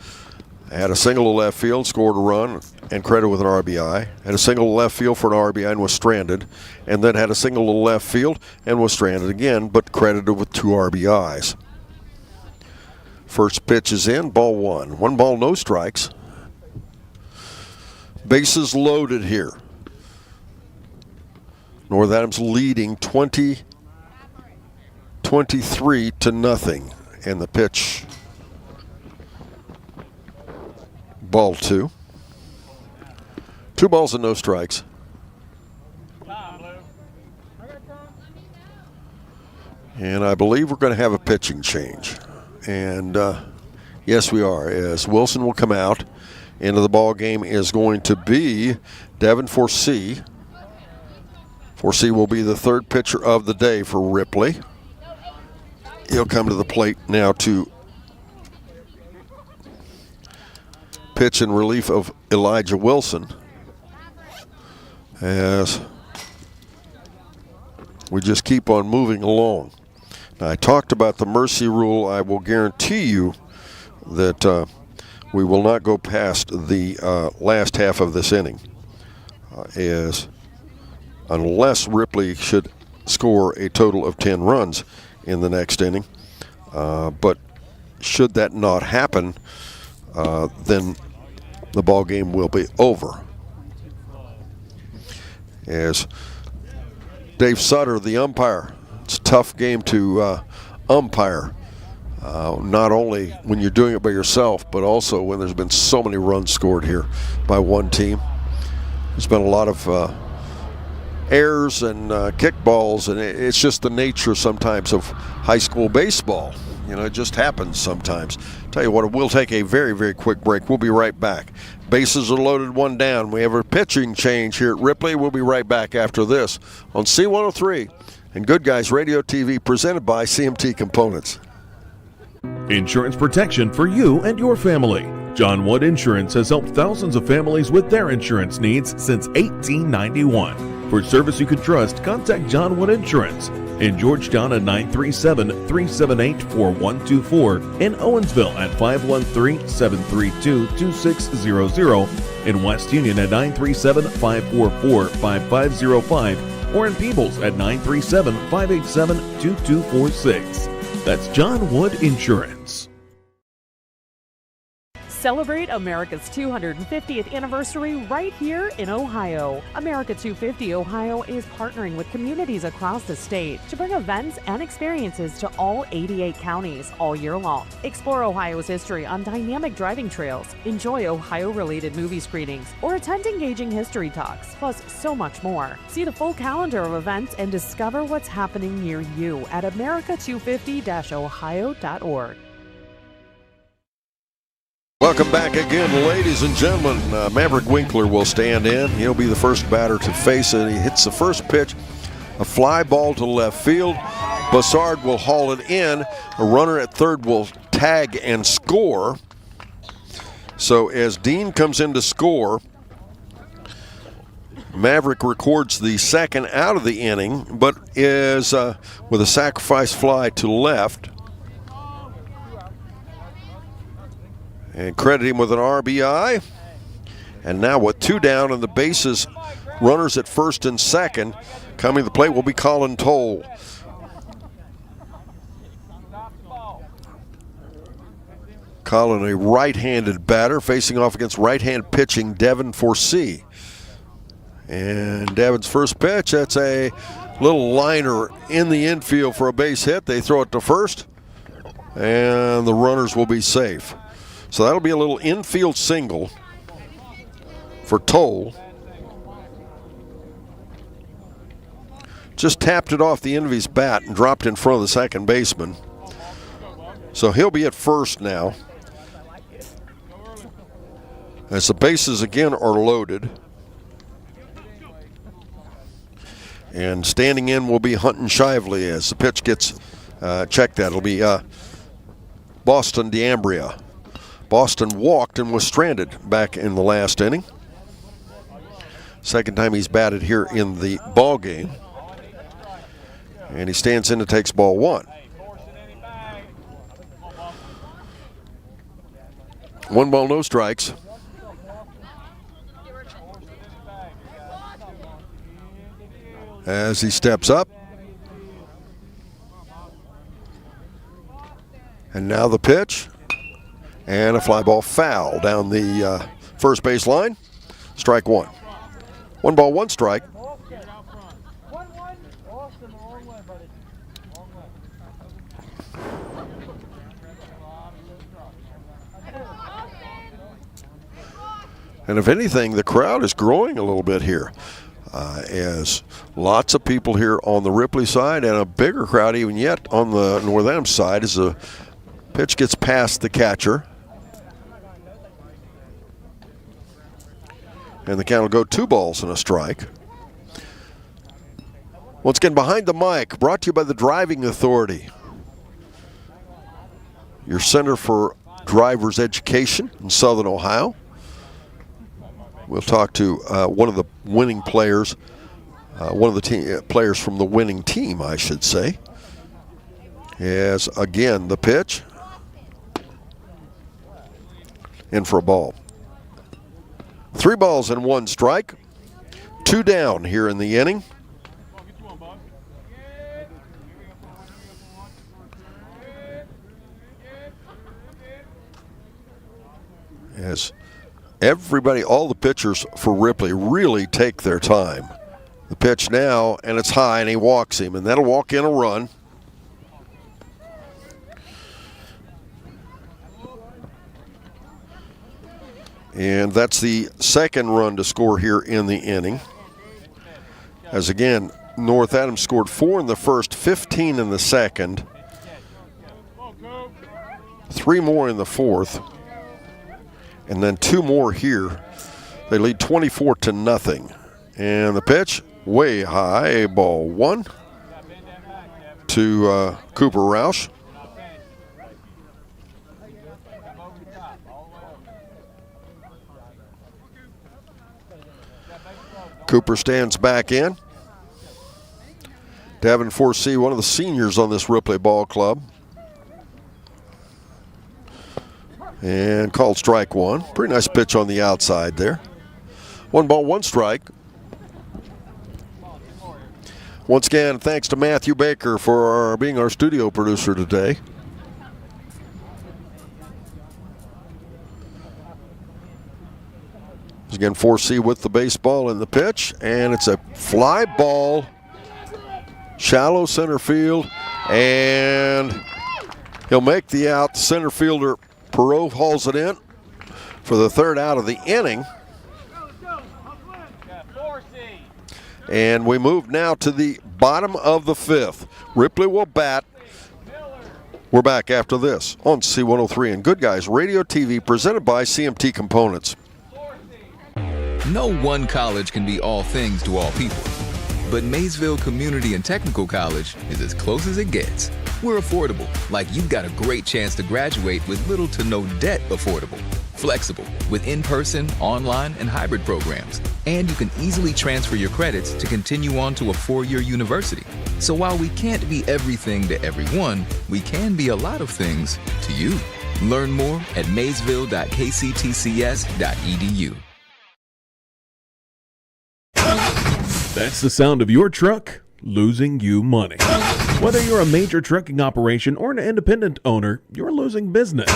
Had a single to left field, scored a run, and credited with an RBI. Had a single to left field for an RBI and was stranded. And then had a single to left field and was stranded again, but credited with 2 RBIs. First pitch is in, ball 1. 1 ball, no strikes. Bases loaded here. North Adams leading 23 to nothing. And the pitch, ball 2. 2 balls and no strikes. And I believe we're going to have a pitching change. And yes, we are, as Wilson will come out. Into the ball game is going to be Devin Forsee. Forsee will be the third pitcher of the day for Ripley. He'll come to the plate now to pitch in relief of Elijah Wilson, as we just keep on moving along. Now, I talked about the mercy rule. I will guarantee you that we will not go past the last half of this inning, unless Ripley should score a total of 10 runs in the next inning. But should that not happen, then the ball game will be over. As Dave Sutter, the umpire, it's a tough game to umpire. Not only when you're doing it by yourself, but also when there's been so many runs scored here by one team. There's been a lot of errors and kickballs, and it's just the nature sometimes of high school baseball. You know, it just happens sometimes. Tell you what, we'll take a very, very quick break. We'll be right back. Bases are loaded, 1 down. We have a pitching change here at Ripley. We'll be right back after this on C103 and Good Guys Radio TV, presented by CMT Components. Insurance protection for you and your family. John Wood Insurance has helped thousands of families with their insurance needs since 1891. For service you can trust, contact John Wood Insurance in Georgetown at 937-378-4124, in Owensville at 513-732-2600, in West Union at 937-544-5505, or in Peebles at 937-587-2246. That's John Wood Insurance. Celebrate America's 250th anniversary right here in Ohio. America 250 Ohio is partnering with communities across the state to bring events and experiences to all 88 counties all year long. Explore Ohio's history on dynamic driving trails, enjoy Ohio-related movie screenings, or attend engaging history talks, plus so much more. See the full calendar of events and discover what's happening near you at america250-ohio.org. Welcome back again, ladies and gentlemen. Maverick Winkler will stand in. He'll be the first batter to face it. He hits the first pitch, a fly ball to left field. Bassard will haul it in. A runner at third will tag and score. So as Dean comes in to score, Maverick records the second out of the inning, but is with a sacrifice fly to left. And credit him with an RBI. And now with 2 down and the bases, runners at first and second, coming to the plate will be Colin Toll. Colin, a right-handed batter, facing off against right-hand pitching Devin Forsee. And Davin's first pitch, that's a little liner in the infield for a base hit. They throw it to first, and the runners will be safe. So that'll be a little infield single for Toll. Just tapped it off the end of his bat and dropped in front of the second baseman. So he'll be at first now, as the bases again are loaded. And standing in will be Huntin Shively as the pitch gets checked at. It'll be Boston D'Ambria. Boston walked and was stranded back in the last inning. Second time he's batted here in the ball game. And he stands in and takes ball one. 1 ball, no strikes. As he steps up. And now the pitch. And a fly ball foul down the first base line. Strike one. 1 ball, 1 strike. And if anything, the crowd is growing a little bit here. As lots of people here on the Ripley side and a bigger crowd even yet on the North Adams side as the pitch gets past the catcher. And the count will go 2 balls and a strike. Once again, Behind the Mic, brought to you by the Driving Authority, your center for driver's education in Southern Ohio. We'll talk to one of the winning players, one of the players from the winning team, I should say. As again, the pitch. In for a ball. 3 balls and 1 strike. 2 down here in the inning. As everybody, all the pitchers for Ripley really take their time. The pitch now, and it's high, and he walks him, and that'll walk in a run. And that's the second run to score here in the inning. As again, North Adams scored 4 in the first, 15 in the second, 3 more in the fourth, and then 2 more here. They lead 24-0. And the pitch, way high, ball 1 to Cooper Roush. Cooper stands back in. Davin Forsee, one of the seniors on this Ripley ball club. And called strike 1. Pretty nice pitch on the outside there. 1 ball, 1 strike. Once again, thanks to Matthew Baker for being our studio producer today. Again, 4C with the baseball and the pitch, and it's a fly ball, shallow center field, and he'll make the out. The center fielder Perot hauls it in for the 3rd out of the inning. And we move now to the bottom of the 5th. Ripley will bat. We're back after this on C103 and Good Guys Radio TV, presented by CMT Components. No one college can be all things to all people, but Maysville Community and Technical College is as close as it gets. We're affordable, like you've got a great chance to graduate with little to no debt. Affordable, flexible, with in-person, online, and hybrid programs. And you can easily transfer your credits to continue on to a 4-year university. So while we can't be everything to everyone, we can be a lot of things to you. Learn more at maysville.kctcs.edu. That's the sound of your truck losing you money. Whether you're a major trucking operation or an independent owner, you're losing business.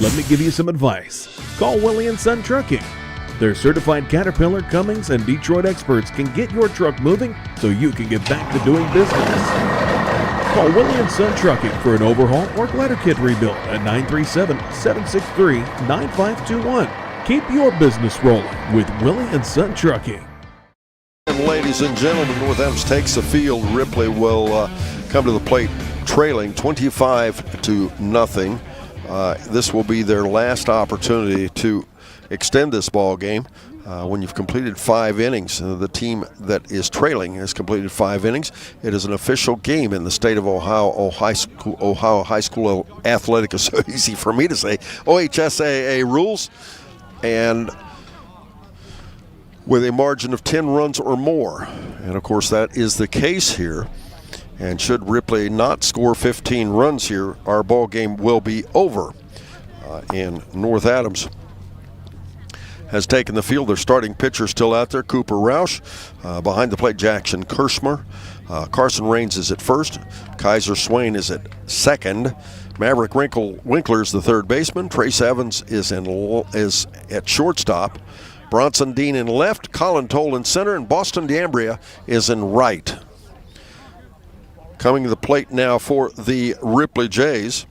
Let me give you some advice. Call Willie & Son Trucking. Their certified Caterpillar, Cummins, and Detroit experts can get your truck moving so you can get back to doing business. Call Willie & Son Trucking for an overhaul or glider kit rebuild at 937-763-9521. Keep your business rolling with Willie & Son Trucking. And ladies and gentlemen, North Adams takes the field. Ripley will come to the plate trailing 25-0. This will be their last opportunity to extend this ball game. When you've completed 5 innings, the team that is trailing has completed 5 innings. It is an official game in the state of Ohio. Ohio High School Athletic is so easy for me to say. OHSAA rules, and with a margin of 10 runs or more. And of course that is the case here. And should Ripley not score 15 runs here, our ball game will be over. And North Adams has taken the field. Their starting pitcher still out there, Cooper Roush. Behind the plate, Jackson Kirschmer. Carson Raines is at first. Kaiser Swain is at second. Maverick Winkler is the third baseman. Trace Evans is at shortstop. Bronson Dean in left. Colin Toll in center. And Boston D'Ambria is in right. Coming to the plate now for the Ripley Jays.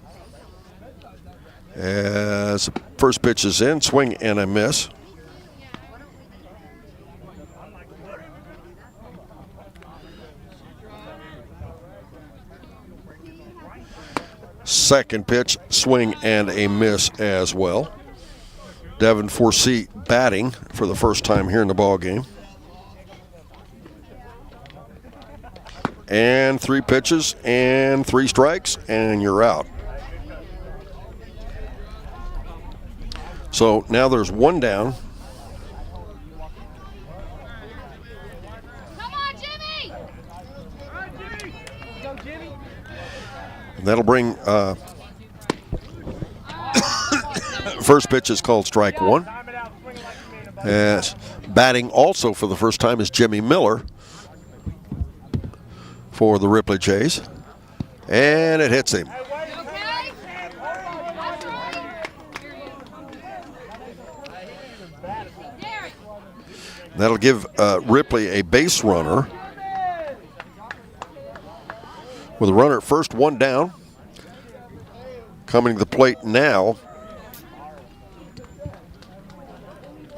As the first pitch is in, swing and a miss. Second pitch, swing and a miss as well. Devin Forsee batting for the first time here in the ball game. And 3 pitches and 3 strikes, and you're out. So now there's 1 down. Come on, Jimmy! Go, Jimmy! And that'll bring first pitch is called strike 1. As batting also for the first time is Jimmy Miller for the Ripley Jays. And it hits him. That'll give Ripley a base runner. With a runner at first, 1 down. Coming to the plate now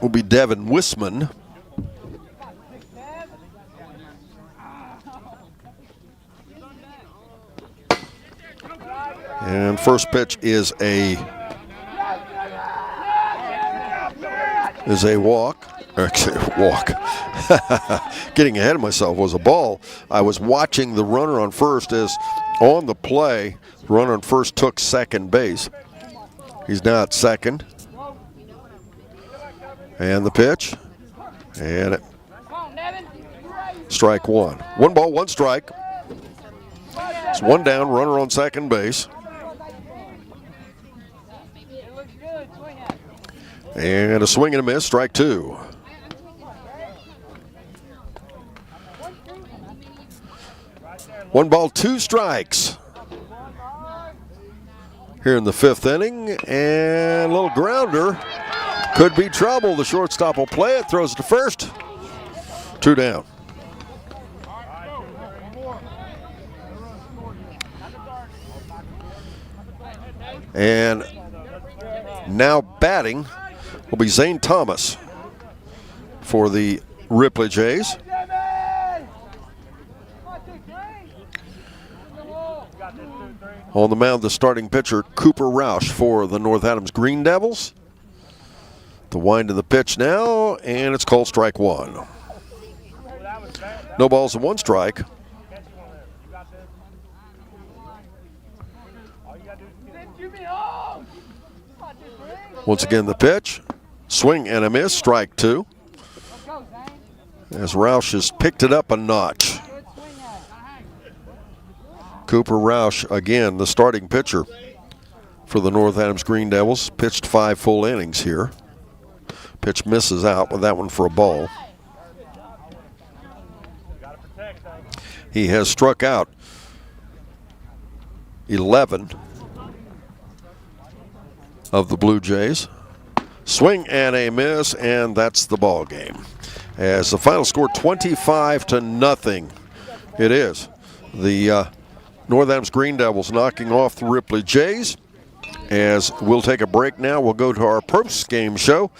will be Devin Wisman. And first pitch is a walk. Actually, walk. Getting ahead of myself, was a ball. I was watching the runner on first as on the play, the runner on first took second base. He's now at second. And the pitch. And it, strike 1. 1 ball, 1 strike. It's 1 down, runner on second base. And a swing and a miss, strike 2. One ball, 2 strikes. Here in the 5th inning, and a little grounder. Could be trouble. The shortstop will play it, throws it to first. 2 down. And now batting will be Zane Thomas for the Ripley Jays. On the mound, the starting pitcher, Cooper Roush for the North Adams Green Devils. The wind of the pitch now, and it's called strike 1. No balls and 1 strike. Once again, the pitch, swing and a miss, strike 2. As Roush has picked it up a notch. Cooper Roush, again, the starting pitcher for the North Adams Green Devils, pitched 5 full innings here. Pitch misses out with that one for a ball. He has struck out 11 of the Blue Jays. Swing and a miss, and that's the ball game. As the final score 25-0. It is the North Adams Green Devils knocking off the Ripley Jays. As we'll take a break now, we'll go to our post-game show.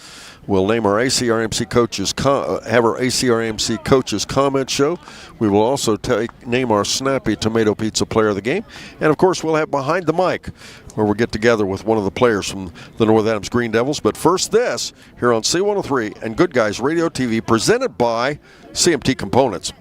We'll name our ACRMC coaches, have our ACRMC coaches comment show. We will also name our Snappy Tomato Pizza player of the game. And, of course, we'll have Behind the Mic, where we'll get together with one of the players from the North Adams Green Devils. But first this, here on C103 and Good Guys Radio TV, presented by CMT Components.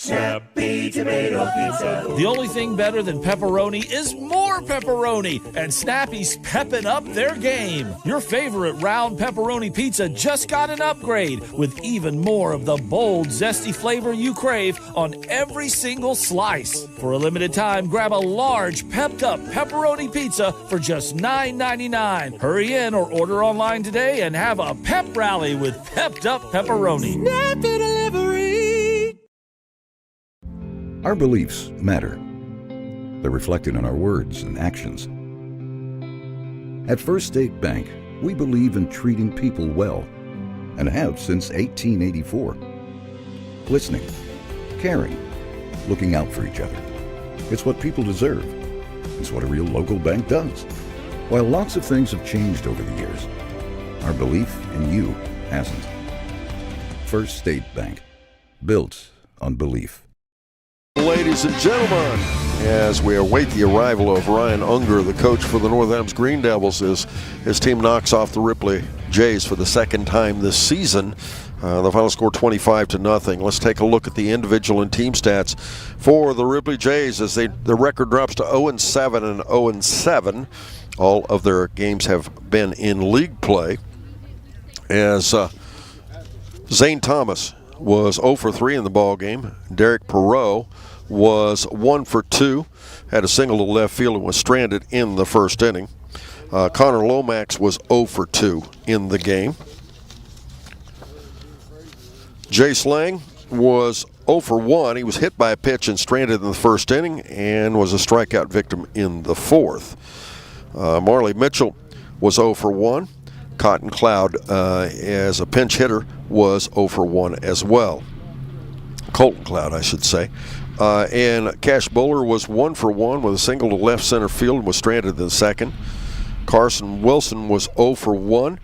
Snappy Tomato Pizza. The only thing better than pepperoni is more pepperoni, and Snappy's pepping up their game. Your favorite round pepperoni pizza just got an upgrade with even more of the bold, zesty flavor you crave on every single slice. For a limited time, grab a large, pepped-up pepperoni pizza for just $9.99. Hurry in or order online today and have a pep rally with pepped-up pepperoni. Snappy Delivery. Our beliefs matter. They're reflected in our words and actions. At First State Bank, we believe in treating people well, and have since 1884. Listening, caring, looking out for each other. It's what people deserve. It's what a real local bank does. While lots of things have changed over the years, our belief in you hasn't. First State Bank, built on belief. Ladies and gentlemen, as we await the arrival of Ryan Unger, the coach for the North Adams Green Devils, as his team knocks off the Ripley Jays for the second time this season. The final score 25-0. Let's take a look at the individual and team stats for the Ripley Jays as the record drops to 0-7 and 0-7. All of their games have been in league play. As Zane Thomas was 0 for 3 in the ball game. Derek Perot was 1 for 2, had a single to left field and was stranded in the first inning. Connor Lomax was 0 for 2 in the game. Jay Slang was 0 for 1. He was hit by a pitch and stranded in the first inning and was a strikeout victim in the fourth. Marley Mitchell was 0 for 1. Cotton Cloud, as a pinch hitter, was 0 for 1 as well. Colton Cloud, I should say. And Cash Bowler was 1 for 1 with a single to left center field and was stranded in the second. Carson Wilson was 0 for 1.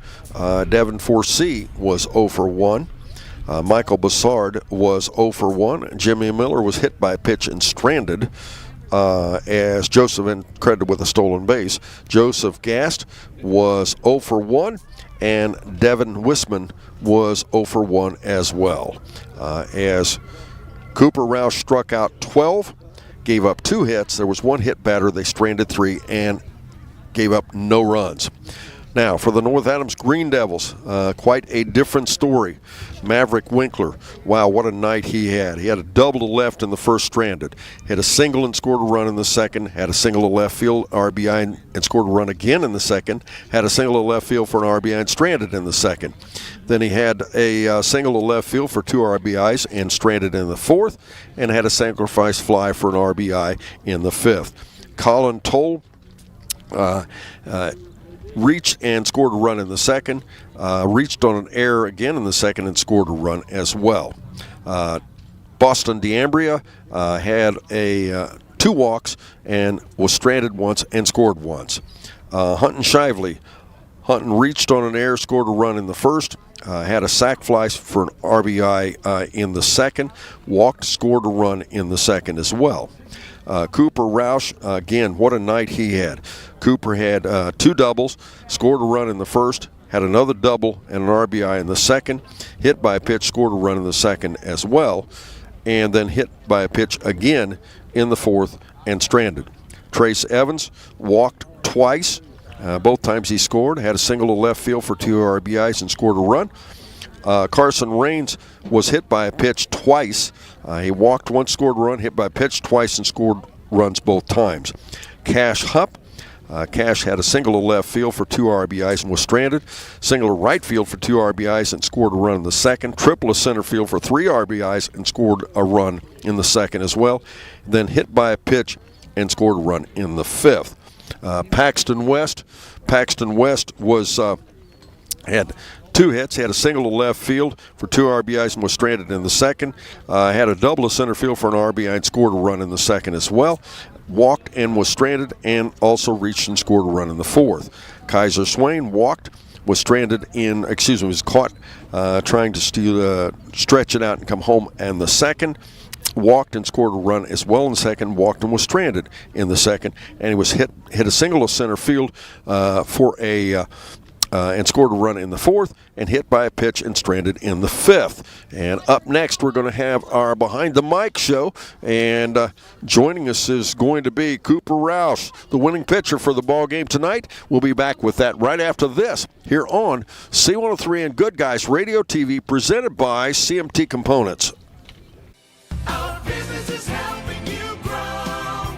Devin Forsee was 0 for 1. Michael Bassard was 0 for 1. Jimmy Miller was hit by a pitch and stranded, as Joseph credited with a stolen base. Joseph Gast was 0 for 1, and Devin Wisman was 0 for 1 as well. As Cooper Roush struck out 12, gave up 2 hits. There was 1 hit batter. They stranded 3 and gave up no runs. Now, for the North Adams Green Devils, quite a different story. Maverick Winkler, wow, what a night he had. He had a double to left in the first, stranded. Had a single and scored a run in the second. Had a single to left field, RBI, and scored a run again in the second. Had a single to left field for an RBI and stranded in the second. Then he had a single to left field for 2 RBIs and stranded in the fourth, and had a sacrifice fly for an RBI in the fifth. Colin Toll reached and scored a run in the second, reached on an error again in the second and scored a run as well. Boston D'Ambria had 2 walks and was stranded once and scored once. Hunton Shively, Hunton reached on an error, scored a run in the first, had a sac fly for an RBI in the second, walked, scored a run in the second as well. Cooper Roush, again, what a night he had. Cooper had 2 doubles, scored a run in the first, had another double and an RBI in the second, hit by a pitch, scored a run in the second as well, and then hit by a pitch again in the fourth and stranded. Trace Evans walked twice. Both times he scored, had a single to left field for 2 RBIs and scored a run. Carson Raines was hit by a pitch twice. He walked once, scored a run, hit by a pitch twice, and scored runs both times. Cash Hupp. Cash had a single to left field for 2 RBIs and was stranded. Single to right field for 2 RBIs and scored a run in the second. Triple to center field for 3 RBIs and scored a run in the second as well. Then hit by a pitch and scored a run in the fifth. Paxton West was Had 2 hits, had a single to left field for 2 RBIs and was stranded in the second. Had a double to center field for an RBI and scored a run in the second as well. Walked and was stranded and also reached and scored a run in the fourth. Kaiser Swain walked, was caught trying to stretch it out and come home in the second. Walked and scored a run as well in the second, walked and was stranded in the second, and he was hit a single to center field and scored a run in the fourth, and hit by a pitch and stranded in the fifth. And up next, we're going to have our Behind the Mic show, and joining us is going to be Cooper Roush, the winning pitcher for the ball game tonight. We'll be back with that right after this here on C103 and Good Guys Radio TV, presented by CMT Components. Our business is helping you grow.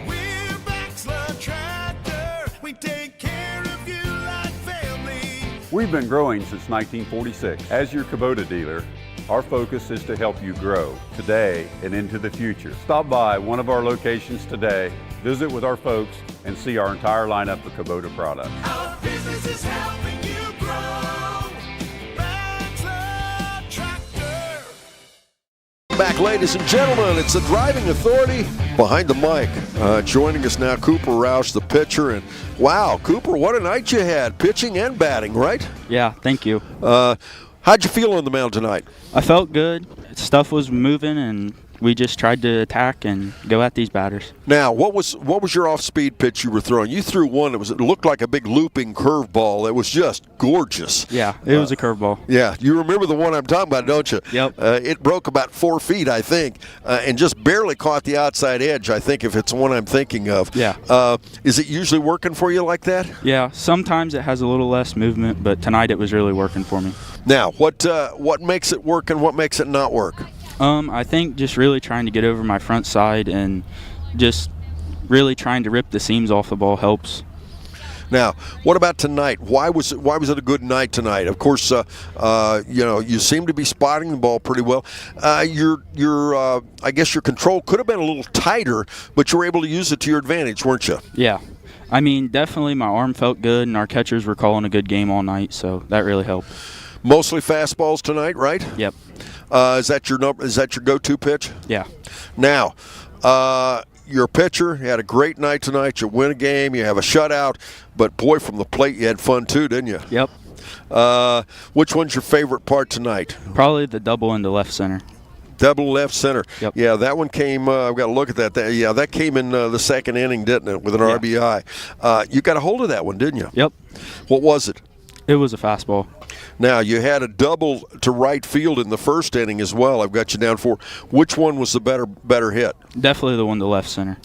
We're Baxler Tractor. We take care of you like family. We've been growing since 1946. As your Kubota dealer, our focus is to help you grow today and into the future. Stop by one of our locations today, visit with our folks, and see our entire lineup of Kubota products. Our business is helping you grow. Baxler Tractor. Back, ladies and gentlemen, it's the Driving Authority Behind the Mic. Joining us now, Cooper Roush, the pitcher. And wow, Cooper, what a night you had, pitching and batting, right? Yeah, thank you. How'd you feel on the mound tonight? I felt good. Stuff was moving, and we just tried to attack and go at these batters. Now, what was your off-speed pitch you were throwing? You threw one that it looked like a big looping curveball. It was just gorgeous. Yeah, it was a curveball. Yeah, you remember the one I'm talking about, don't you? Yep. It broke about 4 feet, I think, and just barely caught the outside edge, I think, if it's the one I'm thinking of. Yeah. Is it usually working for you like that? Yeah, sometimes it has a little less movement, but tonight it was really working for me. Now, what makes it work and what makes it not work? I think just really trying to get over my front side and just really trying to rip the seams off the ball helps. Now, what about tonight? Why was it a good night tonight? Of course, you seem to be spotting the ball pretty well. I guess your control could have been a little tighter, but you were able to use it to your advantage, weren't you? Yeah. I mean, definitely my arm felt good, and our catchers were calling a good game all night, so that really helped. Mostly fastballs tonight, right? Yep. Is that your go-to pitch? Yeah. Now, you're a pitcher. You had a great night tonight. You win a game. You have a shutout. But, boy, from the plate, you had fun too, didn't you? Yep. Which one's your favorite part tonight? Probably the double into left center. Double left center. Yep. Yeah, that one came. I've got to look at that. That came in the second inning, didn't it, with an RBI? You got a hold of that one, didn't you? Yep. What was it? It was a fastball. Now, you had a double to right field in the first inning as well. I've got you down for. Which one was the better hit? Definitely the one to left center.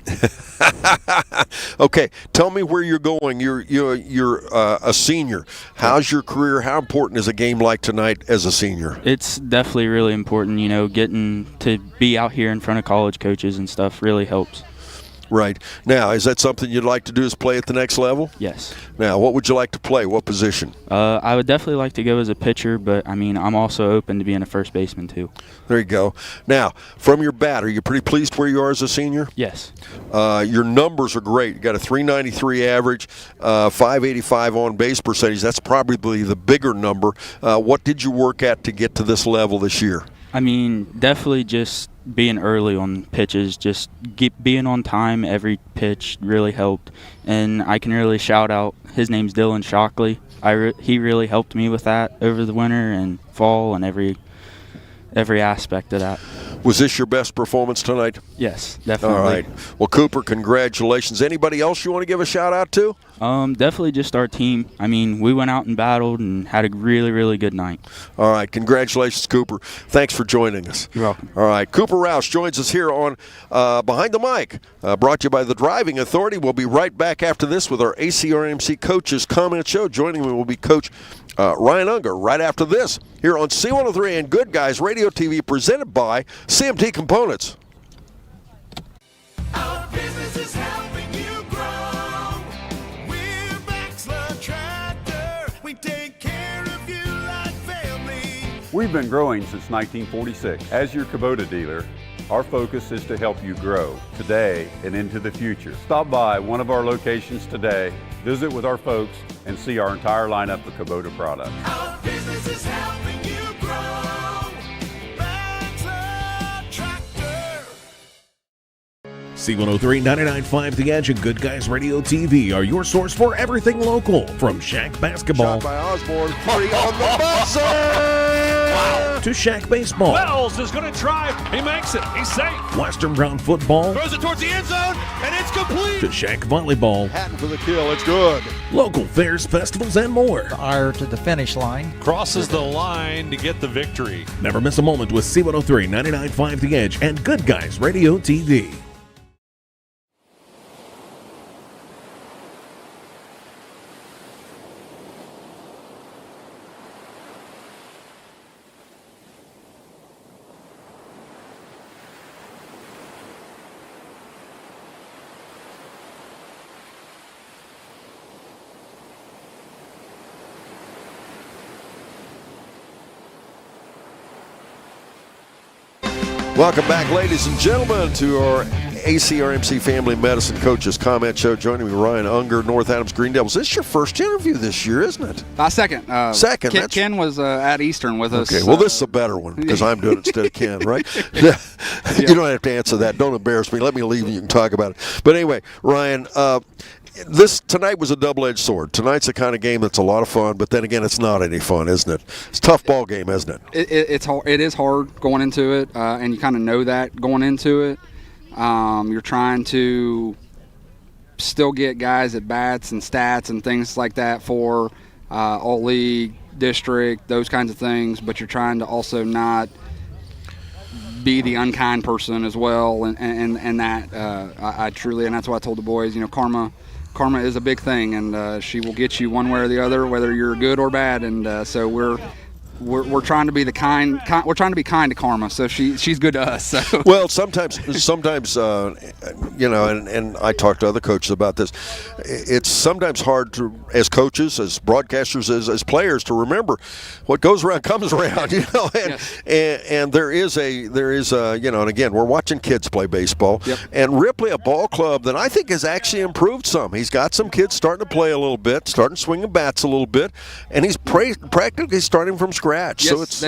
Okay, tell me where you're going. You're a senior. How's your career? How important is a game like tonight as a senior? It's definitely really important. Getting to be out here in front of college coaches and stuff really helps. Right. Now, is that something you'd like to do, is play at the next level? Yes. Now, what would you like to play? What position? I would definitely like to go as a pitcher, but, I'm also open to being a first baseman, too. There you go. Now, from your bat, are you pretty pleased where you are as a senior? Yes. Your numbers are great. You got a .393 average, .585 on-base percentage. That's probably the bigger number. What did you work at to get to this level this year? Definitely just being early on pitches, just being on time every pitch really helped. And I can really shout out, his name's Dylan Shockley. He really helped me with that over the winter and fall and every aspect of that. Was this your best performance tonight? Yes, definitely. All right. Well, Cooper, congratulations. Anybody else you want to give a shout out to? Definitely just our team. We went out and battled and had a really, really good night. All right. Congratulations, Cooper. Thanks for joining us. You're welcome. All right. Cooper Roush joins us here on Behind the Mic, brought to you by the Driving Authority. We'll be right back after this with our ACRMC Coaches Comment Show. Joining me will be Coach Ryan Unger right after this here on C103 and Good Guys Radio TV, presented by CMT Components. Our business is helping you grow. We're Baxler Tractor. We take care of you like family. We've been growing since 1946. As your Kubota dealer, Our focus is to help you grow today and into the future. Stop by one of our locations today, visit with our folks, and see our entire lineup of Kubota products. Our business is helping you grow. Bachelor Tractor. C103 99.5 The Edge and Good Guys Radio TV are your source for everything local. From Shack basketball Shot by Osborne, 3 on the buzzer! to Shack baseball, Wells is going to drive. He makes it. He's safe. Western Brown football, Throws it towards the end zone, and it's complete. to Shack volleyball, Hatton for the kill, it's good. local fairs, festivals, and more. Ire to the finish line. Crosses the line to get the victory. Never miss a moment with C103 99.5 The Edge and Good Guys Radio TV. Welcome back, ladies and gentlemen, to our ACRMC Family Medicine Coaches Comment Show. Joining me, Ryan Unger, North Adams Green Devils. This is your first interview this year, isn't it? Second. Second. Ken was at Eastern with us. Okay, well, this is a better one because I'm doing it instead of Ken, right? You don't have to answer that. Don't embarrass me. Let me leave and you can talk about it. But anyway, Ryan, tonight was a double-edged sword. Tonight's the kind of game that's a lot of fun, but then again, it's not any fun, isn't it? It's a tough ball game, isn't it? It's hard. It is hard going into it, and you kind of know that going into it. You're trying to still get guys at bats and stats and things like that for all league, district, those kinds of things, but you're trying to also not be the unkind person as well, and that I truly, and that's what I told the boys. Karma is a big thing, and she will get you one way or the other, whether you're good or bad. And so we're trying to be we're trying to be kind to Karma. So she's good to us. So. Well, sometimes, and I talk to other coaches about this. It's sometimes hard to, as coaches, as broadcasters, as players, to remember what goes around comes around. And there is and again, we're watching kids play baseball, and Ripley, a ball club that I think has actually improved some. He's got some kids starting to play a little bit, starting swinging bats a little bit, and he's practically starting from scratch. Yes, So it's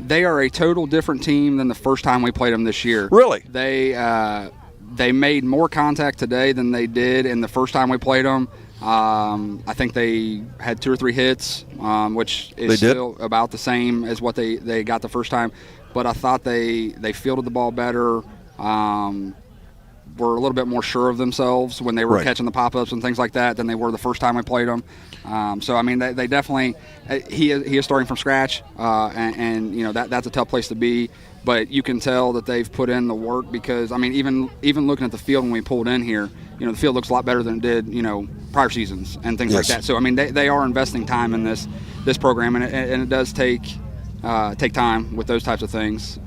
they are a total different team than the first time we played them this year. Really? They made more contact today than they did in the first time we played them. I think they had 2 or 3 hits, which is still about the same as what they got the first time. But I thought they fielded the ball better. Were a little bit more sure of themselves when they were catching the pop-ups and things like that than they were the first time we played them. So I mean, they definitely he is starting from scratch, and that's a tough place to be. But you can tell that they've put in the work because I mean, even looking at the field when we pulled in here, the field looks a lot better than it did prior seasons and things like that. So I mean, they are investing time in this program, and it does take time with those types of things.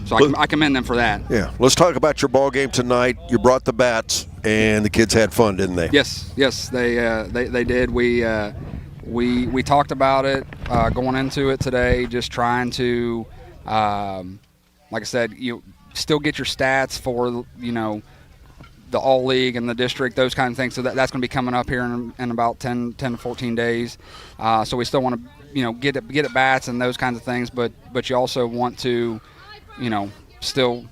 So I commend them for that. Yeah. Let's talk about your ball game tonight. You brought the bats, and the kids had fun, didn't they? Yes, they did. We talked about it going into it today, just trying to, like I said, you still get your stats for the all league and the district, those kind of things. So that's going to be coming up here in about 10 to 14 days. So we still want to get at bats and those kinds of things, but you also want to still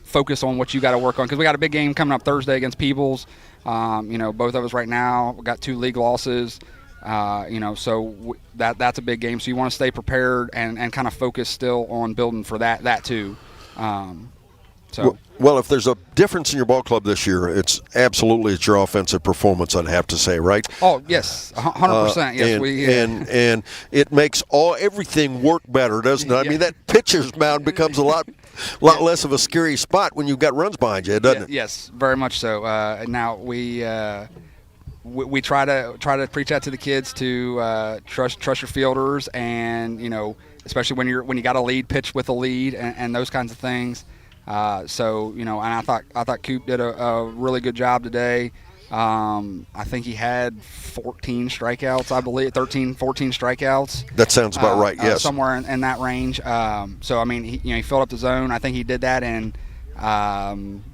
focus on what you got to work on, because we got a big game coming up Thursday against Peebles. Both of us right now we got 2 league losses. So that's a big game. So you want to stay prepared and kind of focus still on building for that too. Well, if there's a difference in your ball club this year, it's your offensive performance, I'd have to say, right? Oh, yes, 100%. Yes, and it makes everything work better, doesn't it? I mean, that pitcher's mound becomes a lot less of a scary spot when you've got runs behind you, doesn't it? Yes, very much so. Now we try to preach that to the kids to trust your fielders, and especially when you got a lead, pitch with a lead, and those kinds of things. And I thought Coop did a really good job today. I think he had 14 strikeouts, I believe, 13, 14 strikeouts. That sounds about right, yes. Somewhere in that range. So, I mean, he filled up the zone. I think he did that in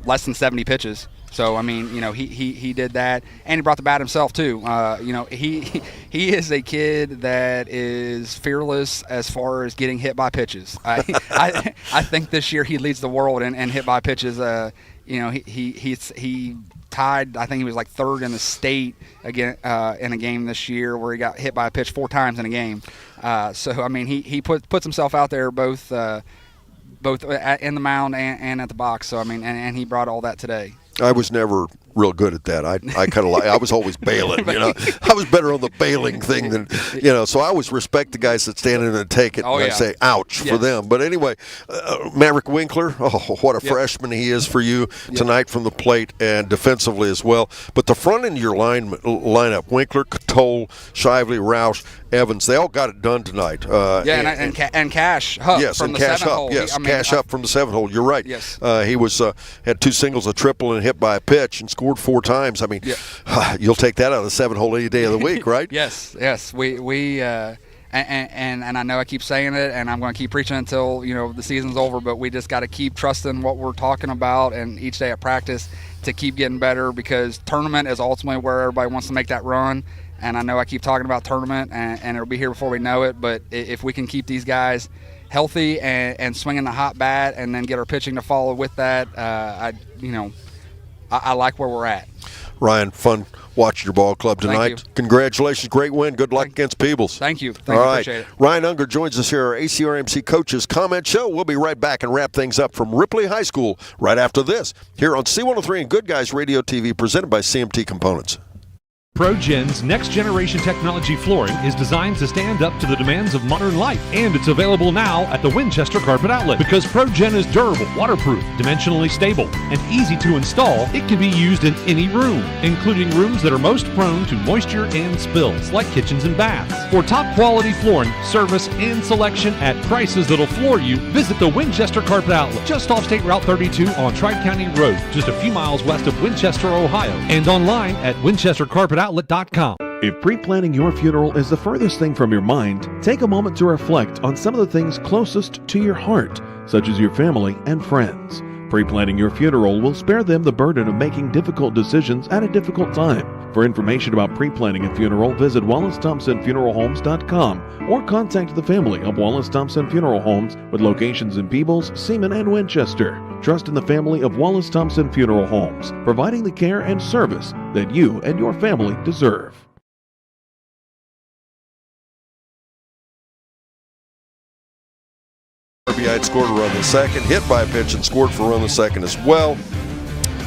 less than 70 pitches. So, I mean, he did that, and he brought the bat himself too. He is a kid that is fearless as far as getting hit by pitches. I think this year he leads the world in hit by pitches. He tied. I think he was like third in the state again in a game this year where he got hit by a pitch 4 times in a game. So, I mean, he puts himself out there both in the mound and at the box. So, I mean, and he brought all that today. I was never real good at that. I kind of I was always bailing, I was better on the bailing thing than, so I always respect the guys that stand in and take it. Oh, and I say, ouch for them. But anyway, Maverick Winkler, what a freshman he is for you tonight from the plate and defensively as well. But the front end of your lineup, Winkler, Toll, Shively, Roush, Evans, they all got it done tonight. And Cash Hupp from the 7th hole. Yes, Cash Hupp from the 7th hole. You're right. Yes. He was had 2 singles, a triple, and hit by a pitch and scored 4 times. I mean, you'll take that out of the 7th hole any day of the week, right? Yes. We and I know I keep saying it, and I'm going to keep preaching until the season's over. But we just got to keep trusting what we're talking about, and each day at practice to keep getting better, because tournament is ultimately where everybody wants to make that run. And I know I keep talking about tournament, and it'll be here before we know it. But if we can keep these guys healthy and swinging the hot bat, and then get our pitching to follow with that, I like where we're at. Ryan, fun watching your ball club tonight. Thank you. Congratulations, great win. Good luck against Peebles. Thank you. All right. Appreciate it. Ryan Unger joins us here, our ACRMC Coaches Comment Show. We'll be right back and wrap things up from Ripley High School right after this, here on C103 and Good Guys Radio TV, presented by CMT Components. ProGen's next-generation technology flooring is designed to stand up to the demands of modern life, and it's available now at the Winchester Carpet Outlet. Because ProGen is durable, waterproof, dimensionally stable, and easy to install, it can be used in any room, including rooms that are most prone to moisture and spills, like kitchens and baths. For top-quality flooring, service, and selection at prices that'll floor you, visit the Winchester Carpet Outlet, just off State Route 32 on Tri-County Road, just a few miles west of Winchester, Ohio, and online at winchestercarpetoutlet.com. If pre-planning your funeral is the furthest thing from your mind, take a moment to reflect on some of the things closest to your heart, such as your family and friends. Pre-planning your funeral will spare them the burden of making difficult decisions at a difficult time. For information about pre-planning a funeral, visit WallaceThompsonFuneralHomes.com or contact the family of Wallace Thompson Funeral Homes with locations in Peebles, Seaman, and Winchester. Trust in the family of Wallace Thompson Funeral Homes, providing the care and service that you and your family deserve. RBI had scored a run the second, hit by a pitch and scored for a run the second as well.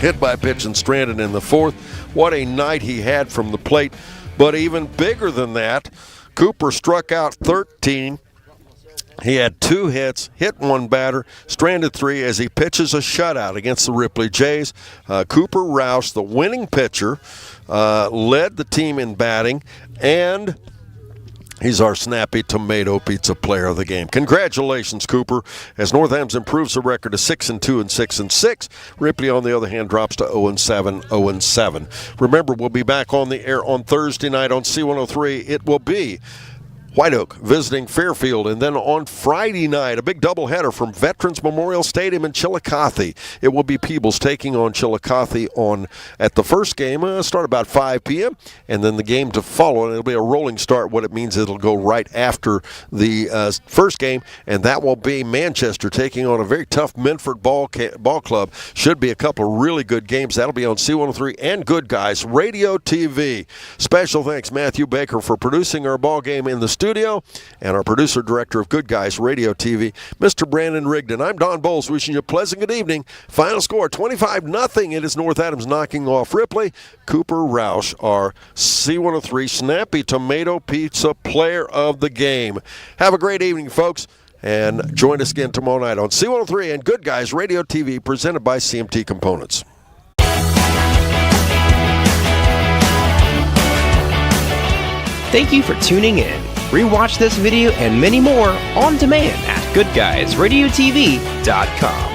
Hit by a pitch and stranded in the 4th. What a night he had from the plate. But even bigger than that, Cooper struck out 13. He had 2 hits, hit 1 batter, stranded 3 as he pitches a shutout against the Ripley Jays. Cooper Roush, the winning pitcher, led the team in batting, and he's our Snappy Tomato Pizza Player of the Game. Congratulations, Cooper, as Northampton improves the record to 6-2 and 6-6. Ripley, on the other hand, drops to 0-7, 0-7. Remember, we'll be back on the air on Thursday night on C103. It will be White Oak visiting Fairfield, and then on Friday night, a big doubleheader from Veterans Memorial Stadium in Chillicothe. It will be Peebles taking on Chillicothe at the first game, start about 5 p.m., and then the game to follow, and it'll be a rolling start. What it means, it'll go right after the first game, and that will be Manchester taking on a very tough Minford ball club. Should be a couple of really good games. That'll be on C103 and Good Guys Radio TV. Special thanks, Matthew Baker, for producing our ball game in the studio, and our producer director of Good Guys Radio TV, Mr. Brandon Rigdon. I'm Don Bowles, wishing you a pleasant good evening. Final score 25-0. It is North Adams knocking off Ripley. Cooper Roush, our C103 Snappy Tomato Pizza Player of the Game. Have a great evening, folks, and join us again tomorrow night on C103 and Good Guys Radio TV, presented by CMT Components. Thank you for tuning in. Rewatch this video and many more on demand at GoodGuysRadioTV.com.